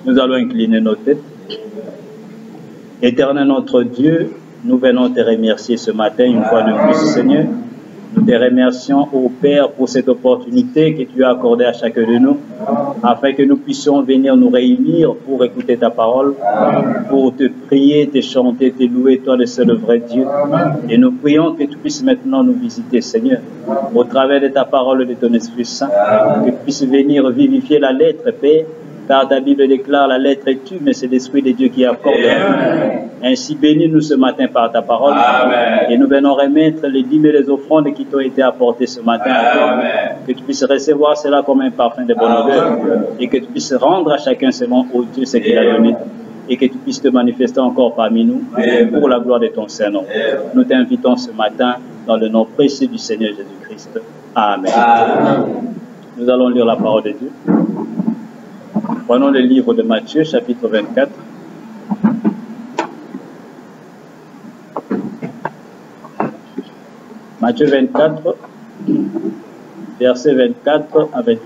Nous allons incliner nos têtes. Éternel notre Dieu, nous venons te remercier ce matin, une fois de plus, Seigneur. Nous te remercions, ô Père, pour cette opportunité que tu as accordée à chacun de nous, afin que nous puissions venir nous réunir pour écouter ta parole, pour te prier, te chanter, te louer, toi le seul vrai Dieu. Et nous prions que tu puisses maintenant nous visiter, Seigneur, au travers de ta parole et de ton Esprit Saint, que tu puisses venir vivifier la lettre, Père, car ta Bible déclare la lettre est tue, mais c'est l'Esprit de Dieu qui accorde. Ainsi, bénis-nous ce matin par ta parole. Amen. Et nous venons remettre les dîmes et les offrandes qui t'ont été apportées ce matin. Que tu puisses recevoir cela comme un parfum de bonne odeur. Et que tu puisses rendre à chacun selon ô Dieu ce qu'il a donné. Et que tu puisses te manifester encore parmi nous pour la gloire de ton Saint-Nom. Nous t'invitons ce matin dans le nom précieux du Seigneur Jésus-Christ. Amen. Nous allons lire la parole de Dieu. Prenons le livre de Matthieu, chapitre 24. Matthieu 24, versets 24 à 28.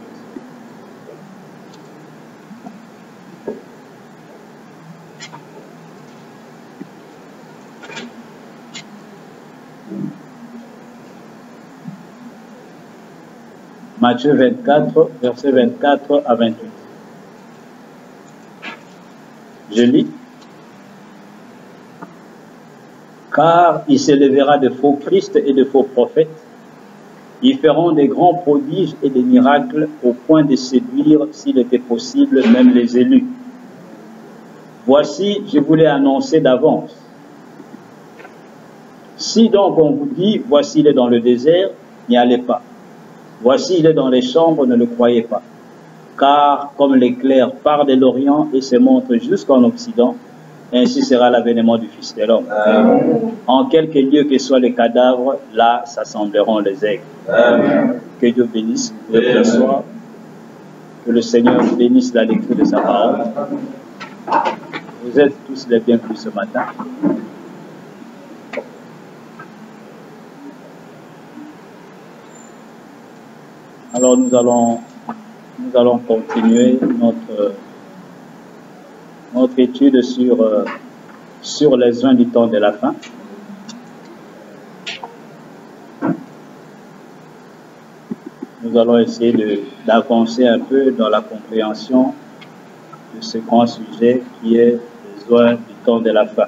Matthieu 24, versets 24 à 28. Je lis. Car il s'élèvera de faux Christ et de faux prophètes. Ils feront des grands prodiges et des miracles au point de séduire, s'il était possible, même les élus. Voici, je vous l'ai annoncé d'avance. Si donc on vous dit, voici il est dans le désert, n'y allez pas. Voici il est dans les chambres, ne le croyez pas. Car comme l'éclair part de l'Orient et se montre jusqu'en Occident, ainsi sera l'avènement du Fils de l'homme. En quelque lieu que soient les cadavres, là s'assembleront les aigles. Que Dieu bénisse le soir. Que le Seigneur bénisse la lecture de sa parole. Vous êtes tous les bienvenus ce matin. Alors nous allons continuer notre étude sur les joints du temps de la fin. Nous allons essayer d'avancer un peu dans la compréhension de ce grand sujet qui est les joints du temps de la fin.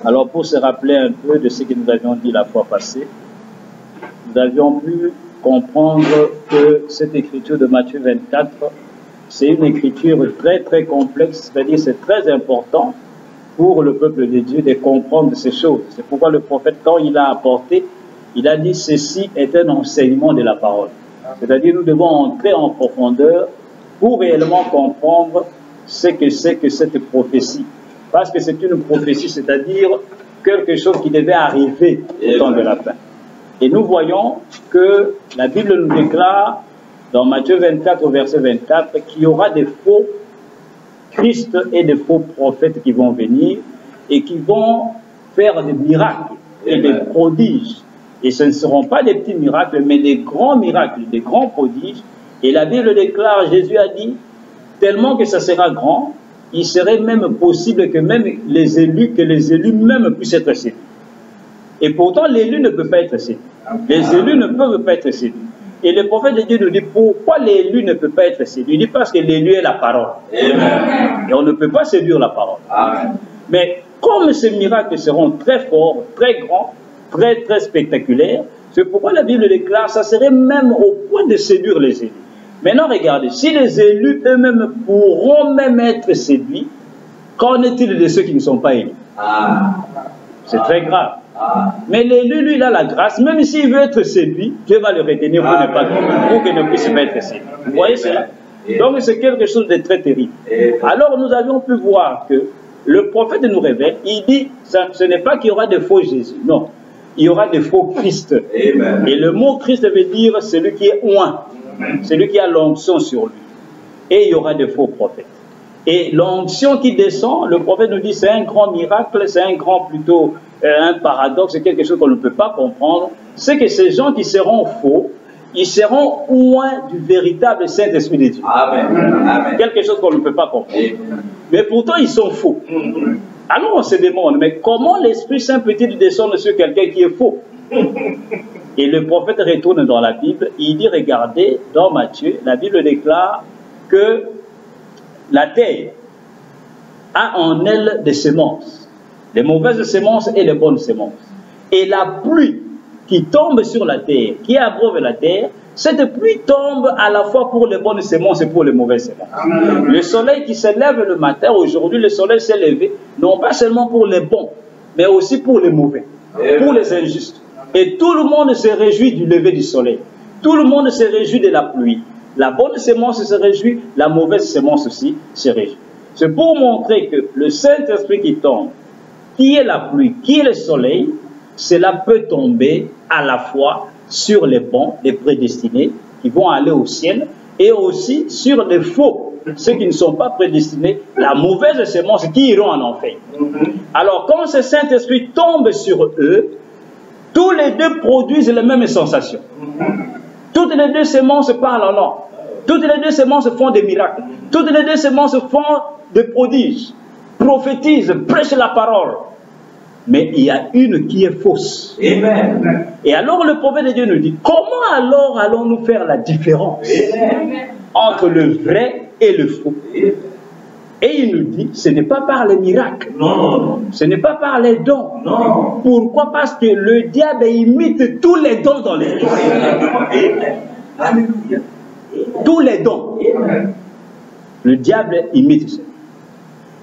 Alors pour se rappeler un peu de ce que nous avions dit la fois passée, nous avions pu comprendre que cette écriture de Matthieu 24, c'est une écriture très très complexe, c'est-à-dire c'est très important pour le peuple de Dieu de comprendre ces choses. C'est pourquoi le prophète, quand il a apporté, il a dit ceci est un enseignement de la parole. C'est-à-dire nous devons entrer en profondeur pour réellement comprendre ce que c'est que cette prophétie. Parce que c'est une prophétie, c'est-à-dire quelque chose qui devait arriver au temps de la fin. Et nous voyons que la Bible nous déclare dans Matthieu 24 au verset 24 qu'il y aura des faux Christ et des faux prophètes qui vont venir et qui vont faire des miracles et des prodiges. Et ce ne seront pas des petits miracles, mais des grands miracles, des grands prodiges. Et la Bible déclare, Jésus a dit, tellement que ça sera grand, il serait même possible que même les élus même puissent être séduits. Et pourtant, l'élu ne peut pas être séduit. Les élus ne peuvent pas être séduits. Et le prophète de Dieu nous dit pourquoi l'élu ne peut pas être séduit. Il dit parce que l'élu est la parole. Amen. Et on ne peut pas séduire la parole. Amen. Mais comme ces miracles seront très forts, très grands, très très spectaculaires, c'est pourquoi la Bible déclare que ça serait même au point de séduire les élus. Maintenant, regardez, si les élus eux-mêmes pourront même être séduits, qu'en est-il de ceux qui ne sont pas élus? C'est très grave. Mais l'élu, lui, il a la grâce. Même s'il veut être séduit, Dieu va le retenir pour qu'il ne puisse pas être séduit. Vous voyez cela? Donc c'est quelque chose de très terrible. Alors nous avions pu voir que le prophète nous révèle, il dit, ce n'est pas qu'il y aura des faux Jésus, non. Il y aura des faux Christ. Amen. Et le mot Christ veut dire celui qui est oint, celui qui a l'onction sur lui. Et il y aura des faux prophètes. Et l'onction qui descend, le prophète nous dit, c'est un grand miracle, c'est un grand plutôt un paradoxe, quelque chose qu'on ne peut pas comprendre, c'est que ces gens qui seront faux, ils seront loin du véritable Saint-Esprit de Dieu. Amen. Amen. Quelque chose qu'on ne peut pas comprendre. Mais pourtant, ils sont faux. Alors on se demande, mais comment l'Esprit Saint peut-il descendre sur quelqu'un qui est faux? Et le prophète retourne dans la Bible, il dit, regardez, dans Matthieu, la Bible déclare que la terre a en elle des semences, les mauvaises semences et les bonnes semences. Et la pluie qui tombe sur la terre, qui abreuve la terre, cette pluie tombe à la fois pour les bonnes semences et pour les mauvaises semences. Amen. Le soleil qui se lève le matin, aujourd'hui le soleil s'est levé, non pas seulement pour les bons, mais aussi pour les mauvais, pour les injustes. Et tout le monde se réjouit du lever du soleil. Tout le monde se réjouit de la pluie. La bonne semence se réjouit, la mauvaise semence aussi se réjouit. C'est pour montrer que le Saint-Esprit qui tombe, qui est la pluie, qui est le soleil, cela peut tomber à la fois sur les bons, les prédestinés, qui vont aller au ciel, et aussi sur les faux, ceux qui ne sont pas prédestinés, la mauvaise semence, qui iront en enfer. Alors, quand ce Saint-Esprit tombe sur eux, tous les deux produisent les mêmes sensations. Toutes les deux semences parlent en langue. Toutes les deux semences font des miracles. Toutes les deux semences font des prodiges, prophétisent, prêchent la parole. Mais il y a une qui est fausse. Amen. Et alors le prophète de Dieu nous dit, comment alors allons-nous faire la différence entre le vrai et le faux? Et il nous dit, ce n'est pas par les miracles, ce n'est pas par les dons. Pourquoi? Parce que le diable imite tous les dons dans l'Église. Tous les dons. Le diable imite ça.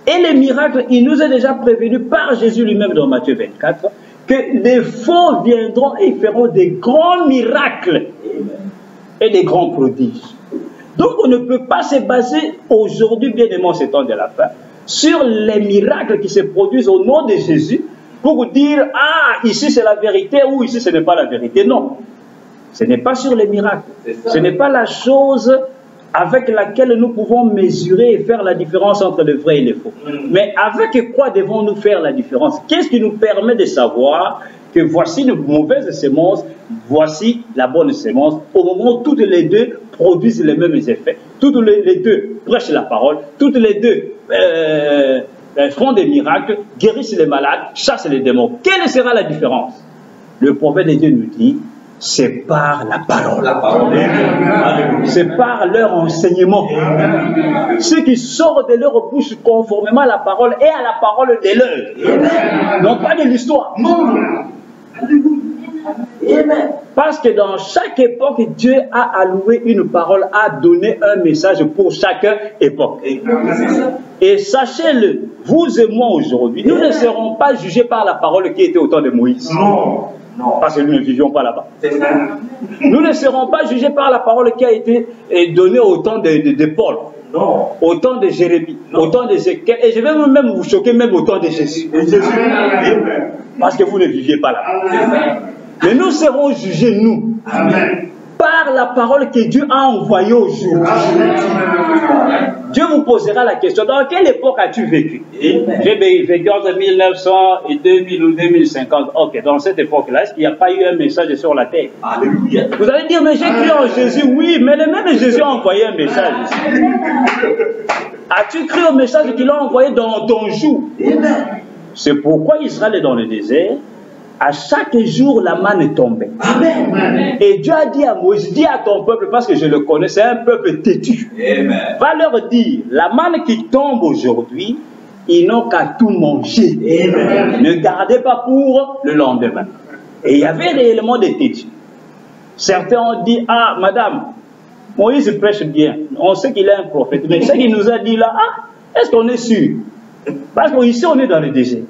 Et les miracles, il nous a déjà prévenu par Jésus lui-même dans Matthieu 24 que les faux viendront et feront des grands miracles et des grands prodiges. Donc on ne peut pas se baser aujourd'hui, bien aimé, en ces temps de la fin, sur les miracles qui se produisent au nom de Jésus pour dire « Ah, ici c'est la vérité » ou « Ici ce n'est pas la vérité ». Non, ce n'est pas sur les miracles. Ce n'est pas la chose avec laquelle nous pouvons mesurer et faire la différence entre le vrai et le faux. Mais avec quoi devons-nous faire la différence? Qu'est-ce qui nous permet de savoir que voici une mauvaise sémence, voici la bonne sémence, au moment où toutes les deux produisent les mêmes effets, toutes les deux prêchent la parole, toutes les deux font des miracles, guérissent les malades, chassent les démons. Quelle sera la différence? Le prophète de Dieu nous dit, c'est par la parole. C'est par leur enseignement. Ce qui sort de leur bouche conformément à la parole et à la parole de l'œuvre. Non pas de l'histoire. Parce que dans chaque époque, Dieu a alloué une parole, a donné un message pour chaque époque. Et sachez-le, vous et moi aujourd'hui, nous ne serons pas jugés par la parole qui était au temps de Moïse. Non, parce que nous ne vivions pas là-bas. Nous ne serons pas jugés par la parole qui a été donnée au temps de Paul, au temps de Jérémie, au temps d'Ézéchiel, et je vais même vous choquer, même au temps de Jésus. Parce que vous ne viviez pas là-bas. Mais nous serons jugés, nous, par la parole que Dieu a envoyée aujourd'hui. Dieu vous posera la question, dans quelle époque as-tu vécu? J'ai vécu entre 1900 et 2000 ou 2050. Ok, dans cette époque-là, est-ce qu'il n'y a pas eu un message sur la terre? Alléluia. Vous allez dire, mais j'ai cru en Jésus. Oui, mais le même Jésus a envoyé un message. As-tu cru au message qu'il a envoyé dans ton jour? C'est pourquoi Israël est dans le désert. À chaque jour, la manne tombait. Amen. Et Dieu a dit à Moïse, dis à ton peuple, parce que je le connais, c'est un peuple têtu. Amen. Va leur dire, la manne qui tombe aujourd'hui, ils n'ont qu'à tout manger. Amen. Ne gardez pas pour le lendemain. Et il y avait réellement des têtus. Certains ont dit, ah, madame, Moïse prêche bien. On sait qu'il est un prophète. Mais ce qu'il nous a dit là, ah, est-ce qu'on est sûr? Parce qu'ici, on est dans le désert.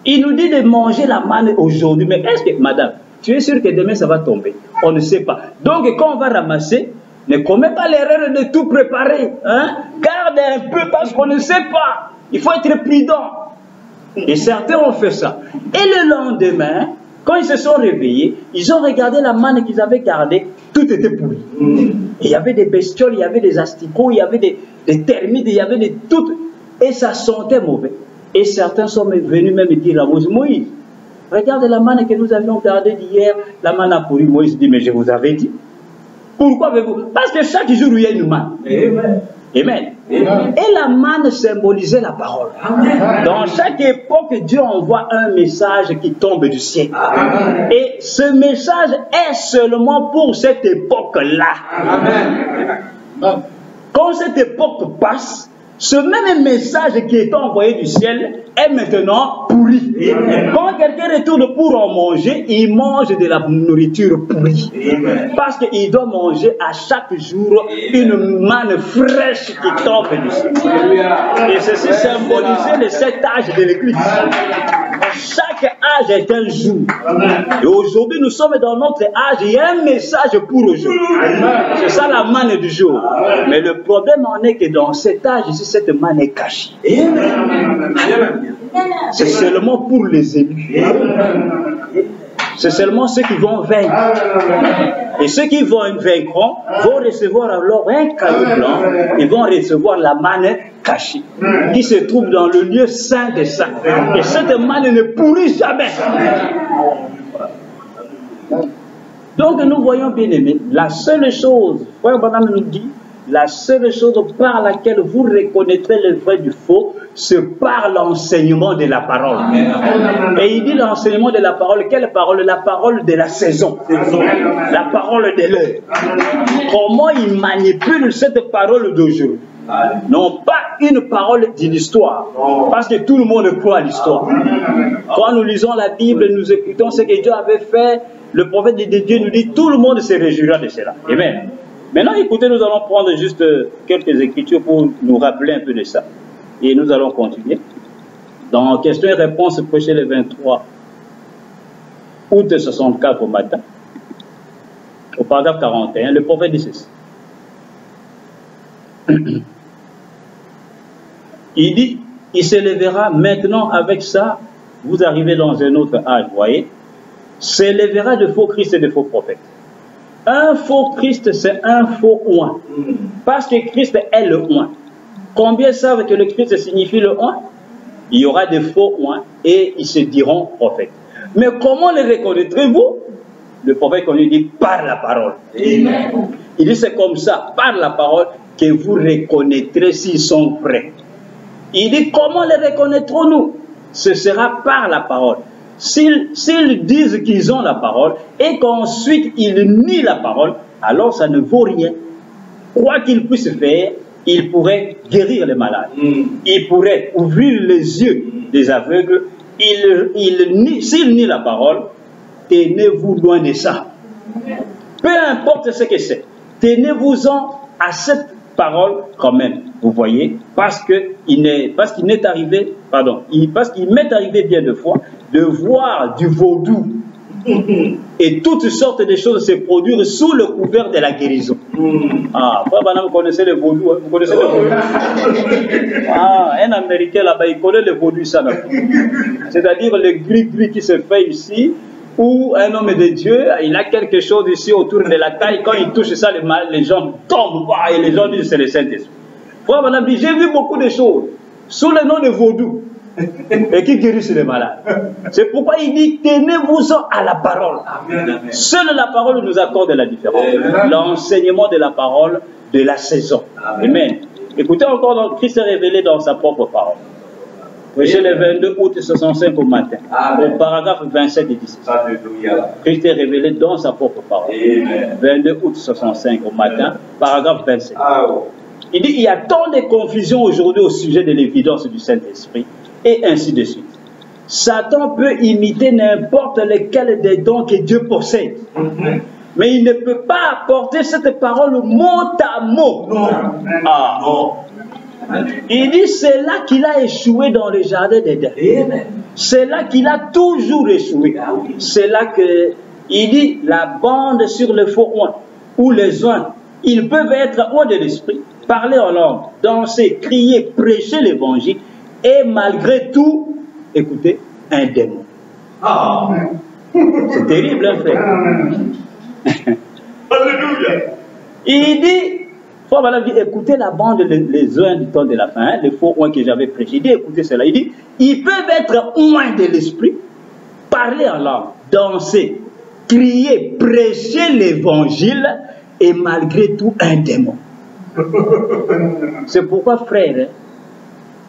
Il nous dit de manger la manne aujourd'hui. Mais est-ce que, madame, tu es sûr que demain ça va tomber? On ne sait pas. Donc, quand on va ramasser, ne commets pas l'erreur de tout préparer. Hein? Garde un peu parce qu'on ne sait pas. Il faut être prudent. Et certains ont fait ça. Et le lendemain, quand ils se sont réveillés, ils ont regardé la manne qu'ils avaient gardée. Tout était pourri. Et il y avait des bestioles, il y avait des asticots, il y avait des termites, il y avait tout. Et ça sentait mauvais. Et certains sont venus même dire à Moïse, Moïse, Regarde la manne que nous avions gardée d'hier, la manne a pourri. Moïse dit, mais je vous avais dit. Pourquoi avez-vous? Parce que chaque jour, il y a une manne. Amen. Amen. Amen. Et la manne symbolisait la parole. Amen. Dans chaque époque, Dieu envoie un message qui tombe du ciel. Amen. Et ce message est seulement pour cette époque-là. Amen. Quand cette époque passe, ce même message qui est envoyé du ciel est maintenant pourri. Amen. Quand quelqu'un retourne pour en manger, il mange de la nourriture pourrie. Amen. Parce qu'il doit manger à chaque jour une manne fraîche qui tombe du ciel. Et ceci symbolisait les 7 âges de l'Église. Chaque âge est un jour. Et aujourd'hui, nous sommes dans notre âge. Il y a un message pour aujourd'hui. C'est ça la manne du jour. Mais le problème en est que dans cet âge ici, cette manne est cachée. C'est seulement pour les élus. C'est seulement ceux qui vont vaincre. Et ceux qui vaincront vont recevoir alors un caillou blanc. Ils vont recevoir la manne cachée qui se trouve dans le lieu saint des saints. Et cette manne ne pourrit jamais. Donc nous voyons bien aimé, la seule chose, frère Branham nous dit, la seule chose par laquelle vous reconnaîtrez le vrai du faux, c'est par l'enseignement de la parole. Et il dit l'enseignement de la parole, quelle parole? La parole de la saison, la parole de l'heure. Comment il manipule cette parole d'aujourd'hui? Non pas une parole de l'histoire, parce que tout le monde croit à l'histoire. Quand nous lisons la Bible, nous écoutons ce que Dieu avait fait, le prophète de Dieu nous dit, tout le monde se réjouira de cela. Amen. Maintenant, écoutez, nous allons prendre juste quelques écritures pour nous rappeler un peu de ça. Et nous allons continuer. Dans questions et réponses, prêché le 23 août 64 au matin, au paragraphe 41, le prophète dit ceci. Il dit, il se lèvera maintenant avec ça, vous arrivez dans un autre âge, vous voyez, se lèvera de faux Christ et de faux prophètes. Un faux Christ, c'est un faux oint. Parce que Christ est le oint. Combien savent que le Christ signifie le oint? Il y aura des faux oints et ils se diront prophètes. Mais comment les reconnaîtrez-vous? Le prophète qu'on lui dit par la parole. Amen. Il dit c'est comme ça, par la parole, que vous reconnaîtrez s'ils sont vrais. Il dit comment les reconnaîtrons-nous? Ce sera par la parole. S'ils disent qu'ils ont la parole et qu'ensuite ils nient la parole, alors ça ne vaut rien. Quoi qu'ils puissent faire, ils pourraient guérir les malades. Ils pourraient ouvrir les yeux des aveugles. S'ils nient la parole, tenez-vous loin de ça. Peu importe ce que c'est, tenez-vous-en à cette parole quand même. Vous voyez, parce qu'il m'est arrivé bien de fois de voir du vaudou et toutes sortes de choses se produire sous le couvert de la guérison. Ah, vous connaissez le vaudou, hein? Vous connaissez le vaudou? Ah, un Américain là-bas, il connaît le vaudou, ça. C'est-à-dire le gris-gris qui se fait ici, où un homme de Dieu, il a quelque chose ici autour de la taille, quand il touche ça, les gens tombent, et les gens disent c'est le Saint-Esprit. Frère Branham dit, j'ai vu beaucoup de choses sous le nom de vaudou et qui guérissent les malades. C'est pourquoi il dit, tenez-vous-en à la parole. Amen. Seule la parole nous accorde la différence. L'enseignement de la parole de la saison. Amen. Amen. Écoutez encore, Christ est révélé dans sa propre parole. Prêché le 22 août 65 au matin, au paragraphe 27 et 17. Christ est révélé dans sa propre parole. Amen. 22 août 65 au matin, paragraphe 27. Il dit, il y a tant de confusion aujourd'hui au sujet de l'évidence du Saint-Esprit, et ainsi de suite. Satan peut imiter n'importe lequel des dons que Dieu possède. Mais il ne peut pas apporter cette parole mot à mot. Non. Ah. Non. Il dit, c'est là qu'il a échoué dans le jardin d'Éden. C'est là qu'il a toujours échoué. C'est là que, il dit, la bande sur le faux oint, ou les oints, ils peuvent être oints de l'esprit, parler en langue, danser, crier, prêcher l'évangile, et malgré tout, écoutez, un démon. Ah. C'est terrible, hein, frère. Alléluia. Il dit, Frère dit, écoutez la bande, les oints du temps de la fin, hein, les faux oints que j'avais prêchés. Il dit, écoutez cela. Il dit, ils peuvent être oints de l'esprit, parler en langue, danser, crier, prêcher l'évangile et malgré tout un démon. C'est pourquoi, frère,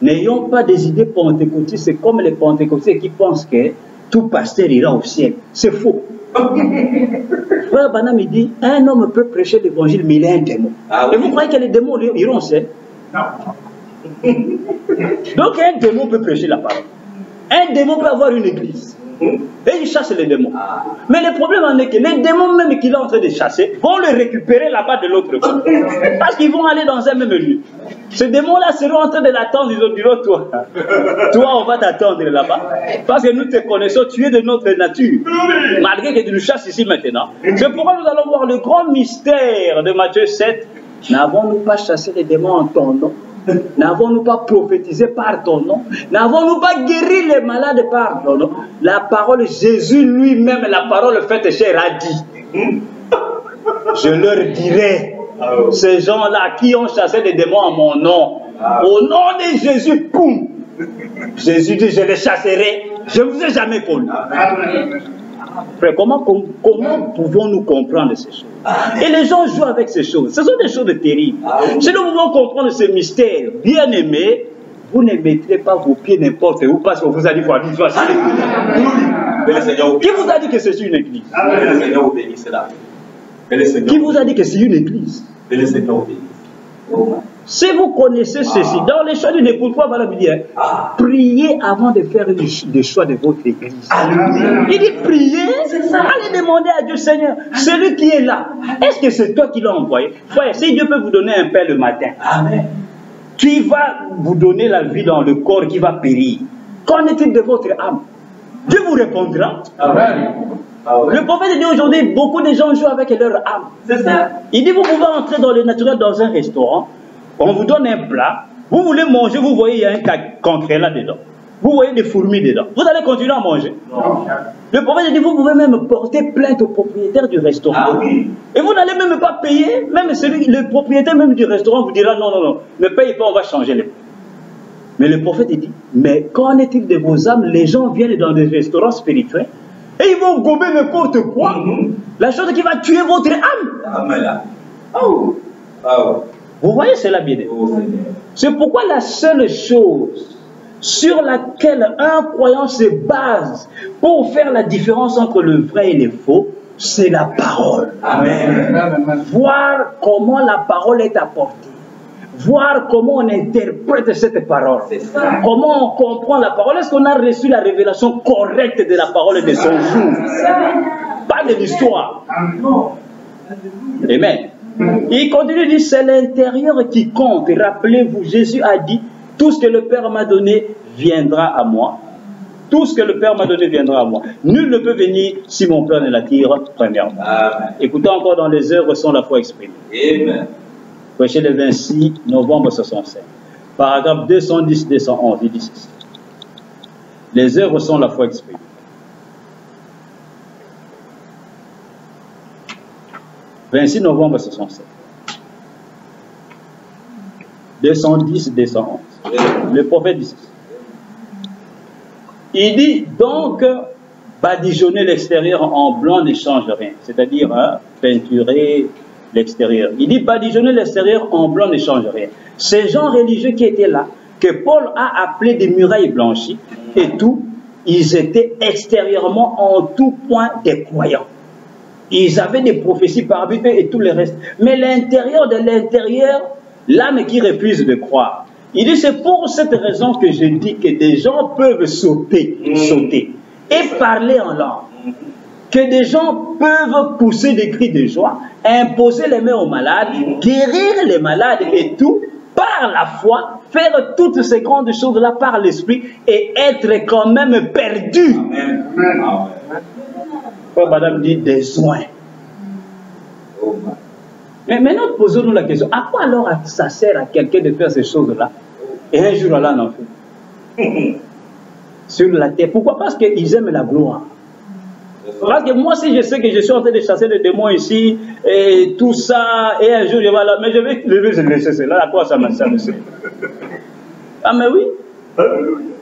n'ayons pas des idées pentecôtistes. C'est comme les pentecôtistes qui pensent que tout pasteur ira au ciel. C'est faux. Frère Branham il dit, un homme peut prêcher l'évangile, mais il est un démon. Et vous croyez que les démons iront au ciel? Non. Donc un démon peut prêcher la parole. Un démon peut avoir une église. Et il chasse les démons. Mais le problème en est que les démons même qu'il est en train de chasser vont le récupérer là-bas de l'autre côté. Parce qu'ils vont aller dans un même lieu. Ces démons-là seront en train de l'attendre. Ils ont dit, oh, toi, on va t'attendre là-bas. Parce que nous te connaissons, tu es de notre nature. Malgré que tu nous chasses ici maintenant. C'est pourquoi nous allons voir le grand mystère de Matthieu 7. N'avons-nous pas chassé les démons en ton nom? N'avons-nous pas prophétisé par ton nom? N'avons-nous pas guéri les malades par ton nom? La parole, Jésus lui-même, la parole faite chair a dit. Je leur dirai, ces gens-là qui ont chassé les démons en mon nom, au nom de Jésus, poum! Jésus dit, je les chasserai, je ne vous ai jamais connu. Frère, comment pouvons-nous comprendre ces choses? Et les gens jouent avec ces choses. Ce sont des choses terribles. Si nous pouvons comprendre ce mystère, bien aimé, vous ne mettrez pas vos pieds n'importe où parce qu'on vous a dit qu'il faut aller voir l'église. Qui vous a dit que c'est une église? Qui vous a dit que c'est une église? Si vous connaissez ceci, dans les choix d'une épouse, pourquoi voilà, dire, priez avant de faire le choix de votre église. Il dit priez, allez demander à Dieu, Seigneur, celui qui est là, est-ce que c'est toi qui l'as envoyé? Frère, si Dieu peut vous donner un pain le matin, qui va vous donner la vie dans le corps qui va périr, qu'en est-il de votre âme? Dieu vous répondra. Amen. Le prophète dit aujourd'hui, beaucoup de gens jouent avec leur âme. C'est ça. Il dit, vous pouvez entrer dans le naturel dans un restaurant, on vous donne un plat, vous voulez manger, vous voyez, il y a un concret là-dedans. Vous voyez des fourmis dedans. Vous allez continuer à manger. Non. Le prophète dit, vous pouvez même porter plainte au propriétaire du restaurant. Et vous n'allez même pas payer, même le propriétaire même du restaurant vous dira, non, non, non, ne payez pas, on va changer les prix. Mais le prophète dit, mais qu'en est-il de vos âmes? Les gens viennent dans des restaurants spirituels et ils vont gober n'importe quoi. La chose qui va tuer votre âme. Vous voyez cela bien. C'est pourquoi la seule chose sur laquelle un croyant se base pour faire la différence entre le vrai et le faux, c'est la parole. Amen. Voir comment la parole est apportée. Voir comment on interprète cette parole. Comment on comprend la parole. Est-ce qu'on a reçu la révélation correcte de la parole de son jour? Pas de l'histoire. Amen. Il continue de dire, c'est l'intérieur qui compte. Rappelez-vous, Jésus a dit, tout ce que le Père m'a donné viendra à moi. Tout ce que le Père m'a donné viendra à moi. Nul ne peut venir si mon Père ne l'attire premièrement. Écoutez encore dans les œuvres sont la foi exprimée. Amen. Prêché le 26 novembre 65. Paragraphe 210-211, il dit ceci. Les œuvres sont la foi exprimée. « 26 novembre 67. 210-211. Le prophète dit ceci. Il dit donc, badigeonner l'extérieur en blanc ne change rien. C'est-à-dire peinturer l'extérieur. Il dit badigeonner l'extérieur en blanc ne change rien. Ces gens religieux qui étaient là, que Paul a appelés des murailles blanchies, et tout, ils étaient extérieurement en tout point des croyants. Ils avaient des prophéties par but et tout le reste. Mais l'intérieur de l'intérieur, l'âme qui refuse de croire. Il dit, c'est pour cette raison que je dis que des gens peuvent sauter et parler en langue. Que des gens peuvent pousser des cris de joie, imposer les mains aux malades, guérir les malades et tout, par la foi, faire toutes ces grandes choses-là par l'esprit et être quand même perdu. Amen. Madame dit des soins. Mais maintenant, posons-nous la question, à quoi alors ça sert à quelqu'un de faire ces choses-là? Et un jour, Allah en fait. Sur la terre. Pourquoi? Parce qu'ils aiment la gloire. Parce que moi, si je sais que je suis en train de chasser les démons ici, et tout ça, et un jour, je vais là, mais je vais laisser cela, à quoi ça me sert? Ah, mais oui.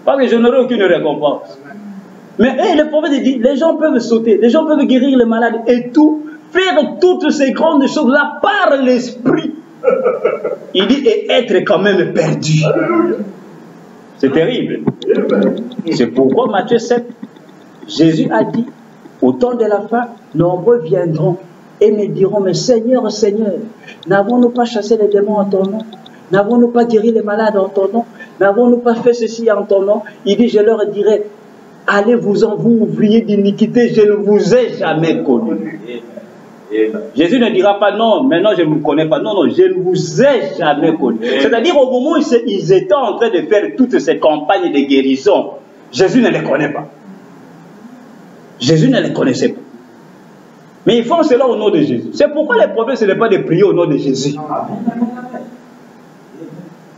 Parce que je n'aurai aucune récompense. Mais le prophète dit, les gens peuvent sauter, les gens peuvent guérir les malades et tout, faire toutes ces grandes choses-là par l'esprit. Il dit, et être quand même perdu. C'est terrible. C'est pourquoi Matthieu 7, Jésus a dit, au temps de la fin, nombreux viendront et me diront, mais Seigneur, Seigneur, n'avons-nous pas chassé les démons en ton nom? N'avons-nous pas guéri les malades en ton nom? N'avons-nous pas fait ceci en ton nom? Il dit, je leur dirai, allez-vous-en, vous ouvriers d'iniquité, je ne vous ai jamais connu. Jésus ne dira pas non, maintenant je ne vous connais pas. Non, non, je ne vous ai jamais connu. C'est-à-dire au moment où ils étaient en train de faire toutes ces campagnes de guérison, Jésus ne les connaît pas. Jésus ne les connaissait pas. Mais ils font cela au nom de Jésus. C'est pourquoi les problèmes, ce n'est pas de prier au nom de Jésus.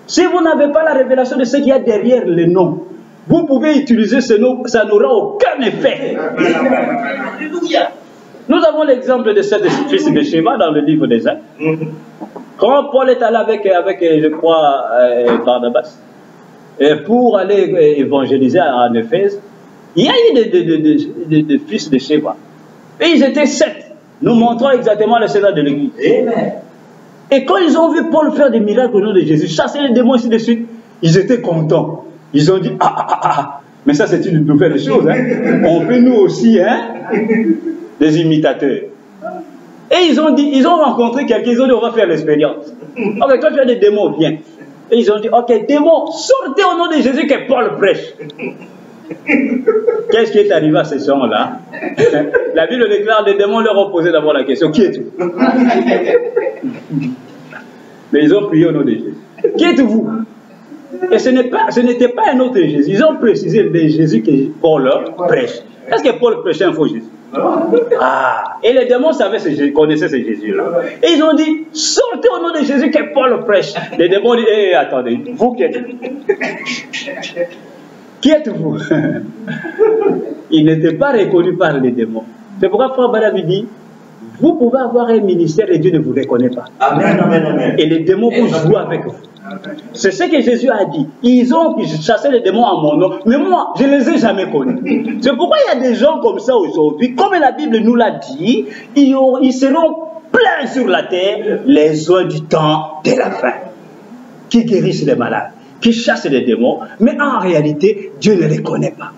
Si vous n'avez pas la révélation de ce qu'il y a derrière le nom, vous pouvez utiliser ce nom, ça n'aura aucun effet. Alléluia. Nous avons l'exemple de ce fils de Sheba dans le livre des Actes. Quand Paul est allé avec je crois, Barnabas, pour aller évangéliser en Éphèse, il y a eu des fils de Sheba. Et ils étaient 7, nous montrant exactement le Seigneur de l'Église. Et quand ils ont vu Paul faire des miracles au nom de Jésus, chasser les démons ainsi de suite, ils étaient contents. Ils ont dit, mais ça c'est une nouvelle chose. Hein. On veut nous aussi, hein, des imitateurs. Et ils ont rencontré quelqu'un, ils ont dit, on va faire l'expérience. Ok, quand tu as des démons, viens. Et ils ont dit, ok, démons, sortez au nom de Jésus que Paul prêche. Qu'est-ce qui est arrivé à ces gens-là? La Bible déclare, les démons leur ont posé d'abord la question, qui es-tu? Mais ils ont prié au nom de Jésus. Qui êtes-vous? Et ce n'était pas un autre Jésus. Ils ont précisé le Jésus que Paul prêche. Est-ce que Paul prêchait un faux Jésus? Et les démons connaissaient ce Jésus-là. Et ils ont dit, sortez au nom de Jésus que Paul prêche. Les démons ont dit, attendez, vous qui êtes? Qui êtes-vous? Il n'était pas reconnu par les démons. C'est pourquoi Frère Barnabé dit, vous pouvez avoir un ministère et Dieu ne vous reconnaît pas. Amen, amen, amen. Et les démons vont jouer avec vous. C'est ce que Jésus a dit. Ils ont chassé les démons en mon nom, mais moi, je ne les ai jamais connus. C'est pourquoi il y a des gens comme ça aujourd'hui, comme la Bible nous l'a dit, ils seront pleins sur la terre les hommes du temps de la fin, qui guérissent les malades, qui chassent les démons, mais en réalité, Dieu ne les connaît pas.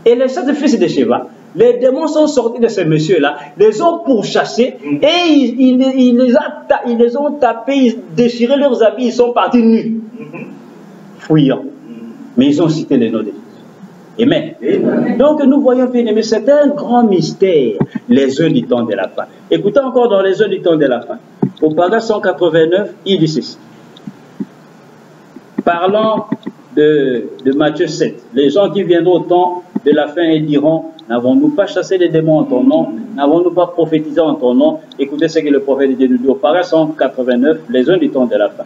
Et les 7 fils de Sheba, les démons sont sortis de ces messieurs-là, les ont pourchassés et ils les ont tapés, ils déchiré leurs habits, ils sont partis nus, fuyant. Mais ils ont cité les noms de Jésus. Amen. Donc nous voyons, bien aimés, c'est un grand mystère, les heures du temps de la fin. Écoutez encore dans les heures du temps de la fin, au paragraphe 189, il dit ceci. Parlant de Matthieu 7, les gens qui viendront au temps de la fin et diront, n'avons-nous pas chassé les démons en ton nom? N'avons-nous pas prophétisé en ton nom? Écoutez ce que le prophète dit nous dit au paragraphe 189, les heures du temps de la fin.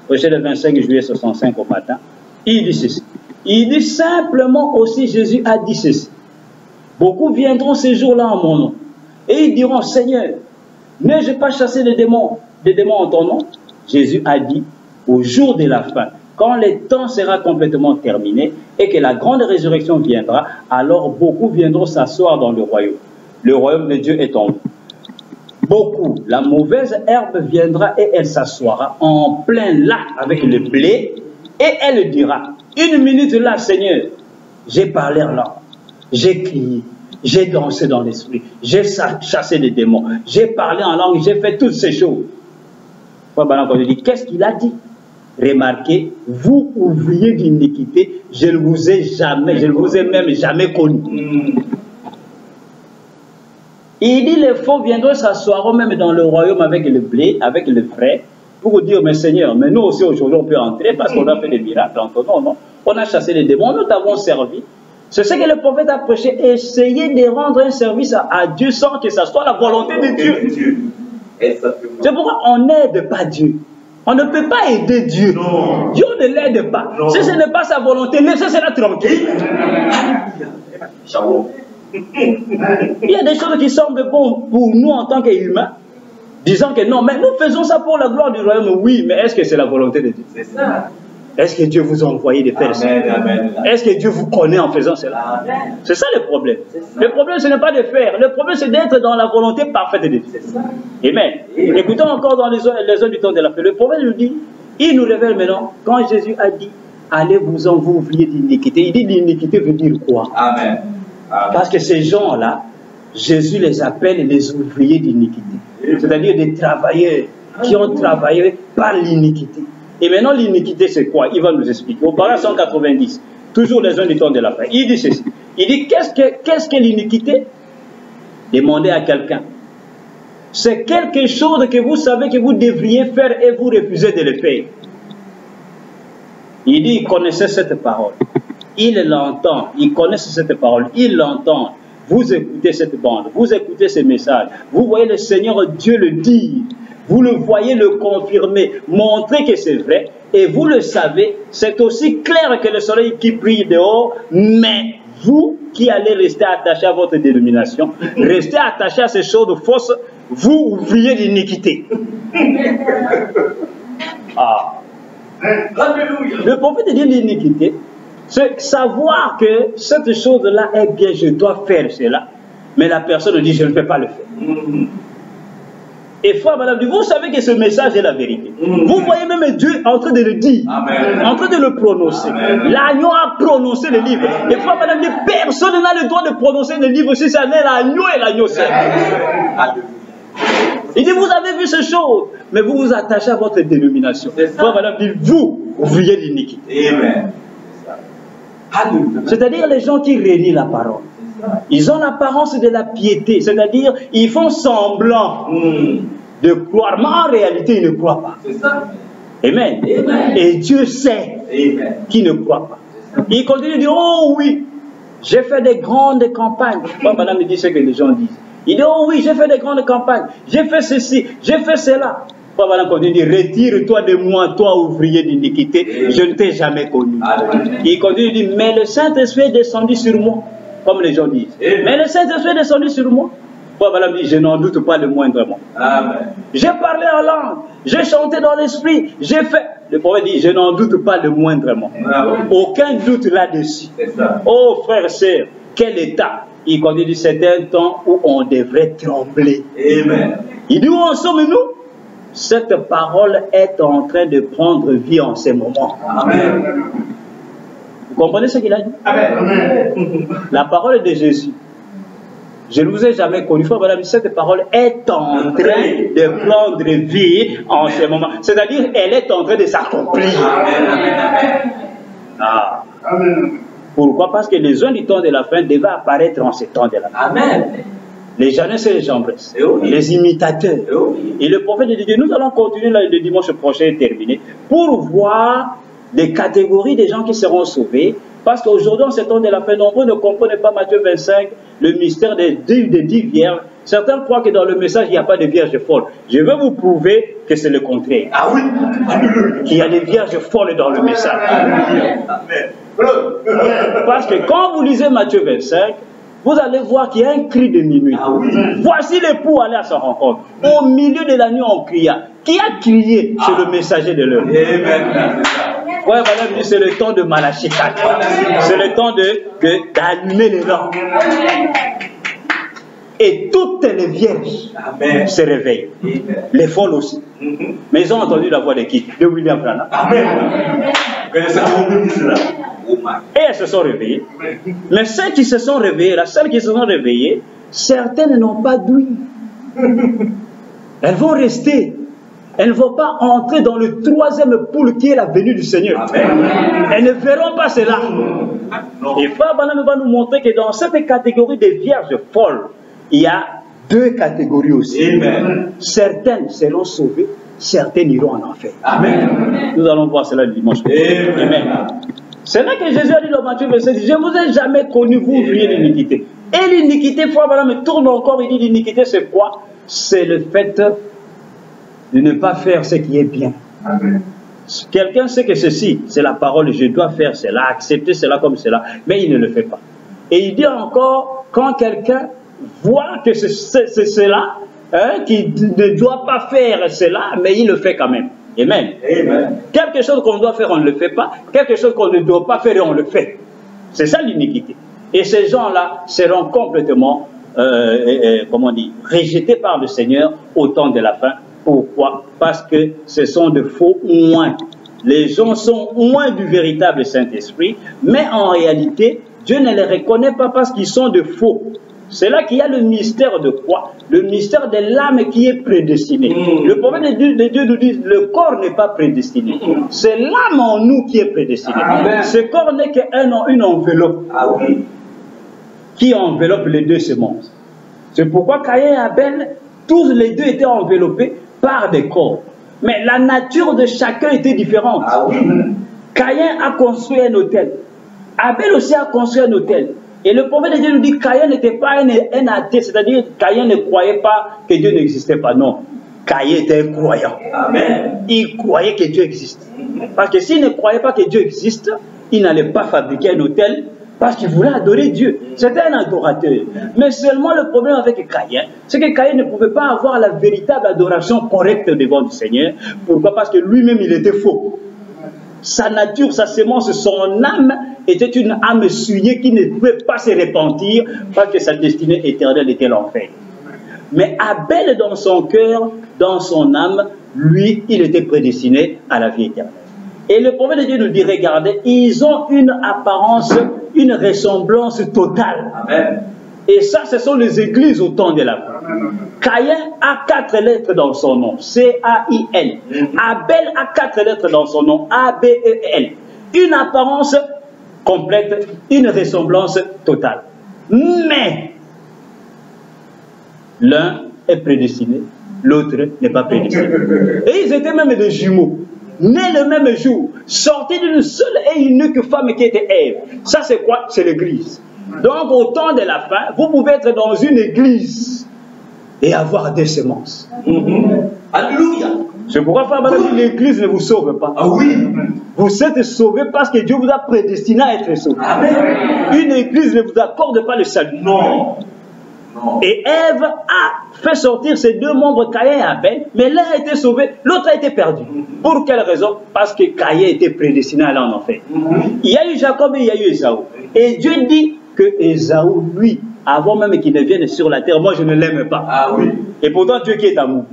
Prêché le 25 juillet 65 au matin. Il dit ceci. Il dit simplement aussi, Jésus a dit ceci. Beaucoup viendront ces jours-là en mon nom. Et ils diront, Seigneur, n'ai-je pas chassé des démons en ton nom? Jésus a dit, au jour de la fin, quand le temps sera complètement terminé et que la grande résurrection viendra, alors beaucoup viendront s'asseoir dans le royaume. Le royaume de Dieu est en vous. Beaucoup, la mauvaise herbe viendra et elle s'assoira en plein lac avec le blé et elle dira, une minute là, Seigneur, j'ai parlé en langue, j'ai crié, j'ai dansé dans l'esprit, j'ai chassé les démons, j'ai parlé en langue, j'ai fait toutes ces choses. Quand il dit, qu'est-ce qu'il a dit? Remarquez, vous ouvriers d'iniquité, je ne vous ai même jamais connu. Il dit, les faux viendront s'asseoir même dans le royaume avec le blé, avec le frais, pour vous dire, mais Seigneur, mais nous aussi aujourd'hui on peut entrer parce qu'on a fait des miracles en ton nom, non? On a chassé les démons, nous t'avons servi. C'est ce que le prophète a prêché, essayez de rendre un service à Dieu sans que ça soit la volonté de Dieu. C'est pourquoi on n'aide pas Dieu. On ne peut pas aider Dieu. Non. Dieu ne l'aide pas. Non. Si ce n'est pas sa volonté, laissez-la tranquille. Il y a des choses qui semblent bonnes pour nous en tant qu'humains, disant que non, mais nous faisons ça pour la gloire du royaume. Oui, mais est-ce que c'est la volonté de Dieu? C'est ça. Est-ce que Dieu vous a envoyé de faire ça? Est-ce que Dieu vous connaît en faisant cela? C'est ça le problème. Le problème, ce n'est pas de faire. Le problème, c'est d'être dans la volonté parfaite de Dieu. Amen. Écoutons encore dans les heures du temps de la paix. Le prophète nous dit, il nous révèle maintenant, quand Jésus a dit, allez-vous-en, vous ouvriers d'iniquité. Il dit, l'iniquité veut dire quoi? Amen. Parce que ces gens-là, Jésus les appelle les ouvriers d'iniquité. C'est-à-dire des travailleurs qui ont travaillé par l'iniquité. Et maintenant, l'iniquité, c'est quoi? Il va nous expliquer. Au paragraphe 190, toujours les uns du temps de la fin, il dit ceci. Il dit, qu'est-ce que l'iniquité? Demandez à quelqu'un. C'est quelque chose que vous savez que vous devriez faire et vous refusez de le faire. Il dit, il connaissait cette parole. Il l'entend. Il connaît cette parole. Il l'entend. Vous écoutez cette bande. Vous écoutez ces messages. Vous voyez le Seigneur Dieu le dire. Vous le voyez le confirmer, montrer que c'est vrai, et vous le savez, c'est aussi clair que le soleil qui brille dehors, mais vous qui allez rester attaché à votre dénomination, restez attaché à ces choses fausses, vous ouvriez l'iniquité. Ah. Le prophète dit l'iniquité, c'est savoir que cette chose-là est bien, je dois faire cela, mais la personne dit je ne peux pas le faire. Et foi, madame, vous savez que ce message est la vérité. Vous voyez même Dieu en train de le dire, en train de le prononcer. L'agneau a prononcé le livre. Et foi, madame, personne n'a le droit de prononcer le livre si ça n'est l'agneau et l'agneau seul. Il dit, vous avez vu ces choses, mais vous vous attachez à votre dénomination. Foi, madame, vous oubliez l'iniquité. C'est-à-dire les gens qui renient la parole. Ils ont l'apparence de la piété, c'est-à-dire ils font semblant de croire, mais en réalité ils ne croient pas. Amen. Et Dieu sait qui ne croit pas. Il continue de dire, oh oui, j'ai fait des grandes campagnes. Madame me dit ce que les gens disent. Il dit, oh oui, j'ai fait des grandes campagnes, j'ai fait ceci, j'ai fait cela. Madame continue de dire, retire-toi de moi, toi ouvrier d'iniquité, je ne t'ai jamais connu. Il continue de dire, mais le Saint-Esprit est descendu sur moi. Comme les gens disent. Mais le Saint-Esprit est descendu sur moi. Madame dit, je n'en doute pas le moindrement. J'ai parlé en langue, j'ai chanté dans l'esprit, j'ai fait. Le prophète dit, je n'en doute pas le moindrement. Aucun doute là-dessus. Oh frères et sœurs, quel état. Il continue, c'est un temps où on devrait trembler. Il dit, où en sommes-nous? Cette parole est en train de prendre vie en ces moments. Vous comprenez ce qu'il a dit? La parole de Jésus. Je ne vous ai jamais connu. Madame, cette parole est en train de prendre vie en ce moment. C'est-à-dire, elle est en train de s'accomplir. Ah. Pourquoi? Parce que les uns du temps de la fin devaient apparaître en ce temps de la fin. Les Jeunesse et les Jambresses, les imitateurs. Et le prophète de Dieu, nous allons continuer le dimanche prochain et terminer pour voir des catégories de gens qui seront sauvés, parce qu'aujourd'hui, en ce temps de la fin, nombreux ne comprennent pas Matthieu 25, le mystère des 10 vierges. Certains croient que dans le message, il n'y a pas de vierges folles. Je vais vous prouver que c'est le contraire. Ah oui, qu'il y a des vierges folles dans le message. Parce que quand vous lisez Matthieu 25, vous allez voir qu'il y a un cri de minuit. Voici l'époux aller à sa rencontre. Au milieu de la nuit, on cria. Qui a crié? C'est le messager de l'heure. Ouais, madame, c'est le temps de Malachie 4. C'est le temps d'allumer les lampes. Et toutes les vierges se réveillent. Les folles aussi. Mais ils ont entendu la voix de qui? De William Branham. Et elles se sont réveillées. Mais celles qui se sont réveillées, certaines n'ont pas d'ouïe. Elles vont rester. Elles ne vont pas entrer dans le troisième poule qui est la venue du Seigneur. Elles ne verront pas cela. Et Frère Branham va nous montrer que dans cette catégorie des vierges folles, il y a deux catégories aussi. Certaines seront sauvées, certaines iront en enfer. Nous allons voir cela le dimanche. C'est là que Jésus a dit dans Matthieu 27, je ne vous ai jamais connu, vous ouvriez l'iniquité. Et l'iniquité, Frère Branham me tourne encore, il dit l'iniquité c'est quoi? C'est le fait de ne pas faire ce qui est bien. Quelqu'un sait que ceci, c'est la parole, je dois faire cela, accepter cela comme cela, mais il ne le fait pas. Et il dit encore, quand quelqu'un voit que c'est cela, qui ne doit pas faire cela, mais il le fait quand même. Amen. Amen. Quelque chose qu'on doit faire, on ne le fait pas. Quelque chose qu'on ne doit pas faire, on le fait. C'est ça l'iniquité. Et ces gens-là seront complètement, comment on dit, rejetés par le Seigneur au temps de la fin. Pourquoi? Parce que ce sont de faux oints. Les gens sont oints du véritable Saint-Esprit, mais en réalité, Dieu ne les reconnaît pas parce qu'ils sont de faux. C'est là qu'il y a le mystère de quoi? Le mystère de l'âme qui est prédestinée. Le prophète de Dieu nous dit, le corps n'est pas prédestiné. C'est l'âme en nous qui est prédestinée. Ce corps n'est qu'une enveloppe qui enveloppe les deux semences. C'est pourquoi Caïn et Abel, tous les deux étaient enveloppés par des corps. Mais la nature de chacun était différente. Caïn a construit un autel. Abel aussi a construit un autel. Et le prophète de Dieu nous dit que Caïn n'était pas un athée, c'est-à-dire que Caïn ne croyait pas que Dieu n'existait pas. Non, Caïn était un croyant. Amen. Il croyait que Dieu existe. Parce que s'il ne croyait pas que Dieu existe, il n'allait pas fabriquer un autel parce qu'il voulait adorer Dieu. C'était un adorateur. Mais seulement le problème avec Caïn, c'est que Caïn ne pouvait pas avoir la véritable adoration correcte devant le Seigneur. Pourquoi? Parce que lui-même, il était faux. Sa nature, sa sémence, son âme était une âme souillée qui ne pouvait pas se repentir parce que sa destinée éternelle était l'enfer. Mais Abel, dans son cœur, dans son âme, lui, il était prédestiné à la vie éternelle. Et le prophète de Dieu nous dit, regardez, ils ont une apparence, une ressemblance totale. Amen. Et ça, ce sont les églises au temps de la fin. Caïn a 4 lettres dans son nom, C-A-I-N. Abel a 4 lettres dans son nom, A-B-E-L. Une apparence complète, une ressemblance totale. Mais, l'un est prédestiné, l'autre n'est pas prédestiné. Et ils étaient même des jumeaux, nés le même jour, sortis d'une seule et unique femme qui était Ève. Ça, c'est quoi? C'est l'église. Donc, au temps de la fin, vous pouvez être dans une église et avoir des semences. Alléluia. C'est pourquoi, frère, l'église ne vous sauve pas. Ah oui. Vous êtes sauvés parce que Dieu vous a prédestiné à être sauvés. Amen. Une église ne vous accorde pas le salut. Non. Non. Et Ève a fait sortir ses 2 membres, Caïn et Abel, mais l'un a été sauvé, l'autre a été perdu. Pour quelle raison? Parce que Caïn était prédestiné à aller en enfer. Il y a eu Jacob et il y a eu Ésaü. Et Dieu dit que Ésaü, lui, avant même qu'il ne vienne sur la terre, moi je ne l'aime pas. Ah oui. Et pourtant Dieu qui est amour.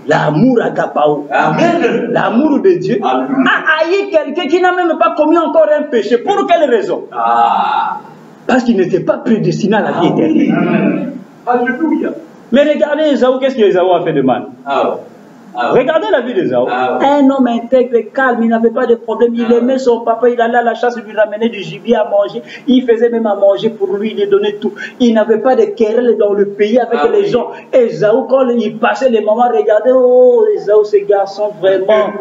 L'amour agapao. L'amour de Dieu a haï quelqu'un qui n'a même pas commis encore un péché. Pour quelle raison? Parce qu'il n'était pas prédestiné à la vie éternelle. Alléluia. Mais regardez Ésaü, qu'est-ce qu'Ésaü a fait de mal? Regardez la vie d'Ésaü. Un homme intègre, calme, il n'avait pas de problème. Il aimait son papa, il allait à la chasse, il lui ramenait du gibier à manger. Il faisait même à manger pour lui, il lui donnait tout. Il n'avait pas de querelle dans le pays avec les gens. Ésaü, quand il passait les moments, regardez, oh Ésaü, ce garçon vraiment,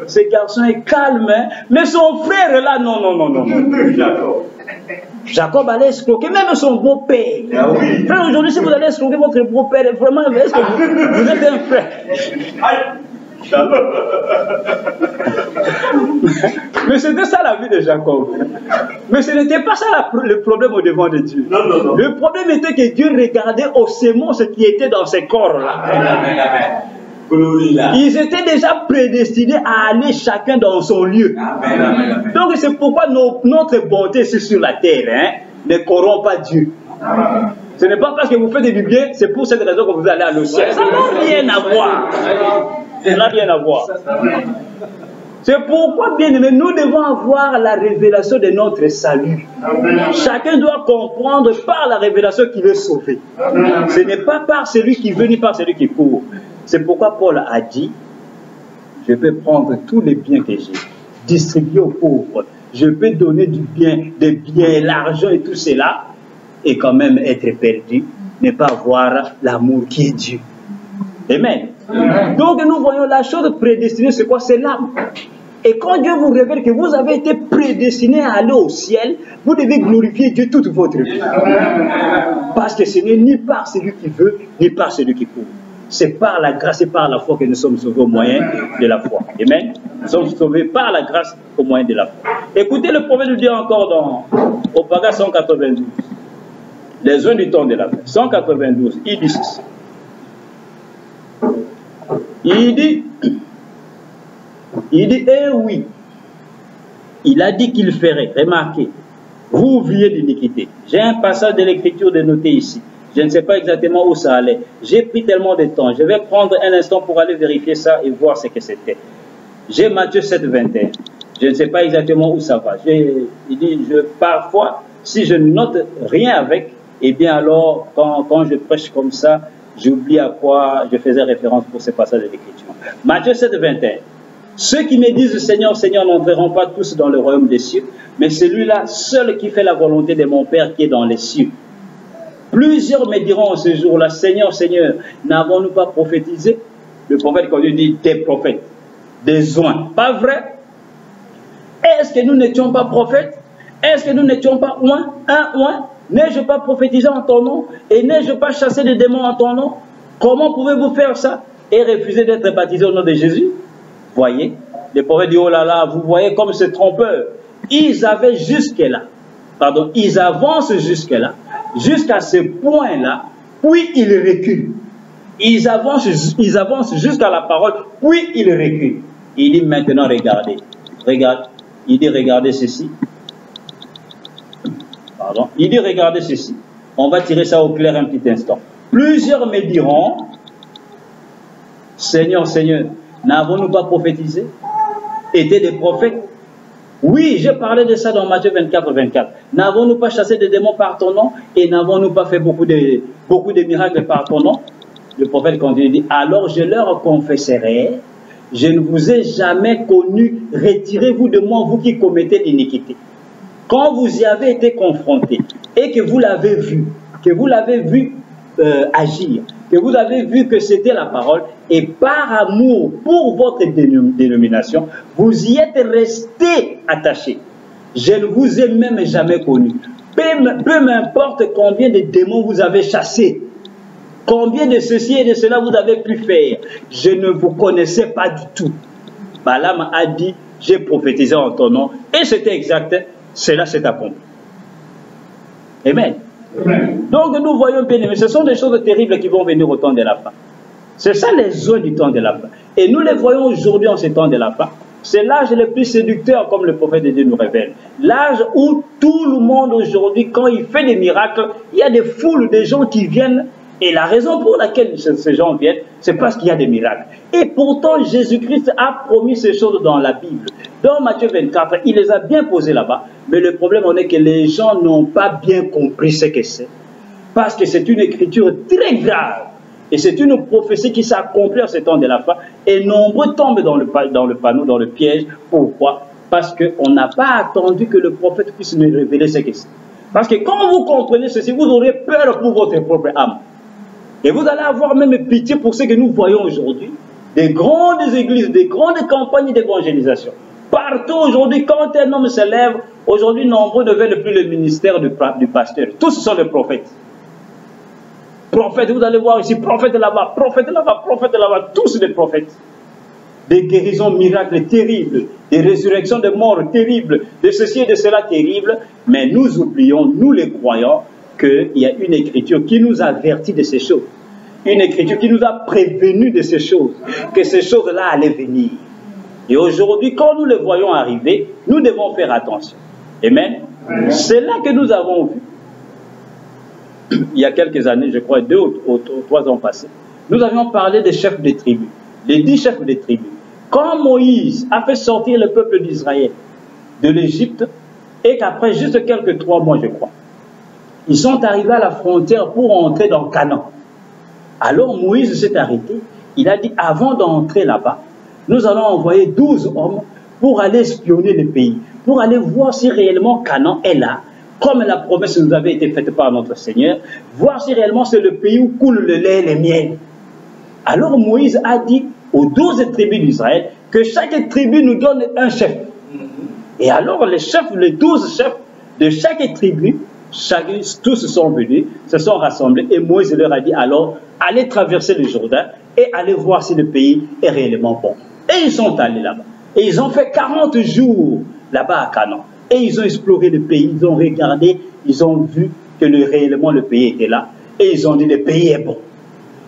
ce garçon est calme. Hein? Mais son frère là, non. Jacob allait escroquer même son beau-père. Ah oui. Frère, aujourd'hui, si vous allez escroquer votre beau-père, vraiment, est-ce que vous êtes un frère? Mais c'était ça la vie de Jacob. Mais ce n'était pas ça le problème au devant de Dieu. Non. Le problème était que Dieu regardait aux semences qui étaient dans ces corps-là. Ils étaient déjà prédestinés à aller chacun dans son lieu. Amen. Donc c'est pourquoi notre bonté sur la terre ne corrompt pas Dieu. Amen. Ce n'est pas parce que vous faites du bien, c'est pour cette raison que vous allez à le ciel. Ça n'a rien à voir. Ça n'a rien à voir. C'est pourquoi, bien aimé, nous devons avoir la révélation de notre salut. Amen. Chacun doit comprendre par la révélation qu'il est sauvé. Amen. Ce n'est pas par celui qui veut ni par celui qui court. C'est pourquoi Paul a dit, je peux prendre tous les biens que j'ai, distribuer aux pauvres, je peux donner du bien, des biens, l'argent et tout cela, et quand même être perdu, ne pas avoir l'amour qui est Dieu. Amen. Amen. Donc nous voyons la chose prédestinée, c'est quoi? C'est l'âme. Et quand Dieu vous révèle que vous avez été prédestiné à aller au ciel, vous devez glorifier Dieu toute votre vie. Parce que ce n'est ni par celui qui veut, ni par celui qui court. C'est par la grâce et par la foi que nous sommes sauvés au moyen de la foi. Amen. Nous sommes sauvés par la grâce au moyen de la foi. Écoutez le prophète nous dit encore au paragraphe 192. Les uns du temps de la fin. 192. Il dit ceci. Il dit, Il dit, eh oui, il a dit qu'il ferait, remarquez, vous viez d'iniquité. J'ai un passage de l'écriture dénoté ici. Je ne sais pas exactement où ça allait. J'ai pris tellement de temps. Je vais prendre un instant pour aller vérifier ça et voir ce que c'était. J'ai Matthieu 7, 21. Je ne sais pas exactement où ça va. Il dit, parfois, si je ne note rien avec, eh bien alors, quand je prêche comme ça, j'oublie à quoi je faisais référence pour ce passage de l'écriture. Matthieu 7, 21. Ceux qui me disent Seigneur, Seigneur n'entreront pas tous dans le royaume des cieux, mais celui-là seul qui fait la volonté de mon Père qui est dans les cieux. Plusieurs me diront en ce jour-là, Seigneur, Seigneur, n'avons-nous pas prophétisé? Le prophète, quand il dit des prophètes, des oints, pas vrai? Est-ce que nous n'étions pas prophètes? Est-ce que nous n'étions pas oints? Un oint? N'ai-je pas prophétisé en ton nom? Et n'ai-je pas chassé des démons en ton nom? Comment pouvez-vous faire ça et refuser d'être baptisé au nom de Jésus? Voyez, le prophète dit, oh là là, vous voyez comme c'est trompeur. Ils avaient jusque-là, pardon, ils avancent jusque-là, jusqu'à ce point-là, puis ils reculent. Ils avancent jusqu'à la parole, puis ils reculent. Il dit maintenant, regardez, il dit regardez ceci. Pardon, il dit regardez ceci. On va tirer ça au clair un petit instant. Plusieurs me diront, Seigneur, Seigneur, n'avons-nous pas prophétisé? Étaient des prophètes? Oui, j'ai parlé de ça dans Matthieu 24, 24. N'avons-nous pas chassé des démons par ton nom? Et n'avons-nous pas fait beaucoup de miracles par ton nom? Le prophète continue, dit, alors je leur confesserai, je ne vous ai jamais connu, retirez-vous de moi, vous qui commettez l'iniquité. Quand vous y avez été confrontés et que vous l'avez vu, agir, que vous avez vu que c'était la parole, et par amour pour votre dénomination, vous y êtes resté attaché. Je ne vous ai même jamais connu. Peu m'importe combien de démons vous avez chassés, combien de ceci et de cela vous avez pu faire, je ne vous connaissais pas du tout. Balaam a dit, j'ai prophétisé en ton nom, et c'était exact, cela s'est accompli. Amen. Donc nous voyons bien, mais ce sont des choses terribles qui vont venir au temps de la fin. C'est ça les oins du temps de la fin. Et nous les voyons aujourd'hui en ce temps de la fin. C'est l'âge le plus séducteur, comme le prophète de Dieu nous révèle. L'âge où tout le monde aujourd'hui, quand il fait des miracles, il y a des foules de gens qui viennent. Et la raison pour laquelle ces gens viennent, c'est parce qu'il y a des miracles. Et pourtant, Jésus-Christ a promis ces choses dans la Bible. Dans Matthieu 24, il les a bien posées là-bas. Mais le problème, on est que les gens n'ont pas bien compris ce que c'est. Parce que c'est une écriture très grave. Et c'est une prophétie qui s'accomplit en ce temps de la fin. Et nombreux tombent dans le panneau, dans le piège. Pourquoi? Parce qu'on n'a pas attendu que le prophète puisse nous révéler ce que c'est. Parce que quand vous comprenez ceci, vous aurez peur pour votre propre âme. Et vous allez avoir même pitié pour ce que nous voyons aujourd'hui. Des grandes églises, des grandes campagnes d'évangélisation. Partout aujourd'hui, quand un homme se lève, aujourd'hui nombreux ne veulent plus le ministère du pasteur. Tous sont des prophètes. Prophètes, vous allez voir ici, prophètes là-bas, prophètes là-bas, prophètes là-bas, tous des prophètes. Des guérisons miracles terribles, des résurrections de morts terribles, de ceci et de cela terribles. Mais nous oublions, nous les croyants, qu'il y a une écriture qui nous avertit de ces choses. Une écriture qui nous a prévenus de ces choses, que ces choses-là allaient venir. Et aujourd'hui, quand nous les voyons arriver, nous devons faire attention. Amen. C'est là que nous avons vu. Il y a quelques années, je crois 2 ou 3 ans passés, nous avions parlé des chefs des tribus, les 10 chefs des tribus. Quand Moïse a fait sortir le peuple d'Israël de l'Égypte, et qu'après juste quelques 3 mois, je crois, ils sont arrivés à la frontière pour entrer dans Canaan. Alors Moïse s'est arrêté, il a dit, avant d'entrer là-bas, nous allons envoyer 12 hommes pour aller espionner le pays, pour aller voir si réellement Canaan est là, comme la promesse nous avait été faite par notre Seigneur, voir si réellement c'est le pays où coule le lait et le miel. Alors Moïse a dit aux 12 tribus d'Israël que chaque tribu nous donne un chef. Et alors les 12 chefs de chaque tribu, tous sont venus, se sont rassemblés, et Moïse leur a dit alors, allez traverser le Jourdain et allez voir si le pays est réellement bon. Et ils sont allés là-bas. Et ils ont fait 40 jours là-bas à Canaan. Et ils ont exploré le pays, ils ont regardé, ils ont vu que réellement le pays était là. Et ils ont dit le pays est bon.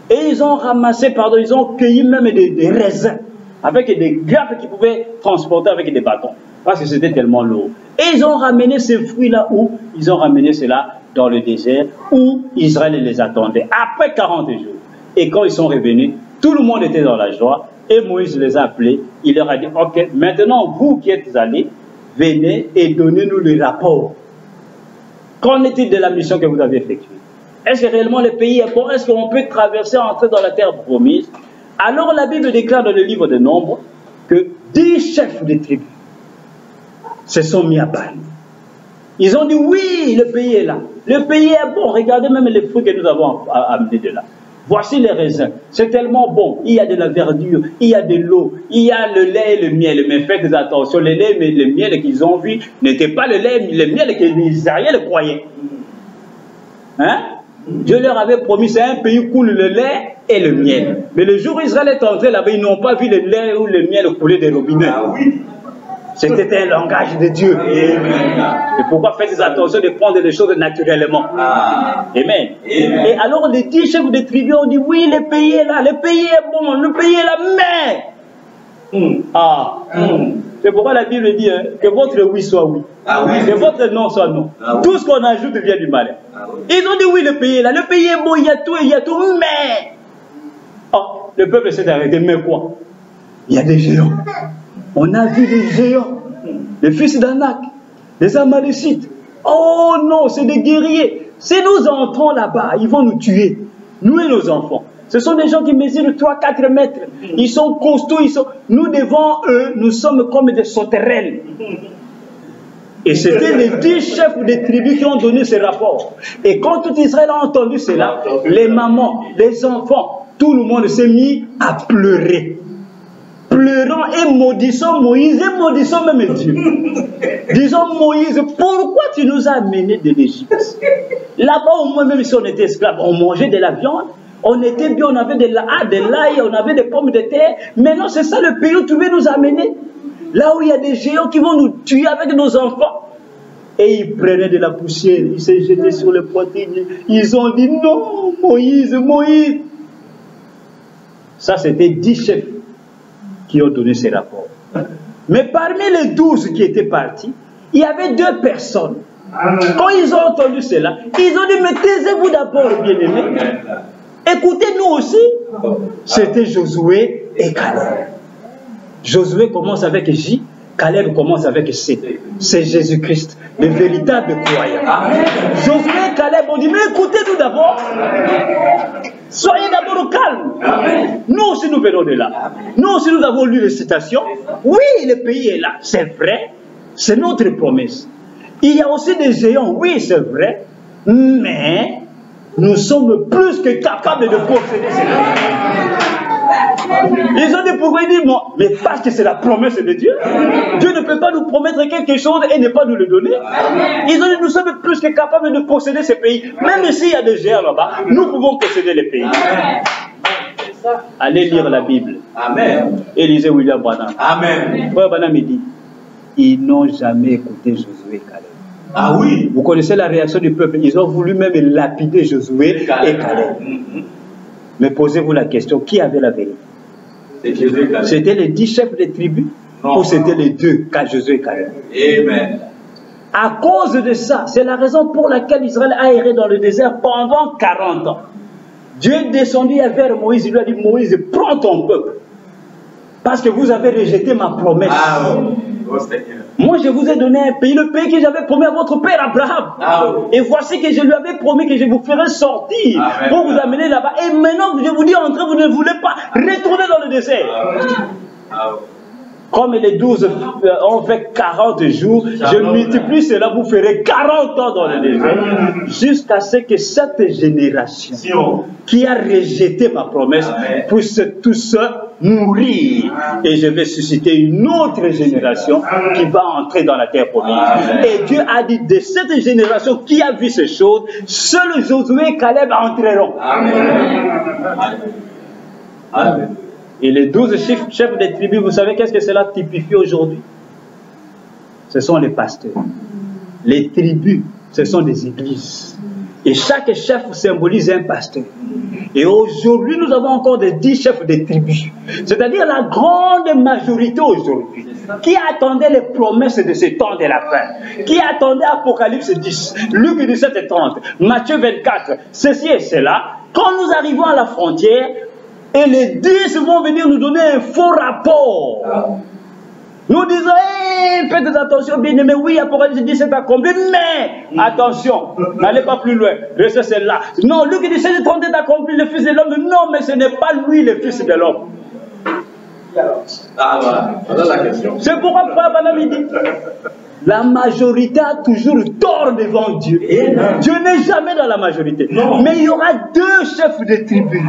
Et ils ont ramassé, ils ont cueilli même des raisins avec des grappes qui pouvaient transporter avec des bâtons, parce que c'était tellement lourd. Et ils ont ramené ces fruits-là où? Ils ont ramené cela dans le désert, où Israël les attendait, après 40 jours. Et quand ils sont revenus, tout le monde était dans la joie, et Moïse les a appelés, il leur a dit, ok, maintenant vous qui êtes allés, venez et donnez-nous le rapport. Qu'en est-il de la mission que vous avez effectuée? Est-ce que réellement le pays est bon? Est-ce qu'on peut traverser, entrer dans la terre promise? Alors la Bible déclare dans le livre de Nombres que 10 chefs de tribus se sont mis à parler. Ils ont dit oui, le pays est là. Le pays est bon. Regardez même les fruits que nous avons amenés de là. Voici les raisins. C'est tellement bon. Il y a de la verdure, il y a de l'eau, il y a le lait et le miel. Mais faites attention, le lait et le miel qu'ils ont vu n'était pas le lait et le miel que les Israéliens croyaient. Hein? Dieu leur avait promis, c'est un pays où coule le lait et le miel. Mais le jour où Israël est entré là-bas, ils n'ont pas vu le lait ou le miel couler des robinets. Ah oui. C'était un langage de Dieu. Et pourquoi faites attention de prendre les choses naturellement? Amen. Et alors les 10 chefs de tribu ont dit, oui, le pays est là, le pays est bon, le pays est là, mais... C'est pourquoi la Bible dit que votre oui soit oui, que votre non soit non. Tout ce qu'on ajoute vient du malin. Ils ont dit oui, le pays est là, le pays est bon, il y a tout, mais... Oh, le peuple s'est arrêté, mais quoi? Il y a des géants. On a vu des géants, les fils d'Anak, les Amalécites. Oh non, c'est des guerriers. Si nous entrons là-bas, ils vont nous tuer, nous et nos enfants. Ce sont des gens qui mesurent 3-4 mètres. Ils sont costauds. Nous, devant eux, nous sommes comme des sauterelles. Et c'était les 10 chefs des tribus qui ont donné ces rapports. Et quand tout Israël a entendu cela, les mamans, les enfants, tout le monde s'est mis à pleurer. Pleurant et maudissant Moïse et maudissant même Dieu. Disons, Moïse, pourquoi tu nous as amenés de l'Égypte? Là-bas, au moins, même si on était esclaves, on mangeait de la viande. On était bien, on avait de l'ail, on avait des pommes de terre. Maintenant, c'est ça le pays où tu veux nous amener. Là où il y a des géants qui vont nous tuer avec nos enfants. Et ils prenaient de la poussière, ils se jetaient sur les poitrines. Ils ont dit non, Moïse, Moïse. Ça, c'était 10 chefs qui ont donné ces rapports. Mais parmi les 12 qui étaient partis, il y avait 2 personnes. Quand ils ont entendu cela, ils ont dit, mais taisez-vous d'abord, bien-aimés. Écoutez-nous aussi. C'était Josué et Caleb. Josué commence avec J, Caleb commence avec C. C'est Jésus-Christ, le véritable croyant. Josué et Caleb ont dit, mais écoutez-nous d'abord. Soyez d'abord au calme. Nous aussi nous venons de là. Nous aussi nous avons lu les citations. Oui, le pays est là, c'est vrai. C'est notre promesse. Il y a aussi des géants, oui c'est vrai. Mais nous sommes plus que capables de posséder ces pays. Ils ont dit pourquoi? Ils disent non, mais parce que c'est la promesse de Dieu. Dieu ne peut pas nous promettre quelque chose et ne pas nous le donner. Ils ont dit nous sommes plus que capables de posséder ces pays. Même s'il y a des géants là-bas, nous pouvons posséder les pays. Allez lire la Bible. Amen. Et lisez William Branham. Amen. Frère Branham me dit, ils n'ont jamais écouté Josué et Caleb. Ah oui. Vous connaissez la réaction du peuple. Ils ont voulu même lapider Josué et Caleb. Mais posez-vous la question, qui avait la vérité? C'était les 10 chefs des tribus ou c'était les 2, Josué et Caleb? Amen. À cause de ça, c'est la raison pour laquelle Israël a erré dans le désert pendant 40 ans. Dieu est descendu vers Moïse, il lui a dit, Moïse, prends ton peuple. Parce que vous avez rejeté ma promesse. Ah, oh, moi, je vous ai donné un pays, le pays que j'avais promis à votre père Abraham. Ah, oui. Et voici que je lui avais promis que je vous ferai sortir pour vous amener là-bas. Et maintenant, je vous dis, entrez, vous ne voulez pas retourner dans le désert. Ah, oui. Comme les 12 ont fait 40 jours, je multiplie cela, vous ferez 40 ans dans le désert. Jusqu'à ce que cette génération qui a rejeté ma promesse puisse tous mourir. Et je vais susciter une autre génération qui va entrer dans la terre promise. Et Dieu a dit de cette génération qui a vu ces choses, seuls Josué et Caleb entreront. Amen. Et les 12 chefs des tribus, vous savez qu'est-ce que cela typifie aujourd'hui? Ce sont les pasteurs. Les tribus, ce sont des églises. Et chaque chef symbolise un pasteur. Et aujourd'hui, nous avons encore des 10 chefs de tribus. C'est-à-dire la grande majorité aujourd'hui qui attendait les promesses de ce temps de la fin, qui attendait Apocalypse 10, Luc 17 et 30, Matthieu 24, ceci et cela. Quand nous arrivons à la frontière, et les 10 vont venir nous donner un faux rapport. Nous disons, hey, faites attention, bien aimé, oui, Apocalypse 10 est accompli, mais attention, n'allez pas plus loin, restez celle-là. Non, Luc 17 et 30 est accompli, le Fils de l'homme. Non, mais ce n'est pas lui le Fils de l'homme. Ah, voilà la question. C'est pourquoi Frère Branham dit, la majorité a toujours tort devant Dieu. Dieu n'est jamais dans la majorité. Non. Mais il y aura 2 chefs de tribus.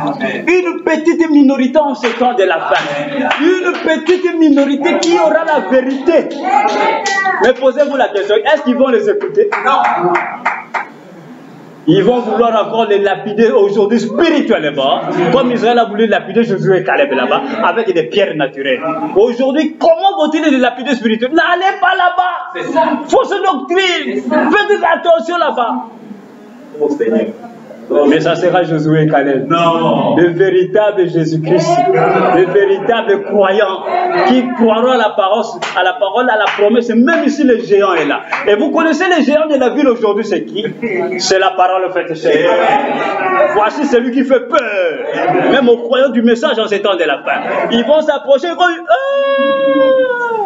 Une petite minorité en ce temps de la fin. Une petite minorité qui aura la vérité. Mais posez-vous la question, est-ce qu'ils vont les écouter? Non. Ils vont vouloir encore les lapider aujourd'hui spirituellement, comme Israël a voulu lapider Josué et Caleb là-bas, avec des pierres naturelles. Aujourd'hui, comment vont-ils les lapider spirituellement? N'allez pas là-bas! Fausse doctrine! Faites attention là-bas! Oh Seigneur! Mais ça sera Josué et Caleb. Non. De véritables Jésus-Christ. De véritables croyants qui croiront à la parole, à la promesse, même si le géant est là. Et vous connaissez les géants de la ville aujourd'hui, c'est qui? C'est la parole faite chair. Voici celui qui fait peur. Même aux croyants du message en ces temps de la fin. Ils vont s'approcher, ils vont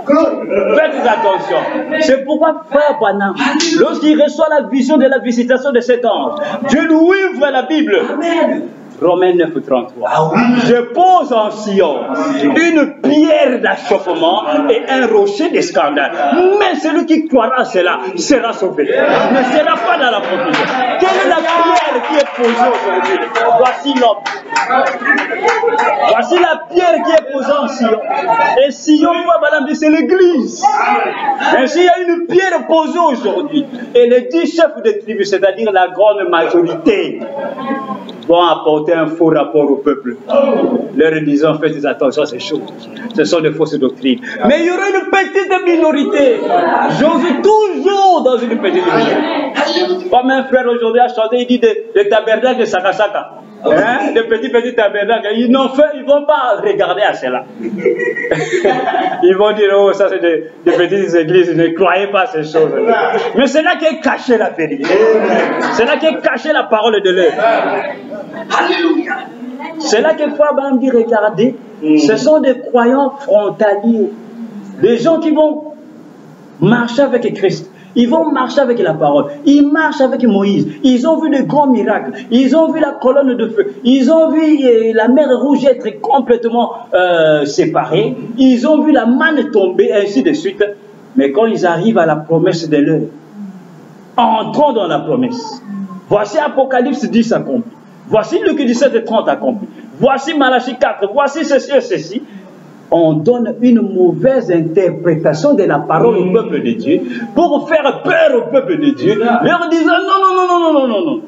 faites attention. C'est pourquoi Frère Branham, lorsqu'il reçoit la vision de la visitation de cet ange, Dieu lui ouvre la Bible. Amen. Romains 9, 33. Ah oui. Je pose en Sion une pierre d'achoppement et un rocher de scandale. Mais celui qui croira à cela sera sauvé. Ne sera pas dans la confusion. Quelle est la pierre qui est posée aujourd'hui? Voici l'homme. Voici la pierre qui est posée en Sion. Et Sion, madame, c'est l'église. Ainsi, il y a une pierre posée aujourd'hui. Et les 10 chefs de tribu, c'est-à-dire la grande majorité, vont apporter un faux rapport au peuple. Leur disant, faites attention à ces choses. Ce sont des fausses doctrines. Mais il y aura une petite minorité. J'ose toujours dans une petite minorité. Comme un frère aujourd'hui a chanté, il dit le tabernacle de Sakasaka. Hein? Les petits tabernacles, ils ne vont pas regarder à cela. Ils vont dire, oh, ça c'est des petites églises, ne croyez pas à ces choses. Mais c'est là qu'est cachée la vérité. C'est là qu'est cachée la parole de l'œuvre. Alléluia. C'est là que Frère Branham dit, regardez, ce sont des croyants frontaliers. Des gens qui vont marcher avec Christ. Ils vont marcher avec la parole. Ils marchent avec Moïse. Ils ont vu de grands miracles. Ils ont vu la colonne de feu. Ils ont vu la mer rouge être complètement séparée. Ils ont vu la manne tomber, ainsi de suite. Mais quand ils arrivent à la promesse de l'heure, entrons dans la promesse. Voici Apocalypse 10 accompli. Voici Luc 17 et 30 accompli. Voici Malachie 4. Voici ceci et ceci. On donne une mauvaise interprétation de la parole au peuple de Dieu pour faire peur au peuple de Dieu, leur disant non.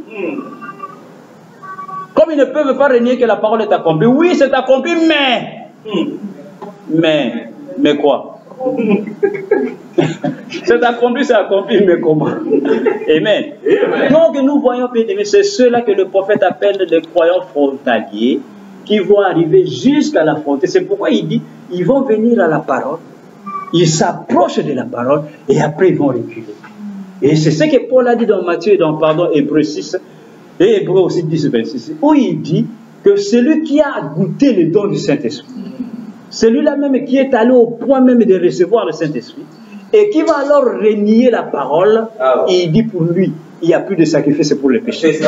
Comme ils ne peuvent pas renier que la parole est accomplie. Oui, c'est accompli, mais quoi? C'est accompli, mais comment? Amen. Donc nous voyons, c'est ceux-là que le prophète appelle les croyants frontaliers, qui vont arriver jusqu'à la frontière. C'est pourquoi il dit, ils vont venir à la parole, ils s'approchent de la parole, et après ils vont reculer. Et c'est ce que Paul a dit dans Matthieu et dans Hébreux 6, et Hébreux aussi 10, 26, où il dit que celui qui a goûté le don du Saint-Esprit, celui-là même qui est allé au point même de recevoir le Saint-Esprit, et qui va alors renier la parole, il dit pour lui, il n'y a plus de sacrifice pour le péché.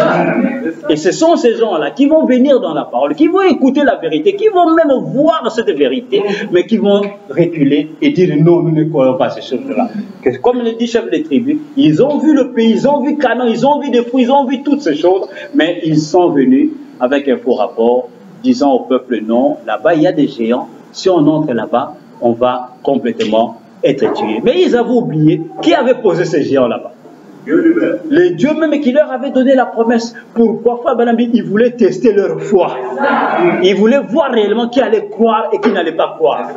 Et ce sont ces gens-là qui vont venir dans la parole, qui vont écouter la vérité, qui vont même voir cette vérité, mais qui vont reculer et dire non, nous ne croyons pas ces choses-là. Comme le dit chef des tribus, ils ont vu le pays, ils ont vu Canaan, ils ont vu des fruits, ils ont vu toutes ces choses, mais ils sont venus avec un faux rapport, disant au peuple non, là-bas il y a des géants, si on entre là-bas, on va complètement être tué. Mais ils avaient oublié qui avait posé ces géants là-bas. Le Dieu même qui leur avait donné la promesse. Pourquoi Frère Branham dit, ils voulaient tester leur foi. Ils voulaient voir réellement qui allait croire et qui n'allait pas croire.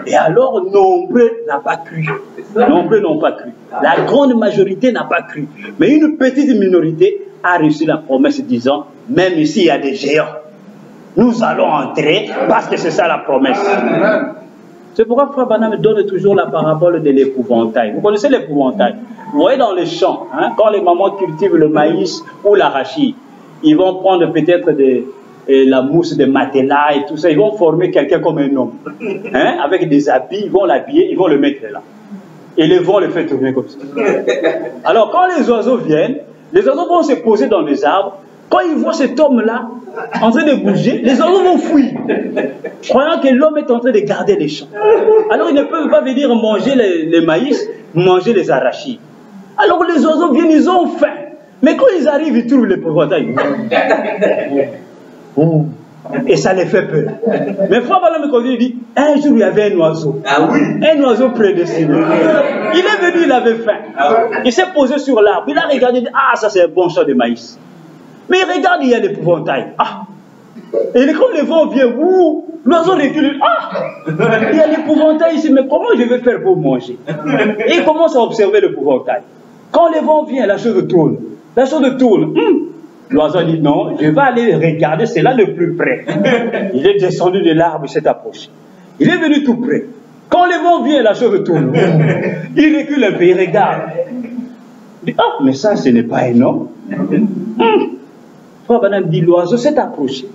Et alors, nombreux n'ont pas cru. Nombreux n'ont pas cru. La grande majorité n'a pas cru. Mais une petite minorité a reçu la promesse disant, même ici il y a des géants. Nous allons entrer parce que c'est ça la promesse. C'est pourquoi Frère Branham donne toujours la parabole de l'épouvantail. Vous connaissez l'épouvantail? Vous voyez dans les champs, hein, quand les mamans cultivent le maïs ou l'arachide, ils vont prendre peut-être la mousse de matelas et tout ça. Ils vont former quelqu'un comme un homme. Hein, avec des habits, ils vont l'habiller, ils vont le mettre là. Et les vents le font tourner comme ça. Alors quand les oiseaux viennent, les oiseaux vont se poser dans les arbres. Quand ils voient cet homme-là en train de bouger, les oiseaux vont fuir, croyant que l'homme est en train de garder les champs. Alors ils ne peuvent pas venir manger les maïs, manger les arachides. Alors les oiseaux viennent, ils ont faim. Mais quand ils arrivent, ils trouvent l'épouvantail. Et ça les fait peur. Mais Frère Branham me dit, un jour il y avait un oiseau. Ah oui. Un oiseau prédestiné. Il est venu, il avait faim. Il s'est posé sur l'arbre. Il a regardé, il dit, ah ça c'est un bon champ de maïs. Mais il regarde, il y a l'épouvantail. Ah. Et quand le vent vient, l'oiseau recule. Ah, il y a l'épouvantail ici, mais comment je vais faire pour manger? Et il commence à observer l'épouvantail. Quand le vent vient, la chose tourne. La chose tourne. L'oiseau dit non, je vais aller regarder, c'est là le plus près. Il est descendu de l'arbre, il s'est approché. Il est venu tout près. Quand le vent vient, la chose tourne. Il recule un peu, il regarde. Il dit, ah, mais ça, ce n'est pas un homme. Frère Branham dit, l'oiseau s'est approché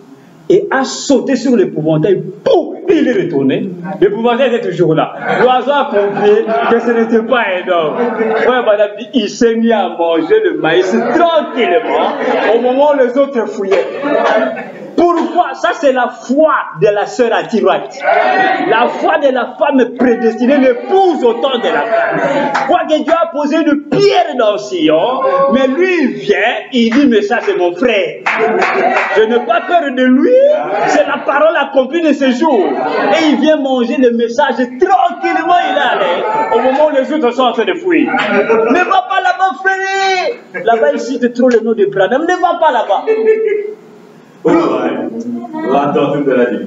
et a sauté sur l'épouvantail. Pouf, il est retourné. L'épouvantail était toujours là. L'oiseau a compris que ce n'était pas un homme. Frère Branham dit, il s'est mis à manger le maïs tranquillement au moment où les autres fouillaient. Pourquoi? Ça, c'est la foi de la sœur Atiroite. La foi de la femme prédestinée, l'épouse au temps de la femme. Quoi que Dieu a posé une pierre dans Sion, mais lui, il vient, il dit, mais ça, c'est mon frère. Je n'ai pas peur de lui, c'est la parole accomplie de ce jour. Et il vient manger le message tranquillement, il est allé, au moment où les autres sont en train de fouiller. Ne va pas là-bas, frère. Là-bas, il cite trop le nom de Branham. Ne va pas là-bas.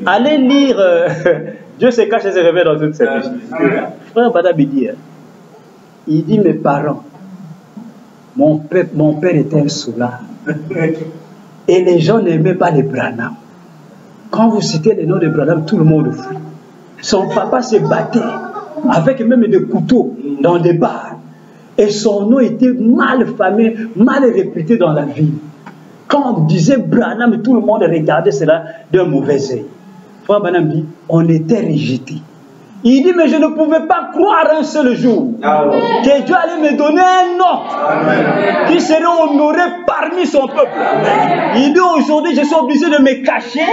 Allez lire Dieu se cache et se révèle dans toutes ces choses. Frère Branham dit, il dit, mes parents, mon père était un soulard et les gens n'aimaient pas les Branham. Quand vous citez le nom de Branham, tout le monde fuit. Son papa se battait avec même des couteaux dans des bars et son nom était mal famé, mal réputé dans la ville. Quand on disait Branham, tout le monde regardait cela d'un mauvais œil. Frère Branham dit, on était rejetés. Il dit, mais je ne pouvais pas croire un seul jour que Dieu allait me donner un nom qui serait honoré parmi son peuple. Il dit, aujourd'hui, je suis obligé de me cacher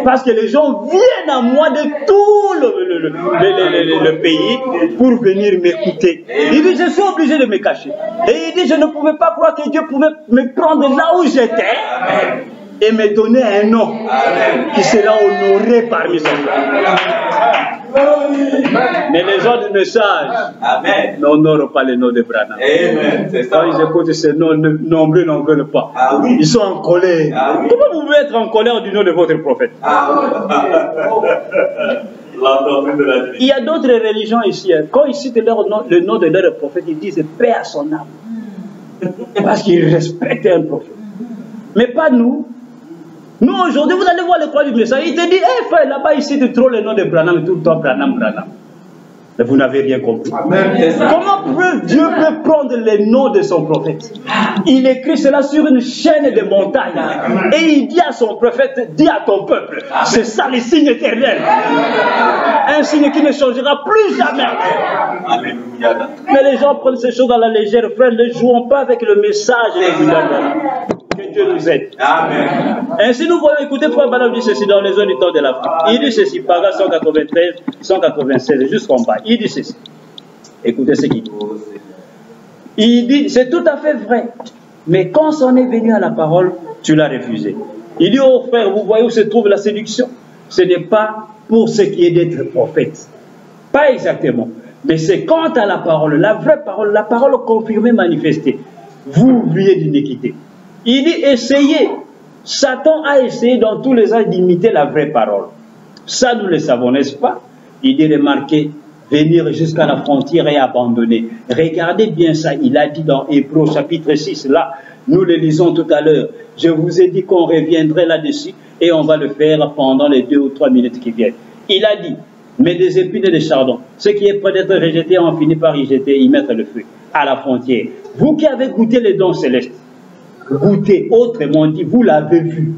parce que les gens viennent à moi de tout le pays pour venir m'écouter. Il dit, je suis obligé de me cacher. Et il dit, je ne pouvais pas croire que Dieu pouvait me prendre là où j'étais et me donner un nom qui sera honoré parmi son peuple. Mais les gens du message n'honorent pas le nom de Branham. Quand ils écoutent ce nom, nombreux n'en veulent pas. Ils sont en colère. Comment vous pouvez être en colère du nom de votre prophète? Il y a d'autres religions ici. Quand ils citent le nom de leur prophète, ils disent paix à son âme. Parce qu'ils respectent un prophète. Mais pas nous. Nous, aujourd'hui, vous allez voir le croix du message. Il te dit, hé frère, là-bas, il cite trop le nom de Branham, tout le temps Branham. Mais vous n'avez rien compris. Comment Dieu peut prendre les noms de son prophète? Il écrit cela sur une chaîne de montagnes. Et il dit à son prophète, dis à ton peuple, c'est ça le signe éternel. Un signe qui ne changera plus jamais. Alléluia. Mais les gens prennent ces choses à la légère. Frère, ne jouons pas avec le message de Branham. Que Dieu nous aide. Amen. Ainsi nous voyons, écoutez, Frère Branham dit ceci dans les zones du temps de l'Afrique. Il dit ceci, paragraphe 193, 196, jusqu'en bas. Il dit ceci. Écoutez ce qu'il dit. Il dit, c'est tout à fait vrai. Mais quand on est venu à la parole, tu l'as refusé. Il dit, oh frère, vous voyez où se trouve la séduction? Ce n'est pas pour ce qui est d'être prophète. Pas exactement. Mais c'est quant à la parole, la vraie parole, la parole confirmée, manifestée. Vous oubliez d'iniquité. Il dit, essayez. Satan a essayé dans tous les ans d'imiter la vraie parole. Ça, nous le savons, n'est-ce pas? Il dit, remarquez, venir jusqu'à la frontière et abandonner. Regardez bien ça, il a dit dans Hébreux chapitre 6, là, nous le lisons tout à l'heure. Je vous ai dit qu'on reviendrait là-dessus et on va le faire pendant les 2 ou 3 minutes qui viennent. Il a dit, mais des épines et des chardons, ce qui est prêt d'être rejeté, on finit par y jeter, y mettre le feu à la frontière. Vous qui avez goûté les dons célestes, goûtez, autrement dit, vous l'avez vu.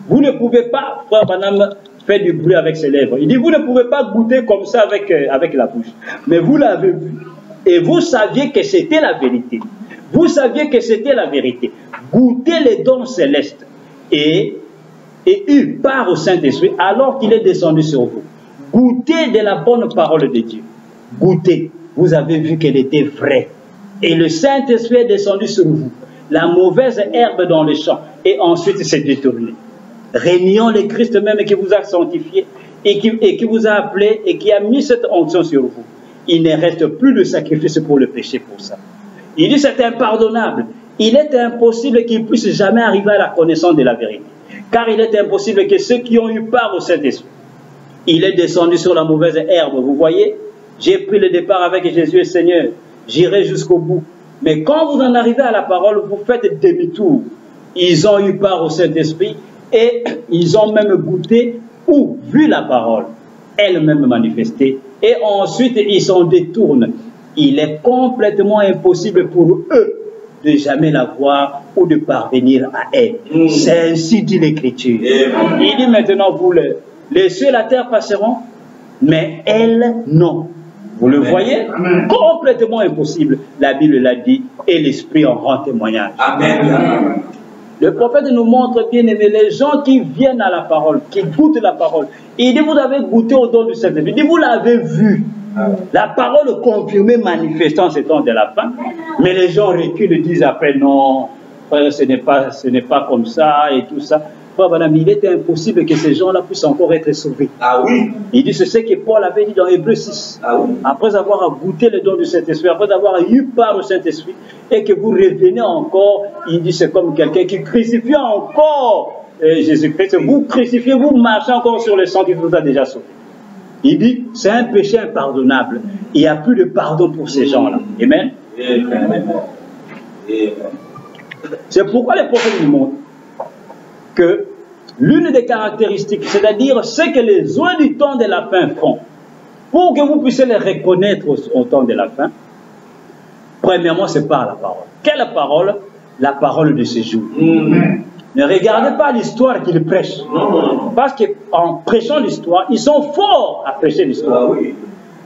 Vous ne pouvez pas, frère Branham fait du bruit avec ses lèvres. Il dit, vous ne pouvez pas goûter comme ça avec la bouche. Mais vous l'avez vu. Et vous saviez que c'était la vérité. Vous saviez que c'était la vérité. Goûtez les dons célestes et eu part au Saint-Esprit alors qu'il est descendu sur vous. Goûtez de la bonne parole de Dieu. Goûtez. Vous avez vu qu'elle était vraie. Et le Saint-Esprit est descendu sur vous. La mauvaise herbe dans le champ. Et ensuite s'est détourné. Réunions le Christ même qui vous a sanctifié et qui vous a appelé et qui a mis cette onction sur vous. Il ne reste plus de sacrifice pour le péché pour ça. Il dit c'est impardonnable. Il est impossible qu'il puisse jamais arriver à la connaissance de la vérité. Car il est impossible que ceux qui ont eu part au Saint-Esprit, il est descendu sur la mauvaise herbe. Vous voyez, j'ai pris le départ avec Jésus et Seigneur. J'irai jusqu'au bout. Mais quand vous en arrivez à la parole, vous faites demi-tour. Ils ont eu part au Saint-Esprit et ils ont même goûté ou vu la parole elle-même manifestée. Et ensuite, ils s'en détournent. Il est complètement impossible pour eux de jamais la voir ou de parvenir à elle. C'est ainsi dit l'Écriture. Il dit maintenant, vous les cieux et la terre passeront, mais elle, non. Vous le voyez? Complètement impossible. La Bible l'a dit et l'Esprit en rend témoignage. Amen. Le prophète nous montre, bien aimé, les gens qui viennent à la parole, qui goûtent la parole. Il dit, vous avez goûté au don du Saint-Esprit. Il dit, vous l'avez vu. La parole confirmée, manifestant ce temps de la fin. Mais les gens reculent et disent après, non, ce n'est pas comme ça et tout ça. Madame, il est impossible que ces gens-là puissent encore être sauvés. Ah oui. Il dit, c'est ce que Paul avait dit dans Hébreux 6. Ah oui. Après avoir goûté le don du Saint-Esprit, après avoir eu part au Saint-Esprit, et que vous revenez encore, il dit, c'est comme quelqu'un qui crucifie encore Jésus-Christ. Vous crucifiez, vous marchez encore sur le sang qui vous a déjà sauvé. Il dit, c'est un péché impardonnable. Il n'y a plus de pardon pour ces gens-là. Amen. C'est pourquoi les prophètes nous montrent que l'une des caractéristiques, c'est-à-dire ce que les oins du temps de la fin font, pour que vous puissiez les reconnaître au temps de la fin, premièrement, c'est par la parole. Quelle parole? La parole de ce jour. Ne regardez pas l'histoire qu'ils prêchent. Parce qu'en prêchant l'histoire, ils sont forts à prêcher l'histoire.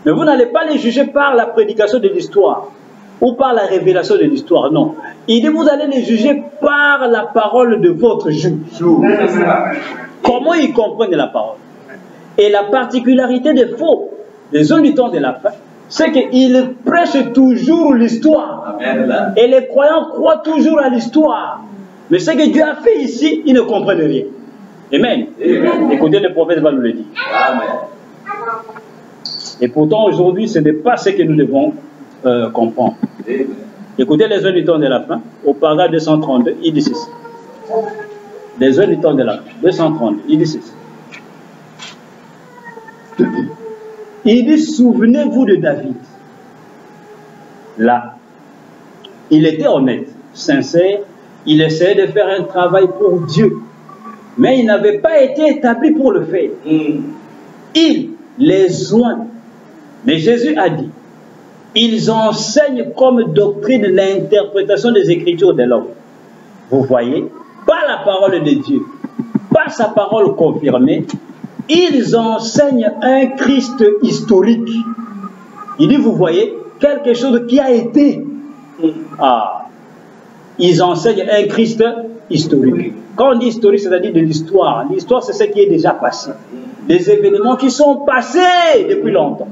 Mais vous n'allez pas les juger par la prédication de l'histoire ou par la révélation de l'histoire, non. Il dit, vous allez les juger par la parole de votre juge. Comment ils comprennent la parole? Et la particularité des faux, des hommes du temps de la fin, c'est qu'ils prêchent toujours l'histoire. Et les croyants croient toujours à l'histoire. Mais ce que Dieu a fait ici, ils ne comprennent rien. Amen. Écoutez, le prophète va nous le dire. Amen. Et pourtant, aujourd'hui, ce n'est pas ce que nous devons comprendre. Écoutez les heures du temps de la fin, au paragraphe 232, il dit ceci. Les heures du temps de la fin, 232, il dit ceci. Il dit, souvenez-vous de David. Là, il était honnête, sincère, il essayait de faire un travail pour Dieu, mais il n'avait pas été établi pour le faire. Il les oint. Mais Jésus a dit, ils enseignent comme doctrine l'interprétation des Écritures de l'homme. Vous voyez, par la parole de Dieu, par sa parole confirmée, ils enseignent un Christ historique. Il dit, vous voyez, quelque chose qui a été. Ils enseignent un Christ historique. Quand on dit historique, c'est-à-dire de l'histoire. L'histoire, c'est ce qui est déjà passé. Des événements qui sont passés depuis longtemps.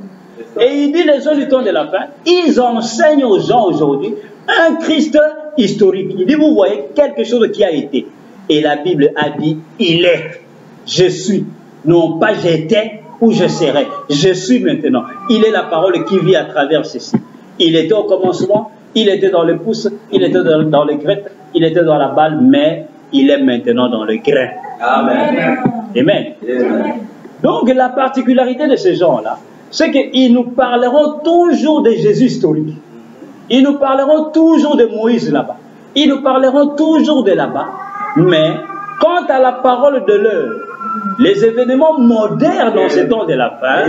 Et il dit, les gens du temps de la fin, ils enseignent aux gens aujourd'hui un Christ historique. Il dit, vous voyez, quelque chose qui a été. Et la Bible a dit, il est, je suis. Non pas j'étais ou je serai. Je suis maintenant. Il est la parole qui vit à travers ceci. Il était au commencement, il était dans le pouce, il était dans le grain, il était dans la balle, mais il est maintenant dans le grain. Amen. Amen. Amen. Donc la particularité de ces gens-là, c'est qu'ils nous parleront toujours de Jésus historique. Ils nous parleront toujours de Moïse là-bas. Ils nous parleront toujours de là-bas. Mais quant à la parole de l'heure, les événements modernes dans ce temps de la fin,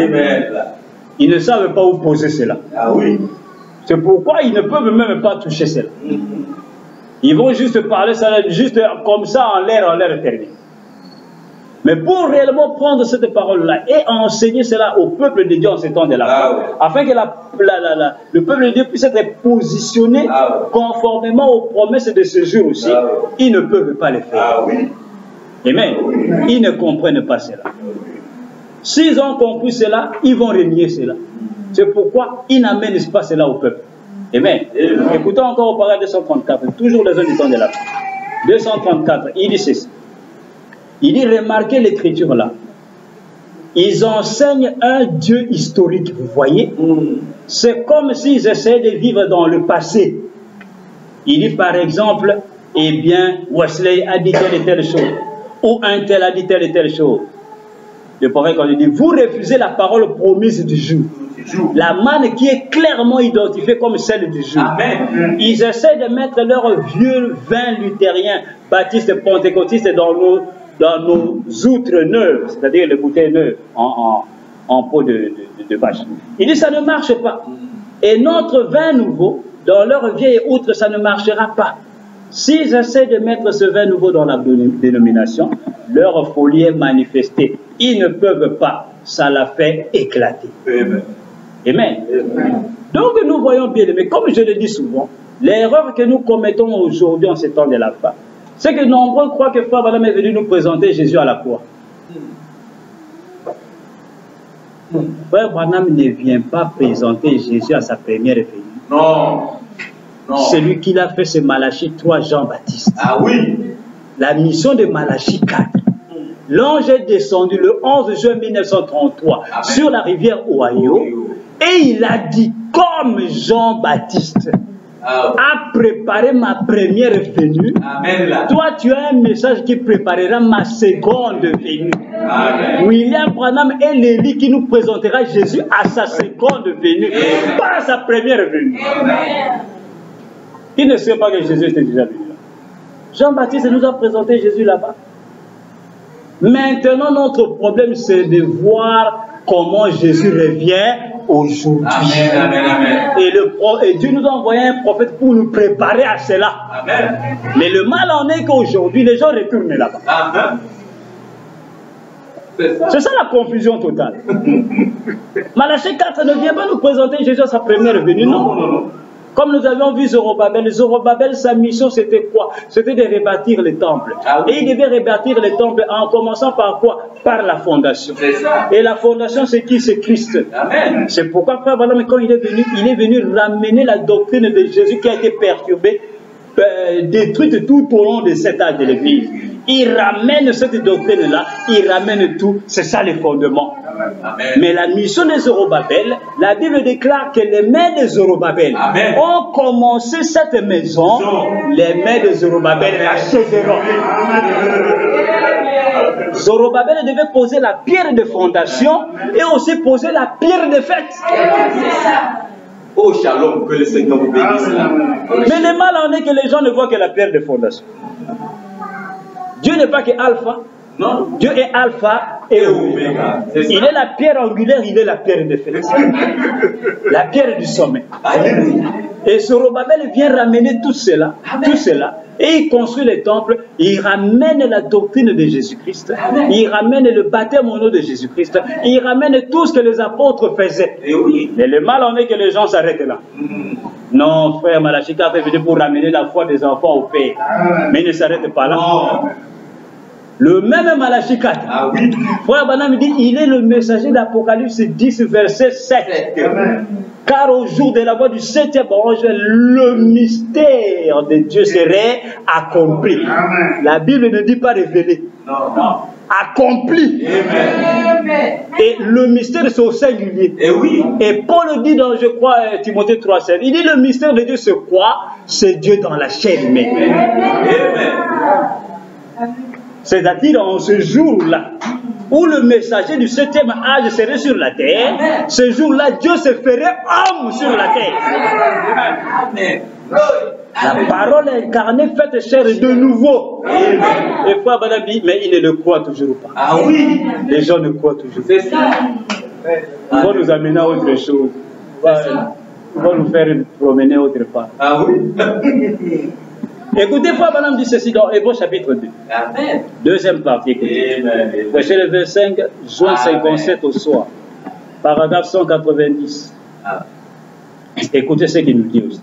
ils ne savent pas où poser cela. Ah oui. C'est pourquoi ils ne peuvent même pas toucher cela. Ils vont juste parler ça, juste comme ça en l'air éternel. Mais pour réellement prendre cette parole-là et enseigner cela au peuple de Dieu en ce temps de la fin, afin que le peuple de Dieu puisse être positionné conformément aux promesses de ce jour aussi, ils ne peuvent pas le faire. Amen. Ils ne comprennent pas cela. S'ils ont compris cela, ils vont renier cela. C'est pourquoi ils n'amènent pas cela au peuple. Amen. Écoutons encore au paragraphe 234, toujours les hommes du temps de la fin. 234, il dit ceci. Il dit, remarquez l'écriture là. Ils enseignent un Dieu historique, vous voyez. C'est comme s'ils essayaient de vivre dans le passé. Il dit par exemple, eh bien, Wesley a dit telle et telle chose. Ou un tel a dit telle et telle chose. Le prophète, quand il dit, vous refusez la parole promise du jour. La manne qui est clairement identifiée comme celle du jour. Amen. Ils essaient de mettre leur vieux vin luthérien, baptiste, pentecôtiste dans nos outres neuves, c'est-à-dire les bouteilles neuves en peau de vache. Il dit, ça ne marche pas. Et notre vin nouveau, dans leur vieille outre, ça ne marchera pas. S'ils essaient de mettre ce vin nouveau dans la dénomination, leur folie est manifestée. Ils ne peuvent pas. Ça la fait éclater. Amen. Amen. Donc nous voyons bien, mais comme je le dis souvent, l'erreur que nous commettons aujourd'hui en ce temps de la fin, c'est que nombreux croient que Frère Branham est venu nous présenter Jésus à la croix. Frère Branham ne vient pas présenter Jésus à sa première venue. Non. Non. Celui qui l'a fait, c'est Malachie 3, Jean-Baptiste. Ah oui. La mission de Malachie 4. L'ange est descendu le 11 juin 1933 sur la rivière Ohio et il a dit, comme Jean-Baptiste a préparé ma première venue, toi tu as un message qui préparera ma seconde venue. Amen. William Branham est l'Élie qui nous présentera Jésus à sa seconde venue, pas à sa première venue. Amen. Il ne sait pas que Jésus était déjà venu là. Jean-Baptiste nous a présenté Jésus là-bas. Maintenant, notre problème, c'est de voir comment Jésus revient aujourd'hui. Amen, amen. Et Dieu nous a envoyé un prophète pour nous préparer à cela. Amen. Mais le mal en est qu'aujourd'hui, les gens retournent là-bas. Amen. C'est ça la confusion totale. Malachie 4 ne vient pas nous présenter Jésus à sa première venue, non, non, non. Comme nous avions vu Zorobabel, sa mission c'était quoi? C'était de rebâtir le temple. Et il devait rebâtir le temple en commençant par quoi? Par la fondation. Et la fondation c'est qui? C'est Christ. C'est pourquoi Frère Branham, quand il est venu ramener la doctrine de Jésus qui a été perturbée, détruite tout au long de cet âge de l'Église. Il ramène cette doctrine-là, il ramène tout, c'est ça les fondements. Amen. Mais la mission de Zorobabel, la Bible déclare que les mains de Zorobabel ont commencé cette maison, les mains de Zorobabel l'achèveront. Zorobabel devait poser la pierre de fondation et aussi poser la pierre de fête. Oh shalom, que le Seigneur vous bénisse là. Mais le mal en est que les gens ne voient que la pierre de fondation. Dieu n'est pas que alpha, non. Dieu est alpha et oméga. Il est la pierre angulaire, il est la pierre de fête. La pierre du sommet. Et Zorobabel vient ramener tout cela, et il construit les temples, il ramène la doctrine de Jésus-Christ, il ramène le baptême au nom de Jésus-Christ, il ramène tout ce que les apôtres faisaient. Mais le mal en est que les gens s'arrêtent là. Non, frère, Malachie 4 est venu pour ramener la foi des enfants au Père. Mais il ne s'arrête pas là. Non. Le même Malachie 4. Ah oui. Frère Branham dit, il est le messager d'Apocalypse 10, verset 7. Amen. Car au jour de la voix du 7e ange, le mystère de Dieu serait accompli. Amen. La Bible ne dit pas révélé. Non, non. Accompli. Amen. Et le mystère c'est au singulier. Et oui. Et Paul dit dans, je crois, Timothée 3,7, il dit le mystère de Dieu c'est quoi? C'est Dieu dans la chair humaine. Amen. C'est-à-dire en ce jour-là, où le messager du 7e âge serait sur la terre, ce jour-là, Dieu se ferait homme sur la terre. Amen. La parole incarnée, faite chair de nouveau. Et fois, Madame dit, mais il ne le croit toujours pas. Ah oui. Les gens ne croient toujours pas. C'est ça. Ils vont nous amener à autre chose. Ils vont nous faire promener autre part. Ah oui. Écoutez, fois, Madame dit ceci dans Hébreux chapitre 2. Amen. Deuxième partie, écoutez. Verset le 25, juin 57 au soir. Paragraphe 190. Ah. Écoutez ce qu'il nous dit aussi.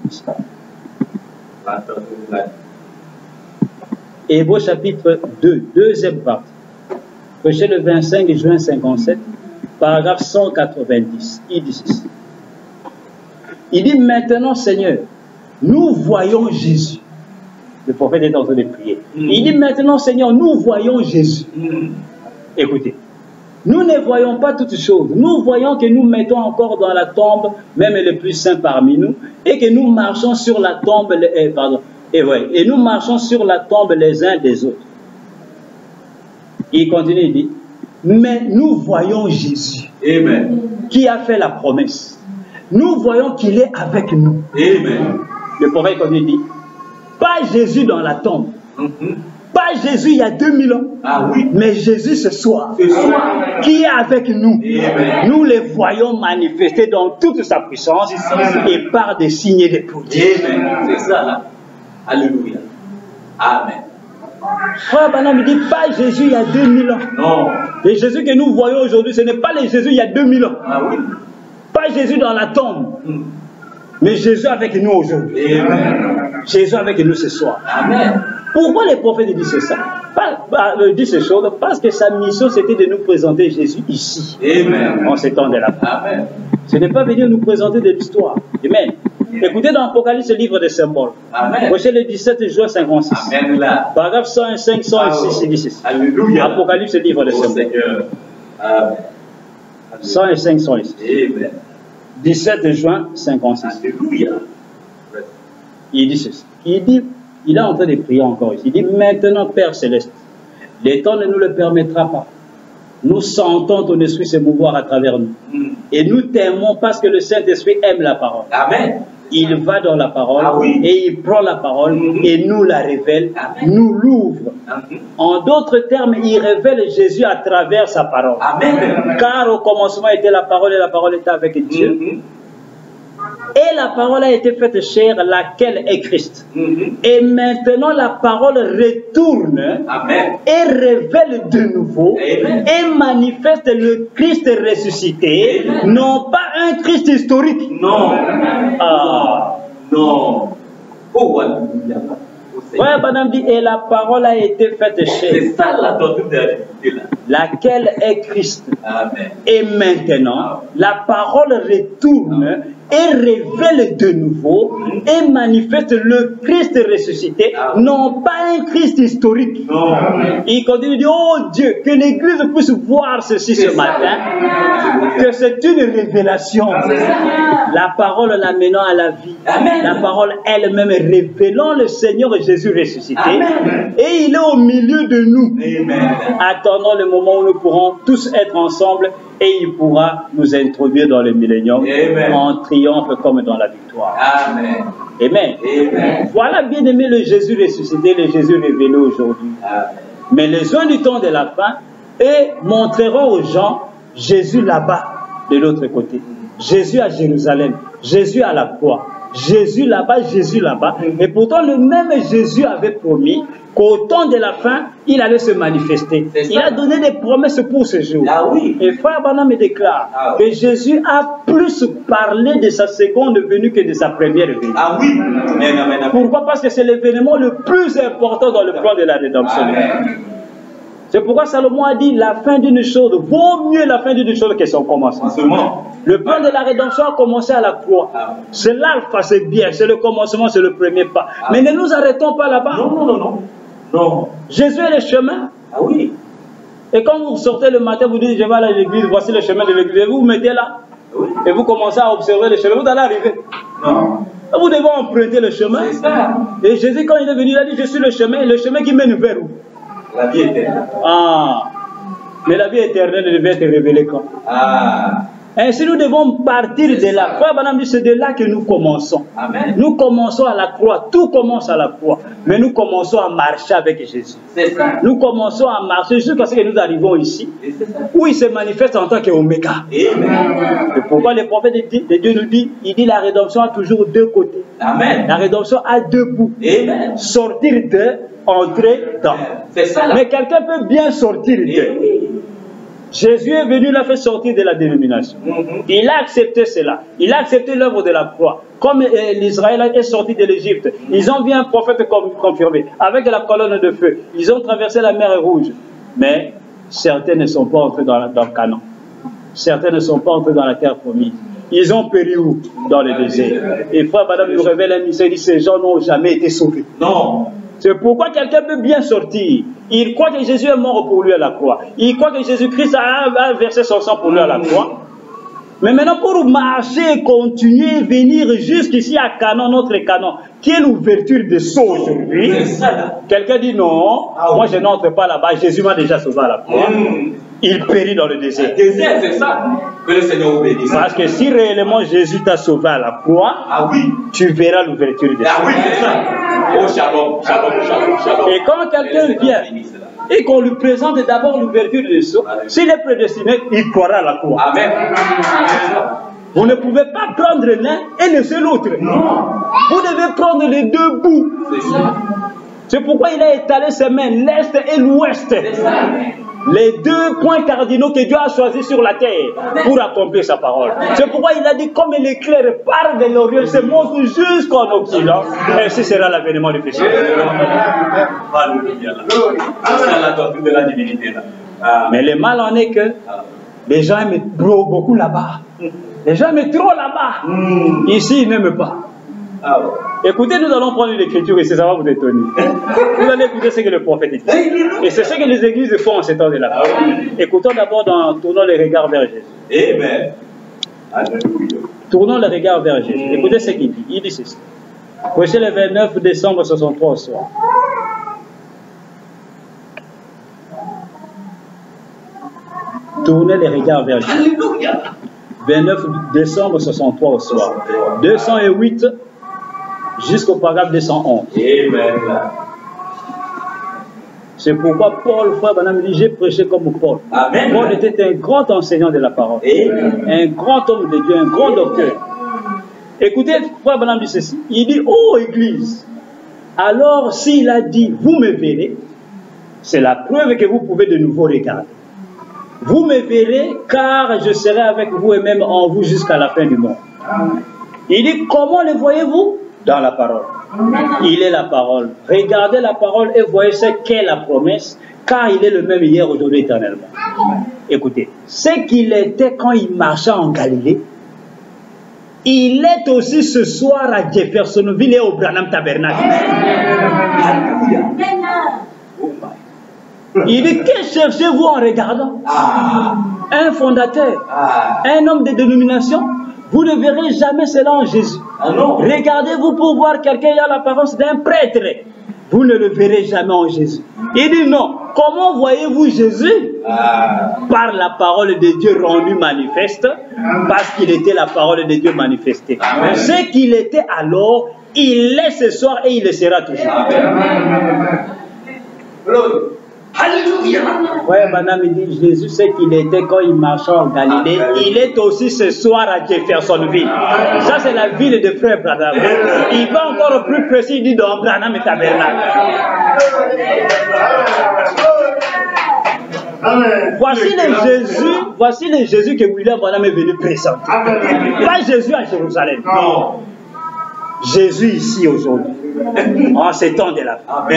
Hébreux chapitre 2, deuxième partie. Verset le 25 juin 57, paragraphe 190. Il dit ceci. Il dit maintenant, Seigneur, nous voyons Jésus. Le prophète est en train de prier. Il dit maintenant, Seigneur, nous voyons Jésus. Écoutez, nous ne voyons pas toutes choses. Nous voyons que nous mettons encore dans la tombe, même les plus saints parmi nous, et que nous marchons sur la tombe, et nous marchons sur la tombe les uns des autres. Il continue, il dit, mais nous voyons Jésus, Amen, qui a fait la promesse. Nous voyons qu'il est avec nous. Amen. Le prophète continue, il dit, pas Jésus dans la tombe. Pas Jésus il y a 2000 ans. Ah oui. Mais Jésus ce soir, qui est avec nous. Amen. Nous les voyons manifester dans toute sa puissance et par des signes et des prodiges. Amen. C'est ça là. Alléluia. Amen. Frère Branham dit pas Jésus il y a 2000 ans. Non. Le Jésus que nous voyons aujourd'hui, ce n'est pas le Jésus il y a 2000 ans. Ah oui. Pas Jésus dans la tombe. Mais Jésus avec nous aujourd'hui. Amen. Jésus avec nous ce soir. Amen. Pourquoi les prophètes disent ça? Disent ces choses parce que sa mission c'était de nous présenter Jésus ici. Amen. En ces temps de la fin. Amen. Ce n'est pas venir nous présenter de l'histoire. Amen. Écoutez dans Apocalypse, le livre des symboles. Amen. Verset le 17 juin 56. Amen là. Paragraphe 105, 106, il dit ceci. Alléluia. Apocalypse, le livre des Oh, symboles. Seigneur. Amen. 105, 106. Amen. 17 juin 56. Alléluia. Il dit ceci. Il est en train de prier encore ici. Il dit maintenant, Père Céleste, le temps ne nous le permettra pas. Nous sentons ton esprit se mouvoir à travers nous. Et nous t'aimons parce que le Saint-Esprit aime la parole. Amen. Il va dans la parole Ah oui. et il prend la parole et nous la révèle, nous l'ouvre. En d'autres termes, il révèle Jésus à travers sa parole. Amen. Car au commencement était la parole et la parole était avec Dieu. Et la parole a été faite chair, laquelle est Christ. Et maintenant la parole retourne Amen. et révèle de nouveau Amen. et manifeste le Christ ressuscité, Amen. non pas un Christ historique. Non. Ah. Non. Oh, alléluia. Ouais, Madame dit, et la parole a été faite chair. C'est ça la doctrine de la divinité là. Laquelle est Christ. Amen. Et maintenant, la parole retourne et révèle de nouveau et manifeste le Christ ressuscité, non pas un Christ historique. Non. Il continue de dire, oh Dieu, que l'Église puisse voir ceci ce matin, que c'est une révélation. La parole l'amenant à la vie. Amen. La parole elle-même révélant le Seigneur Jésus ressuscité. Amen. Et il est au milieu de nous. Amen. Attendons le moment où nous pourrons tous être ensemble et il pourra nous introduire dans le millénium en triomphe comme dans la victoire. Amen. Amen. Amen. Voilà, bien aimé, le Jésus ressuscité, le Jésus révélé aujourd'hui. Mais les gens du temps de la fin et montreront aux gens Jésus là-bas, de l'autre côté. Jésus à Jérusalem, Jésus à la croix, Jésus là-bas, Jésus là-bas. Et pourtant, le même Jésus avait promis qu'au temps de la fin, il allait se manifester. Il a donné des promesses pour ce jour. Ah oui. Et Frère Branham me déclare que Jésus a plus parlé de sa seconde venue que de sa première venue. Ah oui. Amen, amen, amen. Pourquoi? Parce que c'est l'événement le plus important dans le plan de la rédemption. Amen. C'est pourquoi Salomon a dit la fin d'une chose vaut mieux la fin d'une chose que son commencement. Le plan de la rédemption a commencé à la croix. C'est l'alpha, c'est bien, c'est le commencement, c'est le premier pas. Mais ne nous arrêtons pas là-bas. Non, non, non, non. Non. Jésus est le chemin. Ah oui. Et quand vous sortez le matin, vous dites je vais aller à l'église, voici le chemin de l'église. Et vous vous mettez là. Oui. Et vous commencez à observer le chemin. Vous allez arriver. Non. Vous devez emprunter le chemin. C'est ça. Et Jésus, quand il est venu, il a dit je suis le chemin. Et le chemin qui mène vers où? La vie éternelle. Ah, mais la vie éternelle devait être révélée quand? Ainsi, nous devons partir de là. Frère Branham dit, c'est de là que nous commençons. Amen. Nous commençons à la croix. Tout commence à la croix. Mais nous commençons à marcher avec Jésus. C'est ça. Nous commençons à marcher jusqu'à ce que nous arrivons ici, où il se manifeste en tant qu'Oméga. C'est pourquoi le prophète de Dieu nous dit, il dit la rédemption a toujours deux côtés. Amen. La rédemption a deux bouts. Amen. Sortir de, entrer dans. C'est ça. Mais quelqu'un peut bien sortir de. Jésus est venu, l'a fait sortir de la dénomination. Il a accepté cela. Il a accepté l'œuvre de la croix. Comme l'Israël est sorti de l'Égypte, ils ont vu un prophète confirmé avec la colonne de feu. Ils ont traversé la mer Rouge. Mais certains ne sont pas entrés dans le canon. Certains ne sont pas entrés dans la terre promise. Ils ont péri où? Dans le désert. Et frère Madame nous révèle un mystère, il dit ces gens n'ont jamais été sauvés. Non. C'est pourquoi quelqu'un peut bien sortir. Il croit que Jésus est mort pour lui à la croix. Il croit que Jésus-Christ a versé son sang pour lui à la croix. Mais maintenant, pour marcher, continuer, venir jusqu'ici à Canon, notre Canon, qui est l'ouverture des sceaux aujourd'hui, quelqu'un dit non, moi je n'entre pas là-bas, Jésus m'a déjà sauvé à la croix. Il périt dans le désert. Le désert, c'est ça. Que le Seigneur vous bénisse. Parce que si réellement Jésus t'a sauvé à la croix, tu verras l'ouverture des sceaux. Ah oui, c'est ça. Oh, shalom, shalom, shalom, shalom. Et quand quelqu'un vient et qu'on lui présente d'abord l'ouverture des sceaux, s'il est prédestiné, il croira à la croix. Amen. Vous ne pouvez pas prendre l'un et laisser l'autre. Vous devez prendre les deux bouts. C'est pourquoi il a étalé ses mains, l'est et l'ouest. Les deux points cardinaux que Dieu a choisis sur la terre pour accomplir sa parole. C'est pourquoi il a dit, comme l'éclair part de l'Orient, se montre jusqu'en Occident, ainsi sera l'avènement du Fils. Mais le mal en est que les gens aiment beaucoup là-bas. Les gens aiment trop là-bas. Ici, ils n'aiment pas. Écoutez, nous allons prendre l'écriture et ça va vous étonner. Vous allez écouter ce que le prophète dit. Et c'est ce que les églises font en ces temps de la parole. Écoutons d'abord en tournant les regards vers Jésus. Amen. Alléluia. Tournons les regards vers Jésus. Écoutez ce qu'il dit. Il dit ceci. Prêchez le 29 décembre 63 au soir. Tournez les regards vers Jésus. Alléluia. 29 décembre 63 au soir. 208 jusqu'au paragraphe 211. Amen. C'est pourquoi Paul, frère Branham, dit, j'ai prêché comme Paul. Amen. Paul était un grand enseignant de la parole. Amen. Un grand homme de Dieu, un grand docteur. Écoutez, frère Branham dit ceci. Il dit, ô Église, alors s'il a dit, vous me verrez, c'est la preuve que vous pouvez de nouveau regarder. Vous me verrez, car je serai avec vous et même en vous jusqu'à la fin du monde. Il dit, comment le voyez-vous? Dans la parole. Il est la parole. Regardez la parole et voyez ce qu'est la promesse, car il est le même hier, aujourd'hui, éternellement. Écoutez, ce qu'il était quand il marchait en Galilée, il est aussi ce soir à Jeffersonville et au Branham Tabernacle. Il dit, que cherchez-vous en regardant? Un fondateur, un homme de dénomination. Vous ne verrez jamais cela en Jésus. Regardez-vous pour voir quelqu'un qui a l'apparence d'un prêtre. Vous ne le verrez jamais en Jésus. Il dit non. Comment voyez-vous Jésus? Par la parole de Dieu rendue manifeste, parce qu'il était la parole de Dieu manifestée. Ce qu'il était alors, il est ce soir et il le sera toujours. Alléluia. Ouais, madame, il dit Jésus, c'est qu'il était quand il marchait en Galilée. Il est aussi ce soir à Jeffersonville. Ça, c'est la ville de Frère Branham. Il va encore plus précis, il dit dans Branham et Tabernacle. Voici les Jésus que William Branham est venu présenter. Pas Jésus à Jérusalem. Non. Jésus ici aujourd'hui. En ces temps de la fin,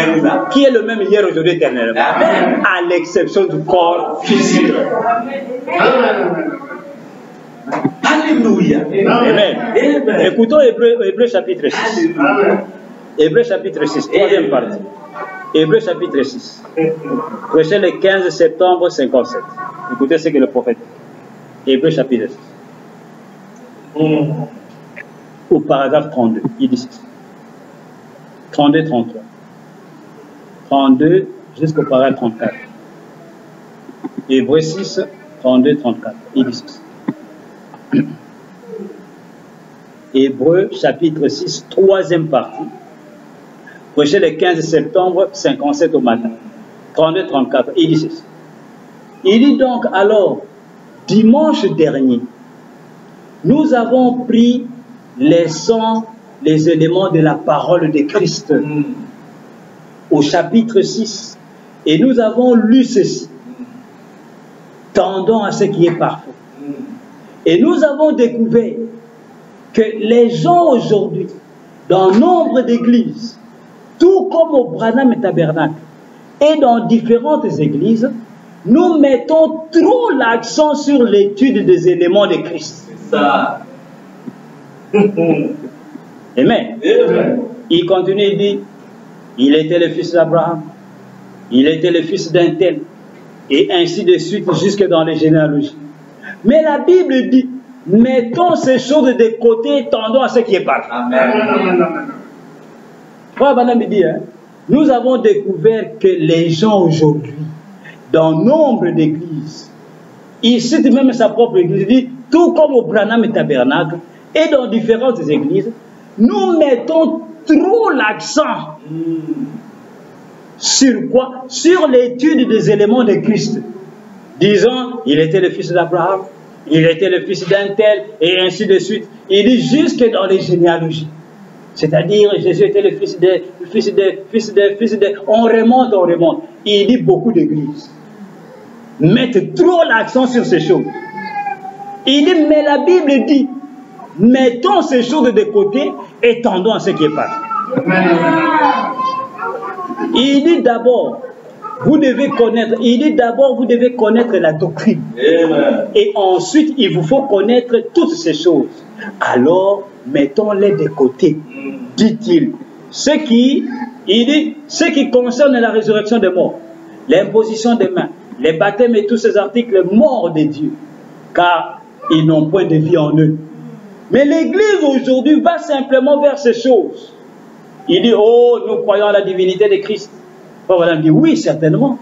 qui est le même hier, aujourd'hui, éternellement, à l'exception du corps physique. Alléluia. Amen. Écoutons Hébreu chapitre 6. Hébreu chapitre 6, troisième partie. Hébreu chapitre 6. Prêché le 15 septembre 57. Écoutez ce que le prophète dit. Hébreu chapitre 6. Au paragraphe 32, il dit ceci. 32, 33. 32 jusqu'au paragraphe 34. Hébreux 6, 32, 34. Il dit ceci. Hébreux chapitre 6, troisième partie. Prêché le 15 septembre 57 au matin. 32, 34. Il dit ceci. Il dit donc alors, dimanche dernier, nous avons pris les éléments de la parole de Christ au chapitre 6 et nous avons lu ceci, tendant à ce qui est parfait. Et nous avons découvert que les gens aujourd'hui, dans nombre d'églises, tout comme au Branham et Tabernacle, et dans différentes églises, nous mettons trop l'accent sur l'étude des éléments de Christ. C'est ça. Amen. Il continue, il dit, il était le fils d'Abraham, il était le fils d'un tel, et ainsi de suite jusque dans les généalogies. Mais la Bible dit, mettons ces choses de côté et tendons à ce qui est parfait. Amen. Frère Branham dit, nous avons découvert que les gens aujourd'hui, dans nombre d'églises, il cite même sa propre église, il dit, tout comme au Branham et Tabernacle, et dans différentes églises, nous mettons trop l'accent sur quoi? Sur l'étude des éléments de Christ. Disons, il était le fils d'Abraham, il était le fils d'un tel, et ainsi de suite. Il dit jusque dans les généalogies. C'est-à-dire, Jésus était le fils de, on remonte. Il dit beaucoup d'églises mettent trop l'accent sur ces choses. Il dit, mais la Bible dit, mettons ces choses de côté et tendons à ce qui est parfait. Il dit d'abord, vous devez connaître la doctrine. Et ensuite, il vous faut connaître toutes ces choses. Alors, mettons-les de côté, dit-il. Ce qui concerne la résurrection des morts, l'imposition des mains, les baptêmes et tous ces articles morts de Dieu, car ils n'ont point de vie en eux. Mais l'Église aujourd'hui va simplement vers ces choses. Il dit, oh, nous croyons à la divinité de Christ. Frère Branham dit, oui, certainement.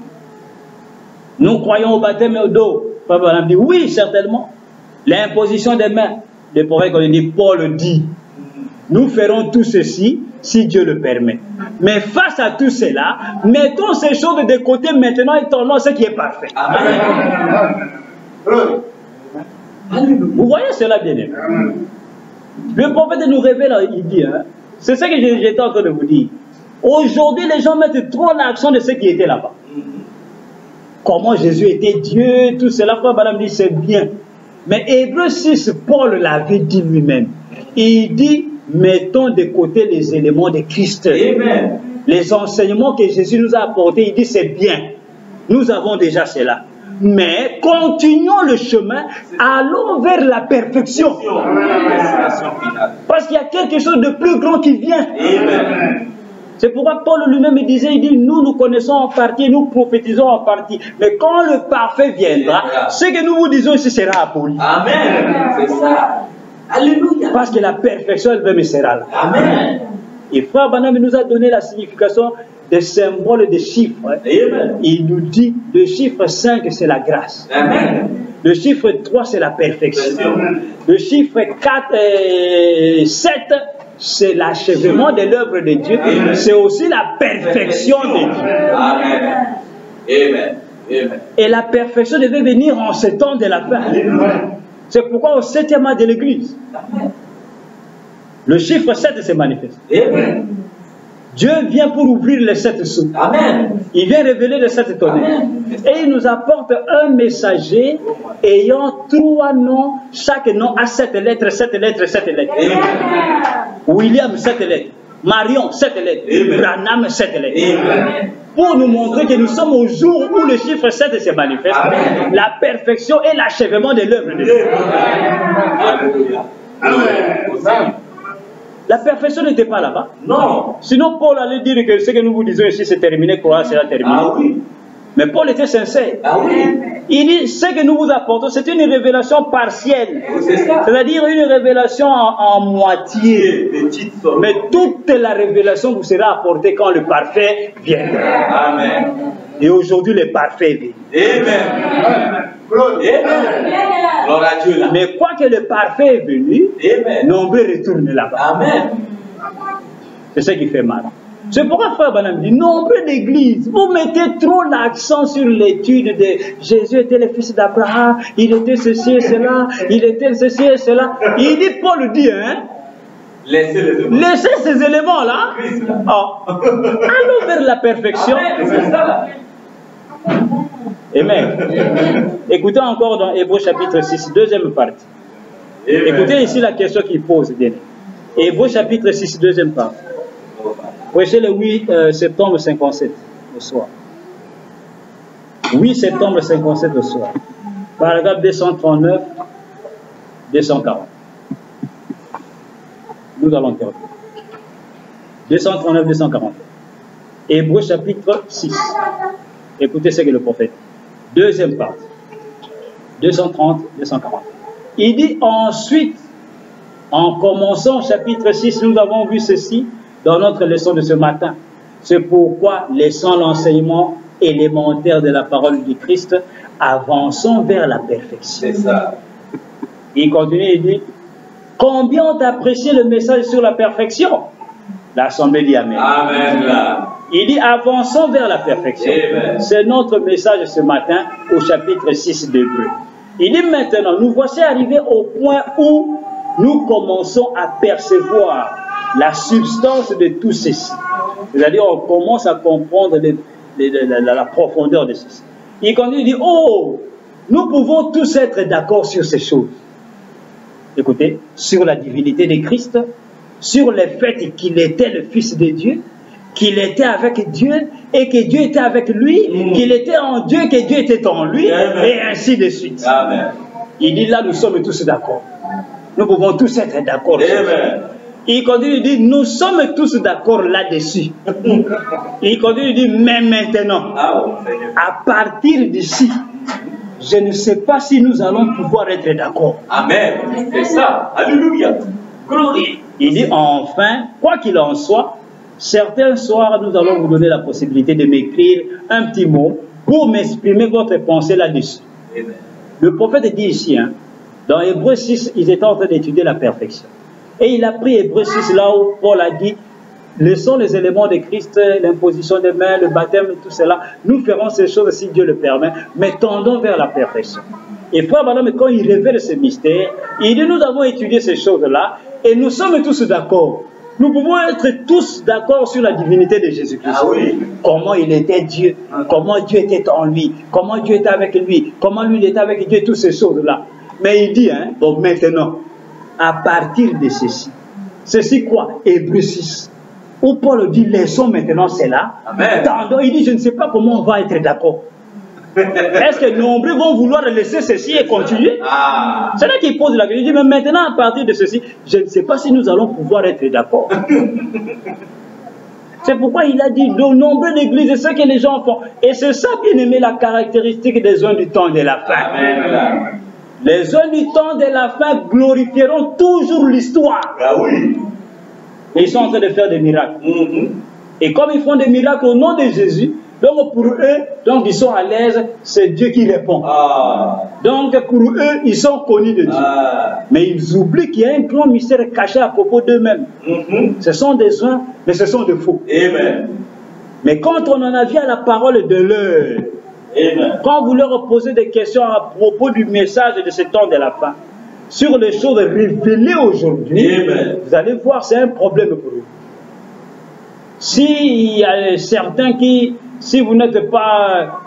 Nous croyons au baptême et au dos. Frère Branham dit, oui, certainement. L'imposition des mains. Le prophète, comme il dit, Paul dit, nous ferons tout ceci si Dieu le permet. Mais face à tout cela, mettons ces choses de côté maintenant et tendons à ce qui est parfait. Amen. Vous voyez cela, bien aimé. Le prophète nous révèle, il dit, c'est ce que j'étais en train de vous dire. Aujourd'hui, les gens mettent trop l'accent de ce qui était là-bas. Comment Jésus était Dieu, tout cela. Frère Branham dit, c'est bien. Mais Hébreux 6, Paul l'avait dit lui-même. Il dit, mettons de côté les éléments de Christ. Amen. Les enseignements que Jésus nous a apportés, il dit, c'est bien. Nous avons déjà cela. Mais continuons le chemin, allons vers la perfection. Parce qu'il y a quelque chose de plus grand qui vient. Amen. C'est pourquoi Paul lui-même disait, il dit, nous connaissons en partie, nous prophétisons en partie. Mais quand le parfait viendra, ce que nous vous disons ici sera aboli. Amen. C'est ça. Alléluia. Parce que la perfection elle-même sera là. Amen. Et Frère Branham nous a donné la signification des symboles, des chiffres. Amen. Il nous dit, le chiffre 5 c'est la grâce. Amen. Le chiffre 3 c'est la perfection. Le chiffre 7 c'est l'achèvement de l'œuvre de Dieu. C'est aussi la perfection de Dieu. Amen. Amen. Amen. Et la perfection devait venir en ce temps de la fin. C'est pourquoi au 7e mois de l'Église, le chiffre 7 se manifeste. Amen. Dieu vient pour ouvrir les 7 sceaux. Amen. Il vient révéler les 7 tonnerres. Et il nous apporte un messager ayant 3 noms. Chaque nom a 7 lettres, 7 lettres, 7 lettres. Amen. William, 7 lettres. Marion, 7 lettres. Amen. Branham, 7 lettres. Amen. Pour nous montrer que nous sommes au jour où le chiffre 7 se manifeste. Amen. La perfection et l'achèvement de l'œuvre de Dieu. Alléluia. Amen. La perfection n'était pas là-bas. Non. Sinon, Paul allait dire que ce que nous vous disons ici, c'est terminé, quoi, c'est terminé. Ah oui. Mais Paul était sincère. Ah oui. Il dit, ce que nous vous apportons, c'est une révélation partielle. C'est ça. C'est-à-dire une révélation en moitié. Petite somme. Mais toute la révélation vous sera apportée quand le parfait viendra. Amen. Et aujourd'hui, le parfait est venu. Amen. Gloire à Dieu là. Mais quoi que le parfait est venu, Amen. nombreux retournent là-bas. Amen. C'est ce qui fait mal. C'est pourquoi Frère Branham dit, nombreux d'églises, vous mettez trop l'accent sur l'étude de Jésus était le fils d'Abraham, il était ceci et cela, il était ceci et cela. Il dit, Paul dit, hein, laissez ces éléments-là. Oh. Allons vers la perfection. Amen. Écoutez encore dans Hébreux chapitre 6, deuxième partie. Amen. Écoutez ici la question qu'il pose. Hébreux chapitre 6, deuxième partie. Prêchez le 8 septembre 57 au soir. 8 septembre 57 au soir. Paragraphe 239, 240. Nous allons terminer. 239, 240. Hébreux chapitre 6. Écoutez ce que le prophète dit. Deuxième partie. 230, 240. Il dit ensuite, en commençant chapitre 6, nous avons vu ceci dans notre leçon de ce matin. C'est pourquoi, laissant l'enseignement élémentaire de la parole du Christ, avançons vers la perfection. C'est ça. Il continue, il dit, combien ont apprécié le message sur la perfection? L'Assemblée dit Amen. Amen. Là. Il dit, avançons vers la perfection. C'est notre message ce matin au chapitre 6 d'Hébreux. Il dit maintenant, nous voici arrivés au point où nous commençons à percevoir la substance de tout ceci. C'est-à-dire, on commence à comprendre la profondeur de ceci. Il continue, il dit, oh, nous pouvons tous être d'accord sur ces choses. Écoutez, sur la divinité de Christ, sur le fait qu'il était le Fils de Dieu, qu'il était avec Dieu et que Dieu était avec lui, qu'il était en Dieu et que Dieu était en lui, et ainsi de suite. Amen. Il dit là, nous sommes tous d'accord. Nous pouvons tous être d'accord. Il continue, il dit, nous sommes tous d'accord là-dessus. Il continue, il dit, mais maintenant, à partir d'ici, je ne sais pas si nous allons pouvoir être d'accord. Amen. C'est ça. Alléluia. Glorie. Il dit, enfin, quoi qu'il en soit, certains soirs, nous allons vous donner la possibilité de m'écrire un petit mot pour m'exprimer votre pensée là-dessus. Le prophète dit ici, hein, dans Hébreux 6, ils étaient en train d'étudier la perfection. Et il a pris Hébreux 6 là où Paul a dit, laissons les éléments de Christ, l'imposition des mains, le baptême, tout cela. Nous ferons ces choses si Dieu le permet, mais tendons vers la perfection. Et Frère Branham, quand il révèle ce mystère, il dit, nous avons étudié ces choses-là et nous sommes tous d'accord. Nous pouvons être tous d'accord sur la divinité de Jésus-Christ. Ah oui. Comment il était Dieu, comment Dieu était en lui, comment Dieu était avec lui, comment lui il était avec Dieu, toutes ces choses-là. Mais il dit, hein, donc maintenant, à partir de ceci, ceci quoi? Hébreux 6. Où Paul dit, laissons maintenant cela. Amen. Il dit, je ne sais pas comment on va être d'accord. Est-ce que nombreux vont vouloir laisser ceci et continuer? C'est là qu'il pose la question. Il dit, mais maintenant, à partir de ceci, je ne sais pas si nous allons pouvoir être d'accord. C'est pourquoi il a dit, de nombreux d'églises, c'est ce que les gens font. Et c'est ça, bien aimé, la caractéristique des hommes du temps de la fin. Amen. Les hommes du temps de la fin glorifieront toujours l'histoire. Ah oui. Et ils sont en train de faire des miracles. Et comme ils font des miracles au nom de Jésus, donc pour eux, donc ils sont à l'aise, c'est Dieu qui répond. Donc pour eux, ils sont connus de Dieu. Mais ils oublient qu'il y a un grand mystère caché à propos d'eux-mêmes. Ce sont des uns, mais ce sont des faux. Amen. Mais quand on en a vu à la parole de l'heure, quand vous leur posez des questions à propos du message de ce temps de la fin, sur les choses révélées aujourd'hui, vous allez voir, c'est un problème pour eux. S'il y a certains qui, si vous n'êtes pas,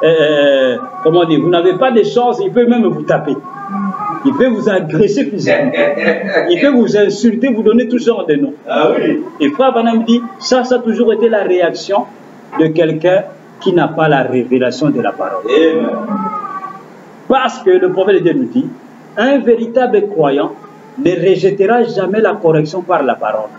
comment dire, vous n'avez pas de chance, il peut même vous taper. Il peut vous agresser physiquement. Il peut vous insulter, vous donner tout genre de noms. Ah oui. Et Frère Branham dit, ça a toujours été la réaction de quelqu'un qui n'a pas la révélation de la parole. Amen. Parce que le prophète de Dieu nous dit, un véritable croyant ne rejettera jamais la correction par la parole.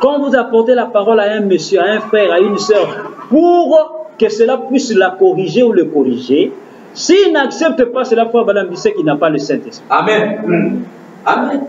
Quand vous apportez la parole à un monsieur, à un frère, à une sœur, pour que cela puisse la corriger ou le corriger, s'il n'accepte pas cela, Frère Branham dit qu'il n'a pas le Saint-Esprit. Amen. Amen.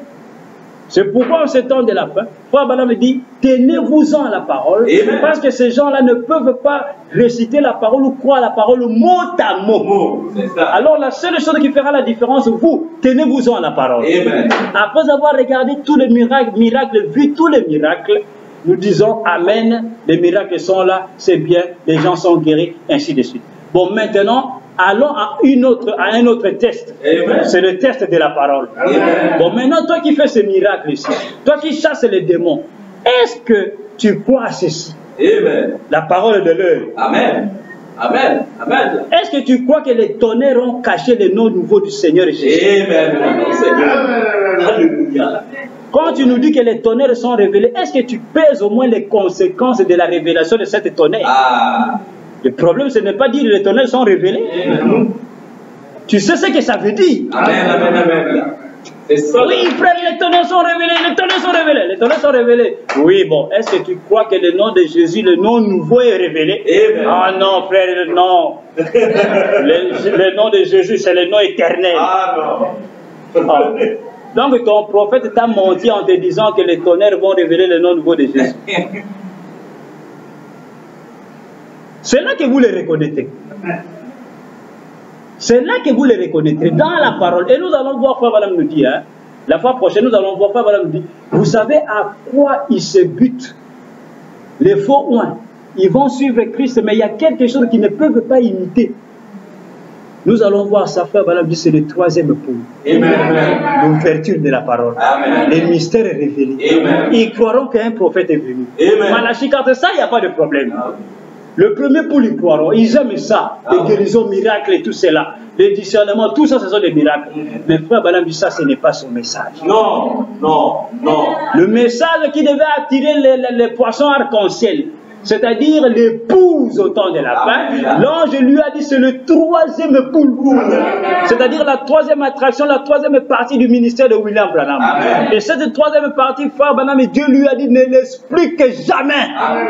C'est pourquoi en ce temps de la fin, Frère Branham me dit, tenez-vous-en à la parole, parce que ces gens-là ne peuvent pas réciter la parole ou croire la parole mot à mot. Alors la seule chose qui fera la différence, vous, tenez-vous-en à la parole. Amen. Après avoir regardé tous les miracles, vu tous les miracles, nous disons Amen, les miracles sont là, c'est bien, les gens sont guéris, ainsi de suite. Bon, maintenant, allons à un autre test. C'est le test de la parole. Amen. Bon, maintenant, toi qui fais ces miracles ici, toi qui chasses les démons, est-ce que tu crois à ceci? Amen. La parole de l'heure. Amen. Amen. Amen. Est-ce que tu crois que les tonnerres ont caché le nom nouveau du Seigneur Jésus? Amen. Alléluia. Quand tu nous dis que les tonnerres sont révélés, est-ce que tu pèses au moins les conséquences de la révélation de cette tonnerre? Ah. Le problème, ce n'est pas dire que les tonnerres sont révélés. Amen. Tu sais ce que ça veut dire? Amen. Amen. Amen. C'est ça. Oui, frère, les tonnerres sont révélés, les tonnerres sont révélés, les tonnerres sont révélés. Oui, bon, est-ce que tu crois que le nom de Jésus, le nom nouveau est révélé? Amen. Ah non, frère, non. Le nom de Jésus, c'est le nom éternel. Ah non. Ah. Donc ton prophète t'a menti en te disant que les tonnerres vont révéler le nom nouveau de Jésus. C'est là que vous les reconnaîtrez. C'est là que vous les reconnaîtrez, dans la parole. Et nous allons voir, Frère Branham nous dit, hein, la fois prochaine, nous allons voir, Frère Branham nous dit, vous savez à quoi ils se butent? Les faux oins, ils vont suivre Christ, mais il y a quelque chose qu'ils ne peuvent pas imiter. Nous allons voir ça, Frère Branham dit, c'est le troisième point. L'ouverture de la parole. Amen. Les mystères révélés. Amen. Ils croiront qu'un prophète est venu. Amen. Malachie 4, ça, il n'y a pas de problème. Le premier pour ils croiront, ils aiment ça, les guérisons, miracles et tout cela, les discernements, tout ça, ce sont des miracles. Mais Frère Branham dit, ça, ce n'est pas son message. Non, non, non. Le message qui devait attirer les poissons arc-en-ciel, c'est-à-dire l'épouse au temps de la fin, l'ange lui a dit, c'est le troisième poule. C'est-à-dire la troisième attraction, la troisième partie du ministère de William Branham. Amen. Et cette troisième partie, Frère Branham, Dieu lui a dit, ne l'explique jamais. Amen.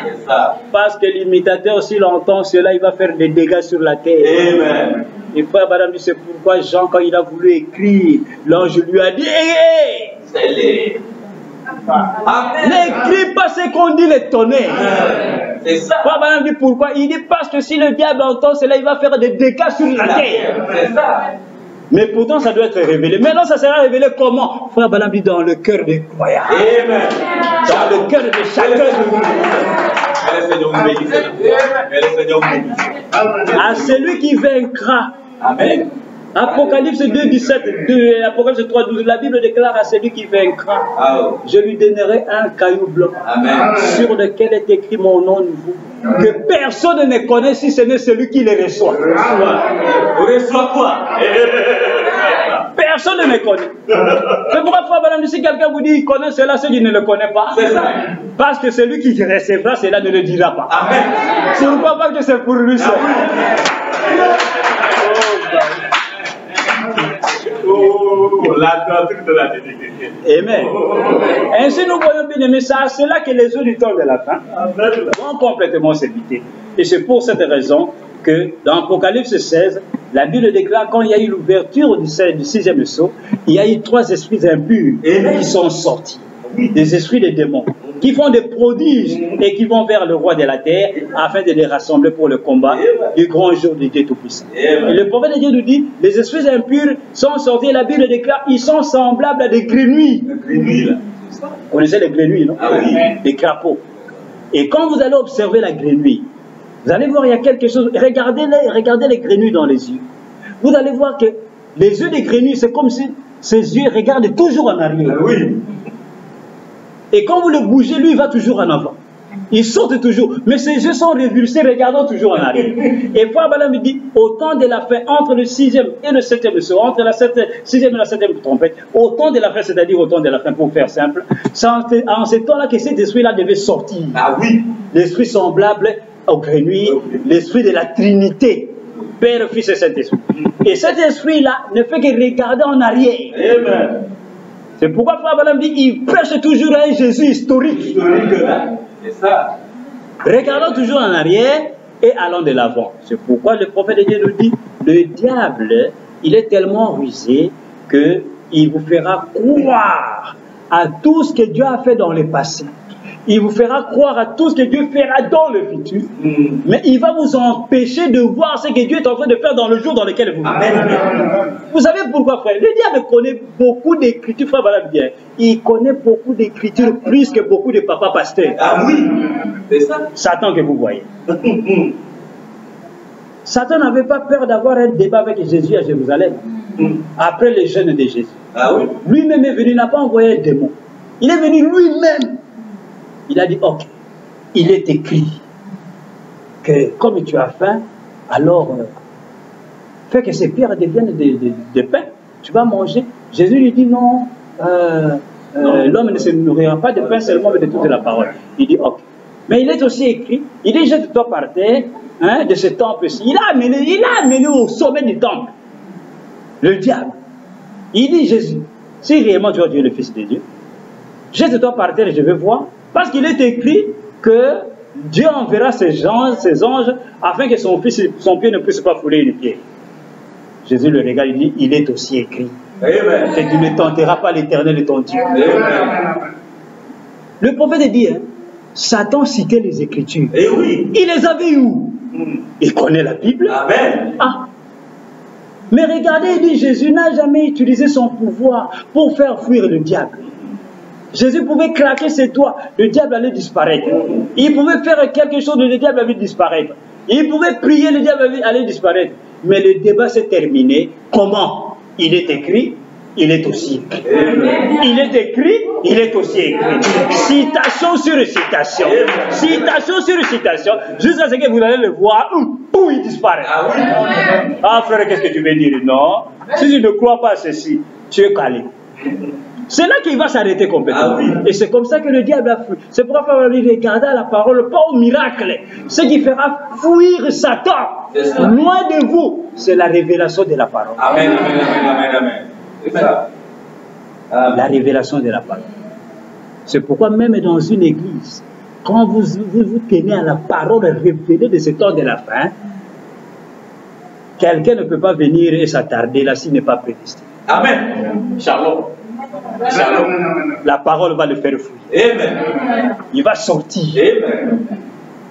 C'est ça. Parce que l'imitateur, s'il entend cela, il va faire des dégâts sur la terre. Amen. Et Frère Branham dit, c'est pourquoi Jean, quand il a voulu écrire, l'ange lui a dit, hé, C'est les. Amen. n'écris pas ce qu'on dit les tonnerres. C'est ça. Frère Branham dit pourquoi? Il dit parce que si le diable entend cela, il va faire des dégâts sur la terre. C'est ça. Mais pourtant, ça doit être révélé. Maintenant, ça sera révélé comment? Frère Branham dit dans le cœur des croyants. Amen. Dans le cœur de chacun de nous. Que le Seigneur vous bénisse. Que le Seigneur vous bénisse. À celui qui vaincra. Amen. Apocalypse 2, 17, Apocalypse 3, 12, la Bible déclare à celui qui vaincra, je lui donnerai un caillou blanc, Amen. sur lequel est écrit mon nom nouveau, que personne ne connaît si ce n'est celui qui le reçoit. Reçois quoi? Personne ne me connaît. C'est pourquoi Frère Branham, si quelqu'un vous dit il connaît cela, c'est qu'il ne le connaît pas. C'est ça. Parce que celui qui recevra cela ne le dira pas. Amen. C'est pourquoi pas que c'est pour lui seul. Oh, la doctrine de la divinité. Amen. Ainsi nous voyons bien aimé, c'est à cela que les yeux du temps de la fin vont complètement s'éviter. Et c'est pour cette raison que dans Apocalypse 16, la Bible déclare quand il y a eu l'ouverture du sixième sceau, il y a eu 3 esprits impurs qui sont sortis. Des esprits de démons qui font des prodiges et qui vont vers le roi de la terre afin de les rassembler pour le combat du grand jour du Dieu Tout-Puissant. Et le prophète de Dieu nous dit, les esprits impurs sont sortis et la Bible déclare, ils sont semblables à des grenouilles. Vous connaissez les grenouilles, non? Ah oui. Des crapauds. Et quand vous allez observer la grenouille, vous allez voir, il y a quelque chose, regardez les grenouilles dans les yeux. Vous allez voir que les yeux des grenouilles, c'est comme si ses yeux regardent toujours en arrière. Ah oui. Et quand vous le bougez, lui, il va toujours en avant. Il saute toujours. Mais ses yeux sont révulsés, regardant toujours en arrière. Et Frère Branham me dit, au temps de la fin, entre le 6e et le 7e sceau, entre la 6e et la 7e trompette, au temps de la fin, c'est-à-dire au temps de la fin, pour faire simple, c'est en ce temps-là que cet esprit-là devait sortir. Ah oui. L'esprit semblable aux grenouilles, l'esprit de la Trinité, Père, Fils et Saint-Esprit. Et cet esprit-là ne fait que regarder en arrière. Amen. C'est pourquoi Frère Branham dit, il prêche toujours un Jésus historique. C'est ça. Regardons toujours en arrière et allons de l'avant. C'est pourquoi le prophète de Dieu nous dit, le diable, il est tellement rusé qu'il vous fera croire à tout ce que Dieu a fait dans le passé. Il vous fera croire à tout ce que Dieu fera dans le futur. Mais il va vous empêcher de voir ce que Dieu est en train de faire dans le jour dans lequel vous vivez. Vous savez pourquoi, frère? Le diable connaît beaucoup d'écritures, frère, voilà bien. Il connaît beaucoup d'écritures plus que beaucoup de papas pasteurs. Ah oui, c'est ça. Satan que vous voyez. Satan n'avait pas peur d'avoir un débat avec Jésus à Jérusalem. Après le jeûne de Jésus. Ah oui. Lui-même est venu, il n'a pas envoyé un démon. Il est venu lui-même. Il a dit, ok, il est écrit que comme tu as faim, alors fais que ces pierres deviennent des pains. Tu vas manger. Jésus lui dit, non, l'homme ne se nourrira pas de pain seulement, mais de toute la parole. Il dit, ok. Mais il est aussi écrit, il dit, jette-toi par terre, hein, de ce temple-ci. Il a amené au sommet du temple le diable. Il dit, Jésus, si réellement tu es le Fils de Dieu, jette-toi par terre et je vais voir. Parce qu'il est écrit que Dieu enverra ses anges afin que son pied ne puisse pas fouler une pierre. Jésus le regarde, il dit, il est aussi écrit. Amen. Que tu ne tenteras pas l'Éternel et ton Dieu. Amen. Le prophète dit, hein, Satan citait les Écritures. Et oui. Il les avait où? Il connaît la Bible. Amen. Ah. Mais regardez, il dit, Jésus n'a jamais utilisé son pouvoir pour faire fuir le diable. Jésus pouvait claquer ses doigts, le diable allait disparaître. Il pouvait faire quelque chose, le diable allait disparaître. Il pouvait prier, le diable allait disparaître. Mais le débat s'est terminé. Comment? Il est écrit, il est aussi écrit. Il est écrit, il est aussi écrit. Citation sur citation. Citation sur citation. Jusqu'à ce que vous allez le voir, où il disparaît. Ah frère, qu'est-ce que tu veux dire? Non. Si tu ne crois pas à ceci, tu es calé. C'est là qu'il va s'arrêter complètement. Et c'est comme ça que le diable a fui. C'est pourquoi il va lui regarder à la parole, pas au miracle. Ce qui fera fuir Satan, loin de vous, c'est la révélation de la parole. Amen, amen, amen, amen. C'est ça. La révélation de la parole. C'est pourquoi même dans une église, quand vous tenez à la parole révélée de ce temps de la fin, quelqu'un ne peut pas venir et s'attarder là s'il n'est pas prédestiné. Amen. Shalom. La parole va le faire fuir. Amen. Il va sortir. Amen.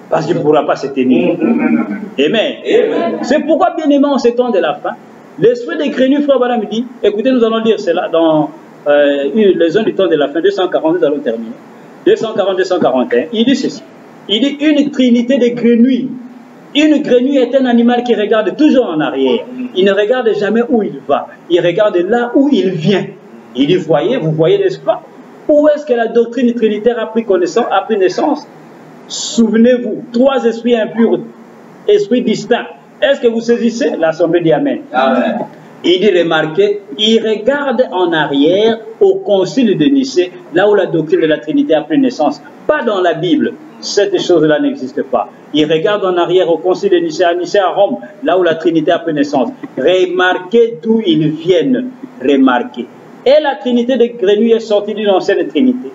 Parce qu'il ne pourra pas se tenir. Amen. Amen. C'est pourquoi, bien aimé, en ce temps de la fin, l'esprit des grenouilles, frère Bala me dit, écoutez, nous allons lire cela dans les heures du temps de la fin, 240, nous allons terminer. 240, 241. Il dit ceci. Il dit une trinité de grenouilles. Une grenouille est un animal qui regarde toujours en arrière. Il ne regarde jamais où il va. Il regarde là où il vient. Il dit, voyez, vous voyez, n'est-ce pas? Où est-ce que la doctrine trinitaire a pris naissance? Souvenez-vous, 3 esprits impurs, esprits distincts. Est-ce que vous saisissez? L'Assemblée dit Amen. Amen. Il dit, remarquez, il regarde en arrière au concile de Nicée, là où la doctrine de la Trinité a pris naissance. Pas dans la Bible. Cette chose-là n'existe pas. Il regarde en arrière au concile de Nicée, à Rome, là où la Trinité a pris naissance. Remarquez d'où ils viennent. Remarquez. Et la Trinité de grenouilles est sortie d'une ancienne Trinité.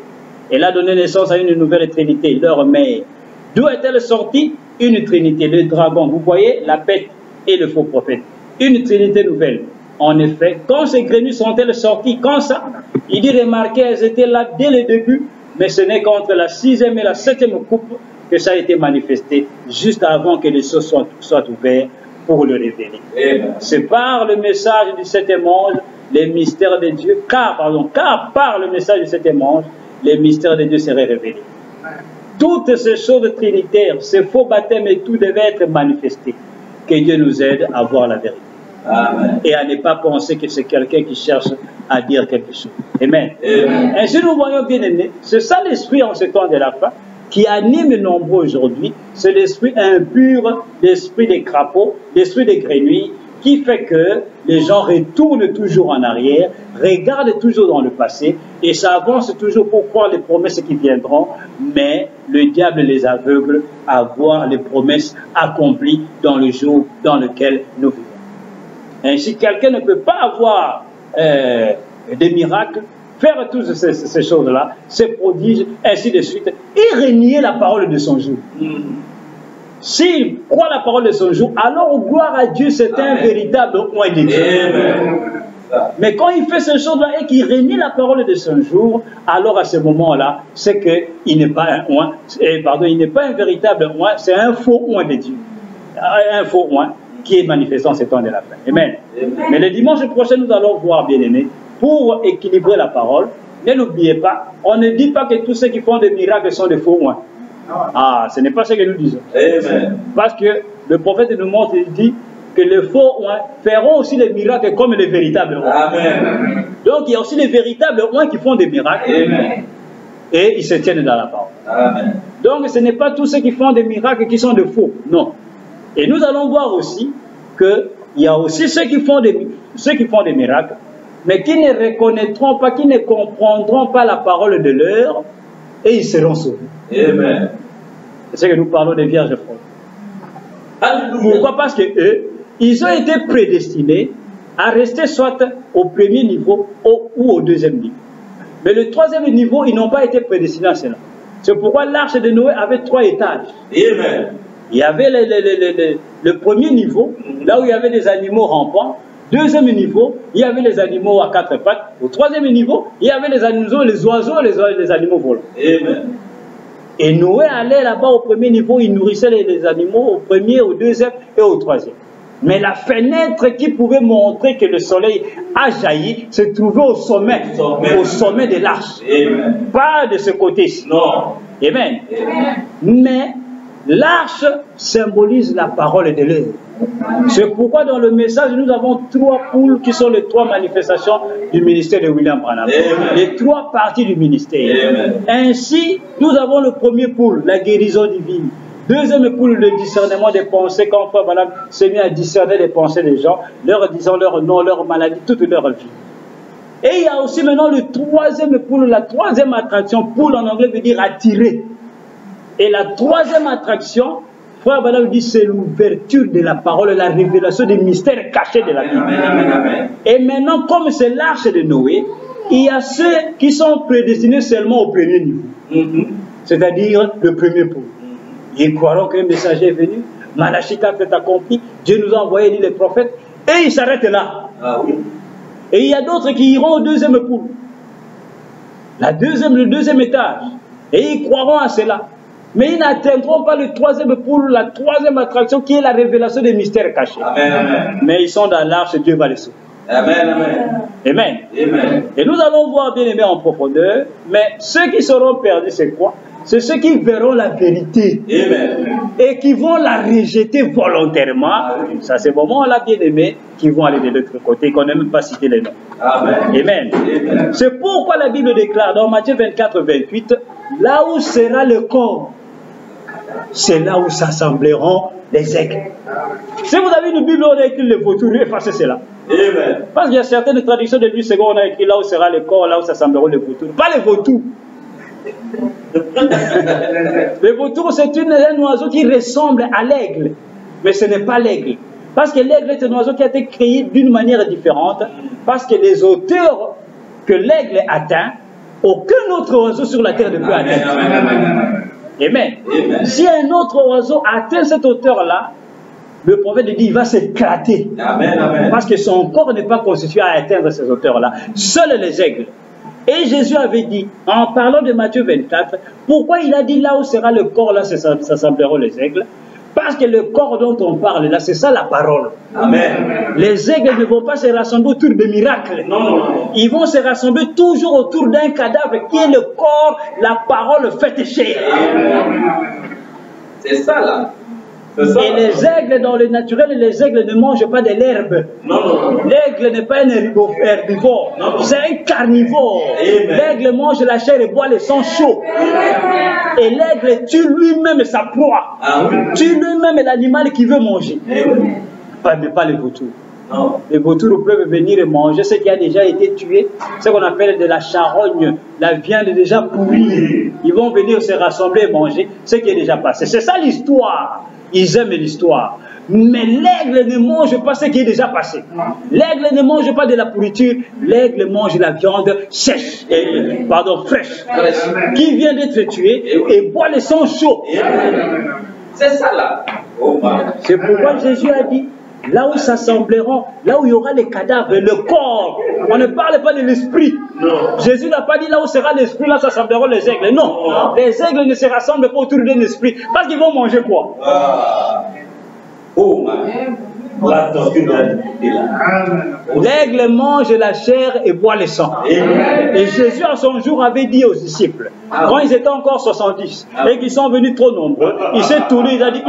Elle a donné naissance à une nouvelle Trinité, leur mère. D'où est-elle sortie? Une Trinité, le dragon. Vous voyez, la bête et le faux prophète. Une Trinité nouvelle. En effet, quand ces grenouilles sont-elles sorties? Quand ça? Il dit, remarquez, elles étaient là dès le début, mais ce n'est qu'entre la 6e et la 7e coupe que ça a été manifesté, juste avant que les cieux soient ouverts pour le révéler. C'est par le message du 7e ange, les mystères de Dieu, car par le message du 7e ange, les mystères de Dieu seraient révélés. Toutes ces choses trinitaires, ces faux baptêmes et tout devait être manifesté. Que Dieu nous aide à voir la vérité. Amen. Et à ne pas penser que c'est quelqu'un qui cherche à dire quelque chose. Amen. Amen. Ainsi nous voyons bien aimés, c'est ça l'esprit en ce temps de la fin qui anime nombreux aujourd'hui. C'est l'esprit impur, l'esprit des crapauds, l'esprit des grenouilles, qui fait que les gens retournent toujours en arrière, regardent toujours dans le passé et s'avancent toujours pour croire les promesses qui viendront, mais le diable les aveugle à voir les promesses accomplies dans le jour dans lequel nous vivons. Ainsi, quelqu'un ne peut pas avoir des miracles, faire toutes ces choses-là, ces prodiges, ainsi de suite, et renier la parole de son jour. S'il croit la parole de son jour, alors gloire à Dieu, c'est un véritable point de Dieu. Mais quand il fait ce chose-là et qu'il renie la parole de son jour, alors à ce moment-là, c'est qu'il n'est pas un oint, il n'est pas un véritable oint, c'est un faux oint de Dieu. Un faux oint qui est manifestant ces temps de la fin. Amen. Mais le dimanche prochain, nous allons voir, bien-aimés, pour équilibrer la parole, ne l'oubliez pas, on ne dit pas que tous ceux qui font des miracles sont des faux oints. Ah, ce n'est pas ce que nous disons. Amen. Parce que le prophète nous montre, il dit que les faux oints feront aussi des miracles comme les véritables oints. Amen. Donc il y a aussi les véritables oints qui font des miracles. Amen. Et ils se tiennent dans la parole. Amen. Donc ce n'est pas tous ceux qui font des miracles qui sont de faux. Non. Et nous allons voir aussi qu'il y a aussi ceux qui font des miracles, mais qui ne reconnaîtront pas, qui ne comprendront pas la parole de l'heure, et ils seront sauvés. Amen. C'est ce que nous parlons des vierges folles. Pourquoi? Parce que eux, ils ont été prédestinés à rester soit au premier niveau ou au deuxième niveau. Mais le troisième niveau, ils n'ont pas été prédestinés à cela. C'est pourquoi l'arche de Noé avait 3 étages. Amen. Il y avait le premier niveau, là où il y avait des animaux rampants. Deuxième niveau, il y avait les animaux à 4 pattes. Au troisième niveau, il y avait les animaux, les oiseaux, les animaux volants. Amen. Et Noé allait là-bas au premier niveau, il nourrissait les animaux au premier, au deuxième et au troisième. Mais la fenêtre qui pouvait montrer que le soleil a jailli se trouvait au sommet de l'arche. Pas de ce côté-ci. Non. Amen. Mais l'arche symbolise la parole de l'heure. C'est pourquoi dans le message, nous avons 3 poules qui sont les 3 manifestations du ministère de William Branham. Les 3 parties du ministère. Amen. Ainsi, nous avons le premier poule, la guérison divine. Deuxième poule, le discernement des pensées, quand Frère Branham s'est mis à discerner les pensées des gens, leur disant leur nom, leur maladie, toute leur vie. Et il y a aussi maintenant le troisième poule, la troisième attraction. Poule en anglais veut dire attirer. Et la troisième attraction, Frère Branham dit, c'est l'ouverture de la parole, la révélation des mystères cachés de la Bible. Et maintenant, comme c'est l'arche de Noé, il y a ceux qui sont prédestinés seulement au premier niveau. C'est-à-dire le premier poule. Ils croiront qu'un messager est venu, Malachie 4 est accompli, Dieu nous a envoyé les prophètes, et ils s'arrêtent là. Ah oui. Et il y a d'autres qui iront au deuxième poule, le deuxième étage, et ils croiront à cela. Mais ils n'atteindront pas le troisième poule, la troisième attraction qui est la révélation des mystères cachés. Amen, amen. Mais ils sont dans l'arche, Dieu va les sauver. Amen, amen. Amen. Amen. Et nous allons voir bien aimé en profondeur, mais ceux qui seront perdus, c'est quoi? C'est ceux qui verront la vérité. Amen. Et qui vont la rejeter volontairement. Ça, c'est vraiment là bien aimé qui vont aller de l'autre côté, qu'on n'a même pas cité les noms. Amen. Amen. Amen. C'est pourquoi la Bible déclare dans Matthieu 24, 28, là où sera le corps, c'est là où s'assembleront les aigles. Si vous avez une Bible où on a écrit le vautour, effacez cela. Amen. Parce qu'il y a certaines traductions de lui second, on a écrit là où sera le corps, là où s'assembleront les vautours. Pas les vautours. Le vautour, c'est un oiseau qui ressemble à l'aigle, mais ce n'est pas l'aigle. Parce que l'aigle est un oiseau qui a été créé d'une manière différente, parce que les hauteurs que l'aigle atteint, aucun autre oiseau sur la terre ne peut atteindre. Amen. Amen. Si un autre oiseau atteint cette hauteur-là, le prophète dit il va s'éclater. Amen, amen. Parce que son corps n'est pas constitué à atteindre ces hauteurs-là. Seuls les aigles. Et Jésus avait dit, en parlant de Matthieu 24, pourquoi il a dit là où sera le corps, là s'assembleront les aigles? Parce que le corps dont on parle là, c'est ça la parole. Amen. Les aigles ne vont pas se rassembler autour de miracles. Non, non, non. Ils vont se rassembler toujours autour d'un cadavre qui est le corps, la parole faite chair. C'est ça là. C'est ça. Et les aigles dans le naturel, les aigles ne mangent pas de l'herbe. Non, non, non. L'aigle n'est pas un herbivore, c'est un carnivore. L'aigle mange la chair et boit le sang chaud. Et l'aigle tue lui-même sa proie. Ah oui. Tue lui-même l'animal qu'il veut manger. Amen. Mais pas les vautours. Non. Les vautours peuvent venir et manger ce qui a déjà été tué, ce qu'on appelle de la charogne, la viande déjà pourrie. Ils vont venir se rassembler et manger ce qui est déjà passé. C'est ça l'histoire. Ils aiment l'histoire. Mais l'aigle ne mange pas ce qui est déjà passé. L'aigle ne mange pas de la pourriture. L'aigle mange la viande sèche, fraîche, qui vient d'être tuée et boit le sang chaud. C'est ça là. Oh, c'est pourquoi Jésus a dit, là où s'assembleront, là où il y aura les cadavres, le corps. On ne parle pas de l'esprit. Jésus n'a pas dit là où sera l'esprit, là s'assembleront les aigles. Non, les aigles ne se rassemblent pas autour d'un esprit. Parce qu'ils vont manger quoi? Oh, la tortue de l'aigle mange la chair et boit le sang. Et Jésus à son jour avait dit aux disciples, quand ils étaient encore 70 et qu'ils sont venus trop nombreux, il s'est tourné, il a dit,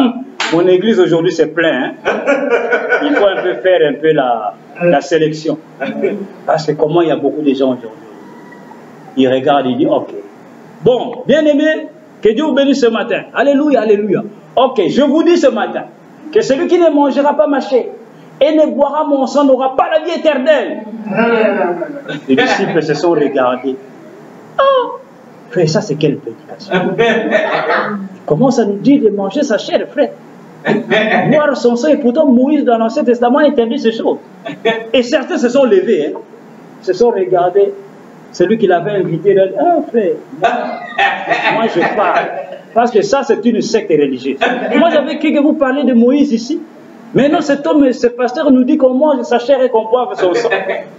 mon église aujourd'hui c'est plein, hein? Il faut un peu faire un peu la sélection. Parce que comment il y a beaucoup de gens aujourd'hui? Il regarde, il dit, ok. Bon, bien aimé, que Dieu vous bénisse ce matin. Alléluia, alléluia. Ok, je vous dis ce matin, que celui qui ne mangera pas ma chair et ne boira mon sang n'aura pas la vie éternelle. Les disciples se sont regardés. Oh, frère, ça c'est quelle prédication? Comment ça nous dit de manger sa chair, frère? Boire son sang, et pourtant Moïse dans l'Ancien Testament interdit ces choses. Et certains se sont levés, hein, se sont regardés. Celui qui l'avait invité, il a dit, ah frère, moi je parle. Parce que ça, c'est une secte religieuse. Moi, j'avais cru que vous parlez de Moïse ici. Mais non, cet homme, ce pasteur nous dit qu'on mange sa chair et qu'on boive son sang.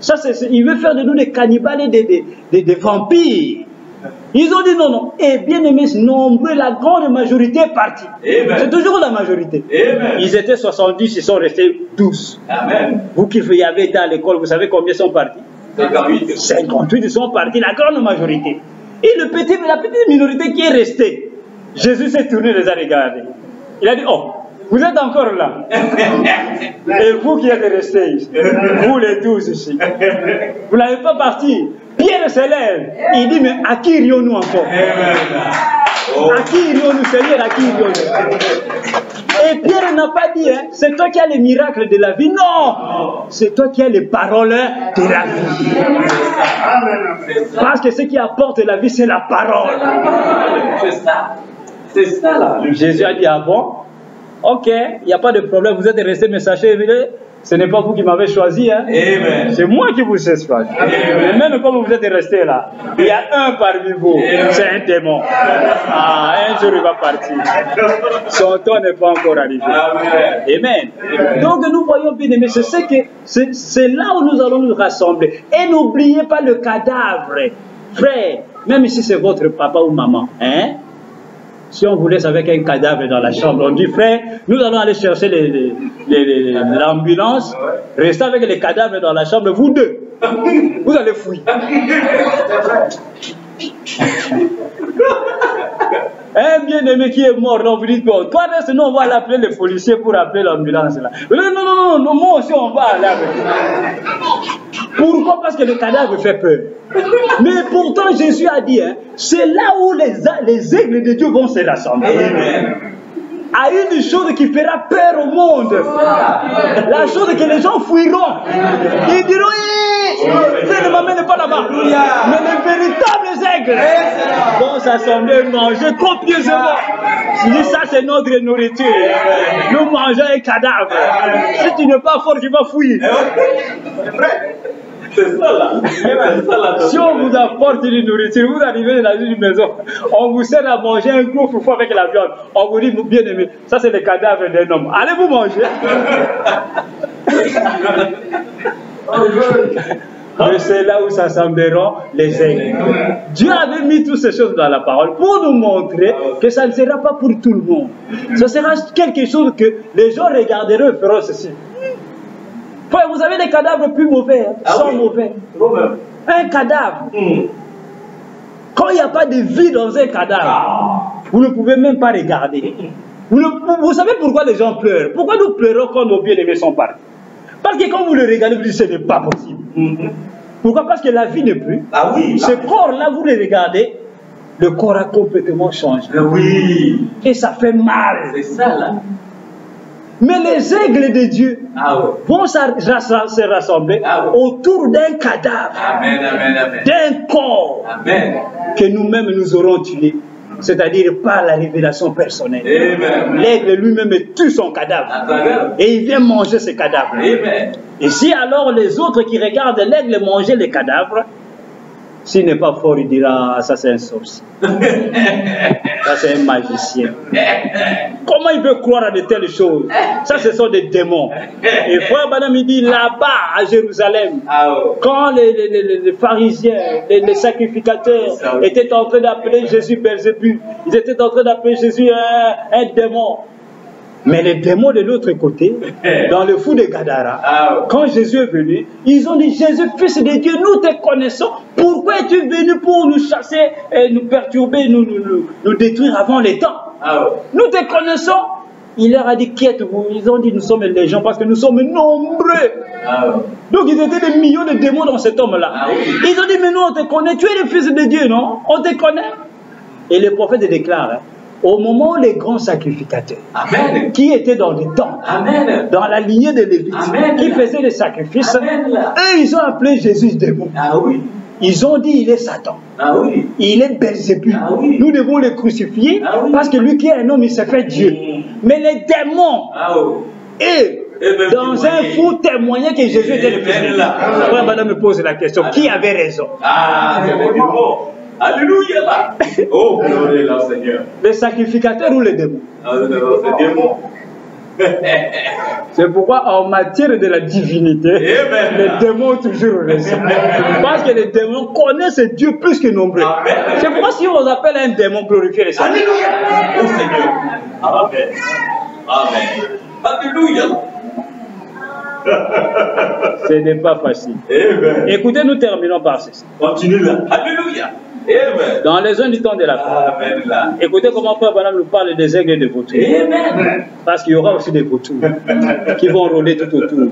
Ça, il veut faire de nous des cannibales et des vampires. Ils ont dit non, non. Et bien aimé, nombreux, la grande majorité est partie. C'est toujours la majorité. Amen. Ils étaient 70, ils sont restés 12. Amen. Vous qui y avez été à l'école, vous savez combien sont partis? 58. 58, ils sont partis, la grande majorité. Et la petite minorité qui est restée, Jésus s'est tourné, les a regardés. Il a dit, oh, vous êtes encore là. Et vous qui êtes restés ici, vous les 12 ici, vous n'avez pas parti. Pierre se lève. Il dit, mais à qui irions-nous encore? À qui irions-nous, Seigneur, à qui irions-nous? Et Pierre n'a pas dit, hein, c'est toi qui as les miracles de la vie. Non, c'est toi qui as les paroles de la vie. Parce que ce qui apporte la vie, c'est la parole. C'est ça. C'est ça là. Jésus a dit, ah bon? Ok, il n'y a pas de problème, vous êtes restés, mais sachez, ce n'est pas vous qui m'avez choisi, hein? C'est moi qui vous ai choisi. Et même quand vous êtes restés là, il y a un parmi vous, c'est un démon. Ah, un jour il va partir. Son temps n'est pas encore arrivé. Amen. Donc nous voyons bien, mais c'est là où nous allons nous rassembler. Et n'oubliez pas le cadavre. Frère, même si c'est votre papa ou maman, hein? Si on vous laisse avec un cadavre dans la chambre, on dit, frère, nous allons aller chercher l'ambulance, restez avec les cadavres dans la chambre, vous deux, vous allez fouiller. Un bien-aimé qui est mort, donc vous dites, bon, toi, sinon on va l'appeler les policiers pour appeler l'ambulance là. Non, moi aussi on va aller avec. Pourquoi? Parce que le cadavre fait peur. Mais pourtant Jésus a dit, hein, c'est là où les aigles de Dieu vont se rassembler. Amen. À une chose qui fera peur au monde. La chose que les gens fuiront. Ils diront, ne m'amène pas là-bas. Mais les véritables aigles vont s'assembler, manger copieusement. Je dis, ça c'est notre nourriture. Nous mangeons un cadavre. Si tu n'es pas fort, tu vas fuir. C'est ça là. Si on vous apporte une nourriture, vous arrivez dans une maison, on vous sert à manger un gros foufou avec la viande. On vous dit, bien aimé, ça c'est le cadavre d'un homme. Allez vous manger. Mais c'est là où s'assembleront les aigles. Dieu avait mis toutes ces choses dans la parole pour nous montrer que ça ne sera pas pour tout le monde. Ce sera quelque chose que les gens regarderont et feront ceci. Vous avez des cadavres plus mauvais, sont mauvais. Un cadavre. Quand il n'y a pas de vie dans un cadavre, vous ne pouvez même pas regarder. Vous savez pourquoi les gens pleurent? Pourquoi nous pleurons quand nos bien-aimés sont partis? Parce que quand vous le regardez, vous dites ce n'est pas possible. Pourquoi? Parce que la vie n'est plus. Ah oui. Ce corps-là, vous le regardez, le corps a complètement changé. Oui. Et ça fait mal. C'est ça là. Mais les aigles de Dieu vont se rassembler autour d'un cadavre, d'un corps que nous-mêmes nous aurons tué. C'est-à-dire par la révélation personnelle. L'aigle lui-même tue son cadavre. Et il vient manger ce cadavre. Et si alors les autres qui regardent l'aigle manger les cadavres, S'il n'est pas fort, il dira, ça c'est un sorcier. Ça c'est un magicien. Comment il peut croire à de telles choses? Ça, ce sont des démons. Et frère Branham, il dit, là-bas, à Jérusalem, quand les pharisiens, les sacrificateurs étaient en train d'appeler Jésus Belzébuth, ils étaient en train d'appeler Jésus un démon. Mais les démons de l'autre côté, dans le fou de Gadara, quand Jésus est venu, ils ont dit, Jésus, fils de Dieu, nous te connaissons. Pourquoi es-tu venu pour nous chasser, nous perturber, nous détruire avant les temps? Nous te connaissons. Il leur a dit, qui êtes-vous? Ils ont dit, nous sommes légions parce que nous sommes nombreux. Donc ils étaient des millions de démons dans cet homme-là. Ils ont dit, mais nous on te connaît, tu es le fils de Dieu, non? On te connaît. Et le prophète déclare, au moment où les grands sacrificateurs, qui étaient dans les temples, dans la lignée de Lévite, qui faisaient les sacrifices, eux, ils ont appelé Jésus démon. Ils ont dit, il est Satan. Il est Belzébuth. Nous devons le crucifier parce que lui qui est un homme, il s'est fait Dieu. Mais les démons, dans un faux témoignaient que Jésus était le fils de Dieu. Frère Madame me pose la question, qui avait raison? Alléluia. Oh, gloire au Seigneur. Les sacrificateurs ou les démons? Les démons. C'est pourquoi en matière de la divinité, les démons ont toujours raison. Parce que les démons connaissent Dieu plus que nombreux. C'est pourquoi si on appelle un démon, glorifier les saints. Alléluia. Oh Seigneur. Amen. Amen. Alléluia. Ce n'est pas facile. Écoutez, nous terminons par ceci. Continue là. Alléluia. Amen. Dans les zones du temps de la fin. Écoutez comment Frère Branham nous parle des aigles et des vautours. Parce qu'il y aura aussi des vautours qui vont rôder tout autour.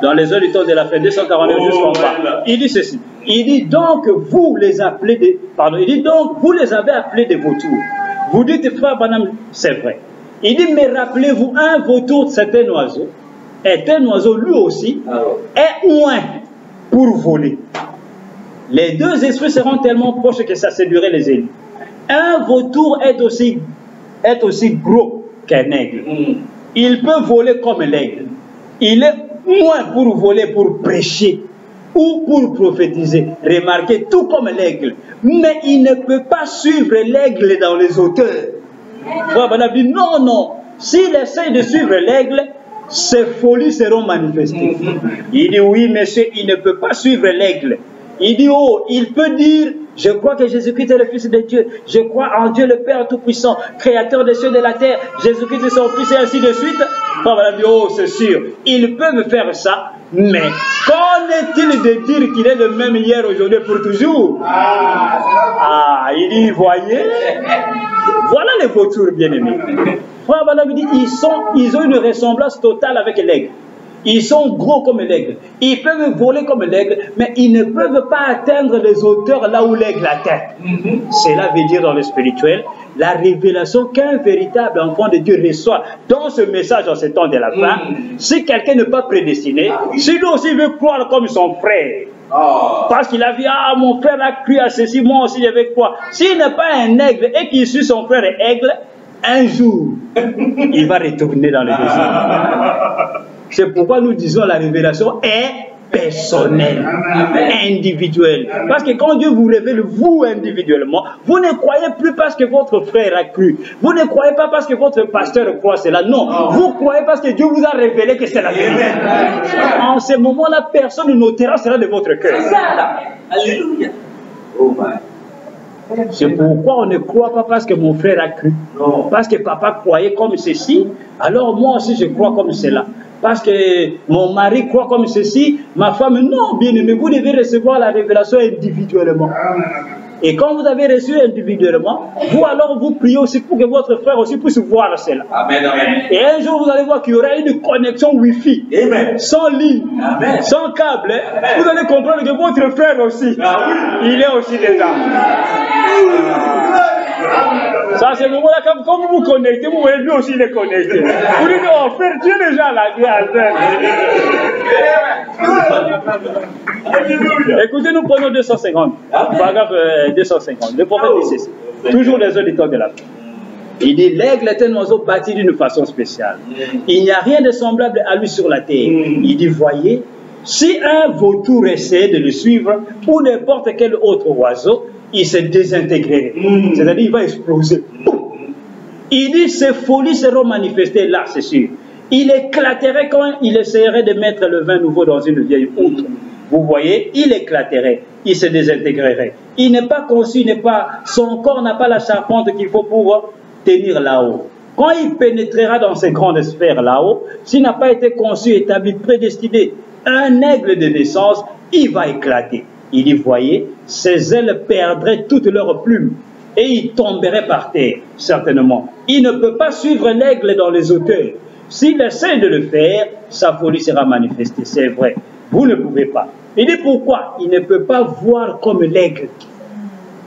Dans les zones du temps de la fin, 249 jusqu'en bas. Il dit ceci. Il dit donc vous les appelez des... Pardon. Il dit donc vous les avez appelés des vautours. Vous dites Frère Branham, c'est vrai. Il dit mais rappelez-vous, un vautour c'est un oiseau. Est un oiseau lui aussi. Est oint pour voler. Les deux esprits seront tellement proches que ça séduirait les élus. Un vautour est aussi gros qu'un aigle. Il peut voler comme l'aigle. Il est moins pour voler, pour prêcher ou pour prophétiser. Remarquez, tout comme l'aigle. Mais il ne peut pas suivre l'aigle dans les hauteurs. Frère Branham dit non, non. S'il essaie de suivre l'aigle, ses folies seront manifestées. Il dit oui, monsieur, il ne peut pas suivre l'aigle. Il dit, oh, il peut dire, je crois que Jésus-Christ est le Fils de Dieu. Je crois en Dieu le Père Tout-Puissant, Créateur des cieux et de la terre. Jésus-Christ est son Fils et ainsi de suite. Voilà, oh, c'est sûr. Il peut me faire ça, mais qu'en est-il de dire qu'il est le même hier, aujourd'hui, pour toujours? Il dit, voyez, voilà les vautours bien-aimés. Frère Branham dit, ils ont une ressemblance totale avec l'aigle. Ils sont gros comme l'aigle. Ils peuvent voler comme l'aigle, mais ils ne peuvent pas atteindre les hauteurs là où l'aigle atteint. Cela veut dire dans le spirituel, la révélation qu'un véritable enfant de Dieu reçoit dans ce message en ce temps de la fin. Si quelqu'un n'est pas prédestiné, si lui aussi veut croire comme son frère, parce qu'il a vu, mon frère a cru à ceci, moi aussi je vais croire. S'il n'est pas un aigle et qu'il suit son frère aigle, un jour, il va retourner dans le désert. C'est pourquoi nous disons la révélation est personnelle, individuelle. Parce que quand Dieu vous révèle, vous individuellement, vous ne croyez plus parce que votre frère a cru. Vous ne croyez pas parce que votre pasteur croit cela. Non, vous croyez parce que Dieu vous a révélé que c'est la vérité. En ce moment-là, personne ne notera cela de votre cœur. Alléluia. C'est pourquoi on ne croit pas parce que mon frère a cru. Parce que papa croyait comme ceci, alors moi aussi je crois comme cela. Parce que mon mari croit comme ceci, ma femme, non, bien aimé, vous devez recevoir la révélation individuellement. Et quand vous avez reçu individuellement, vous alors vous priez aussi pour que votre frère aussi puisse voir cela. Amen, amen. Et un jour vous allez voir qu'il y aura une connexion Wi-Fi, sans ligne, sans câble. Vous allez comprendre que votre frère aussi, il est aussi dedans. Ça c'est le moment là, quand vous vous connectez, vous voyez lui aussi il est connecté. Vous dites, oh frère, tu es déjà là, écoutez, nous prenons 250. Paragraphe 250. Le prophète dit ceci. Toujours les auditeurs de la paix. Il dit, l'aigle est un oiseau bâti d'une façon spéciale. Il n'y a rien de semblable à lui sur la terre. Il dit, voyez, Si un vautour essaie de le suivre, ou n'importe quel autre oiseau, il se désintégrerait. C'est-à-dire il va exploser. Il dit ces folies seront manifestées là, c'est sûr. Il éclaterait quand il essaierait de mettre le vin nouveau dans une vieille outre. Vous voyez, il éclaterait, il se désintégrerait. Il n'est pas conçu, son corps n'a pas la charpente qu'il faut pour tenir là-haut. Quand il pénétrera dans ces grandes sphères là-haut, s'il n'a pas été conçu, établi, prédestiné, un aigle de naissance, il va éclater. Il dit, voyez, ses ailes perdraient toutes leurs plumes et il tomberait par terre, certainement. Il ne peut pas suivre l'aigle dans les hauteurs. S'il essaie de le faire, sa folie sera manifestée, c'est vrai. Vous ne pouvez pas. Il dit pourquoi? Il ne peut pas voir comme l'aigle.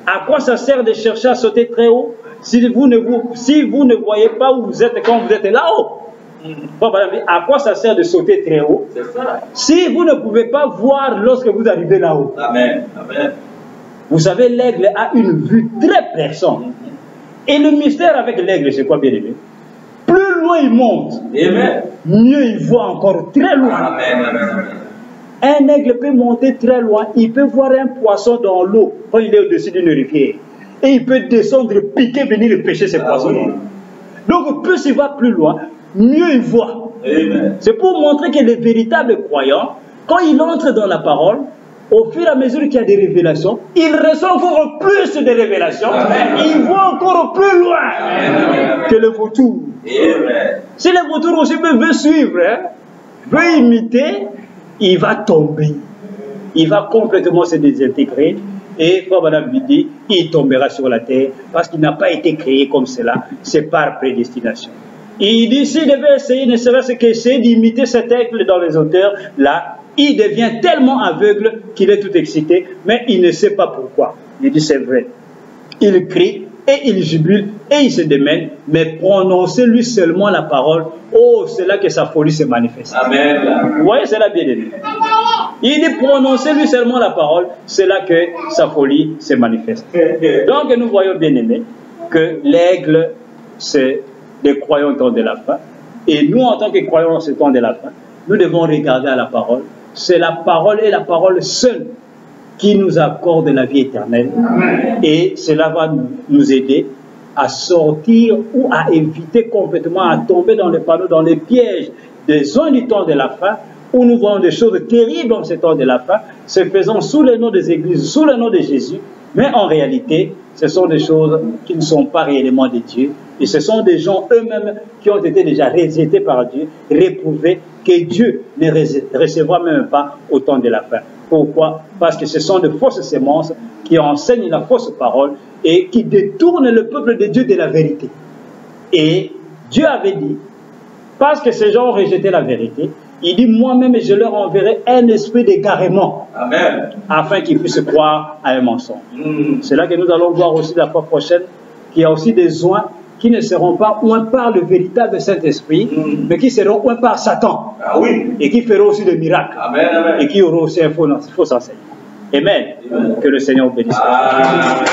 À quoi ça sert de chercher à sauter très haut si vous ne voyez pas où vous êtes quand vous êtes là-haut? À quoi ça sert de sauter très haut si vous ne pouvez pas voir lorsque vous arrivez là-haut? Amen. Amen. Vous savez, l'aigle a une vue très perçante. Et le mystère avec l'aigle, c'est quoi, bien aimé? Plus loin il monte, Amen. Mieux il voit encore très loin. Amen. Amen. Un aigle peut monter très loin, il peut voir un poisson dans l'eau quand il est au-dessus d'une rivière. Et il peut descendre, piquer, venir pêcher ces poissons. Oui. Donc plus il va plus loin, mieux il voit. C'est pour montrer que les véritables croyants, quand ils entrent dans la parole, au fur et à mesure qu'il y a des révélations, ils reçoivent encore plus de révélations. Amen. Ils voient encore plus loin. Amen. Que le vautour. Amen. Si le vautour aussi veut suivre, veut imiter, il va tomber. Il va complètement se désintégrer. Et comme Madame lui dit, il tombera sur la terre parce qu'il n'a pas été créé comme cela. C'est par prédestination. Et il dit, s'il devait essayer, ne serait-ce qu'essayer d'imiter cet aigle dans les hauteurs, là, il devient tellement aveugle qu'il est tout excité, mais il ne sait pas pourquoi. Il dit, c'est vrai. Il crie et il jubile et il se démène, mais prononcez-lui seulement la parole. Oh, c'est là que sa folie se manifeste. Amen. Vous voyez, c'est là bien aimé. Il dit, prononcez-lui seulement la parole, c'est là que sa folie se manifeste. Donc, nous voyons bien aimé que l'aigle, c'est les croyants au temps de la fin. Et nous, en tant que croyants au temps de la fin, nous devons regarder à la parole. C'est la parole et la parole seule qui nous accorde la vie éternelle. Et cela va nous aider à sortir ou à éviter complètement à tomber dans les panneaux, dans les pièges des hommes du temps de la fin, où nous voyons des choses terribles dans ce temps de la fin, se faisant sous le nom des églises, sous le nom de Jésus. Mais en réalité, ce sont des choses qui ne sont pas réellement de Dieu. Et ce sont des gens eux-mêmes qui ont été déjà rejetés par Dieu, réprouvés, que Dieu ne recevra même pas au temps de la fin. Pourquoi? Parce que ce sont de fausses semences qui enseignent la fausse parole et qui détournent le peuple de Dieu de la vérité. Et Dieu avait dit, parce que ces gens ont rejeté la vérité, il dit, moi-même, je leur enverrai un esprit d'égarement. Amen. Afin qu'ils puissent croire à un mensonge. C'est là que nous allons voir aussi la fois prochaine qu'il y a aussi des oints qui ne seront pas oints par le véritable Saint-Esprit, mais qui seront oints par Satan. Ah oui. Et qui feront aussi des miracles. Amen, amen. Et qui auront aussi un faux enseignement. Amen. Amen. Que le Seigneur bénisse. Amen.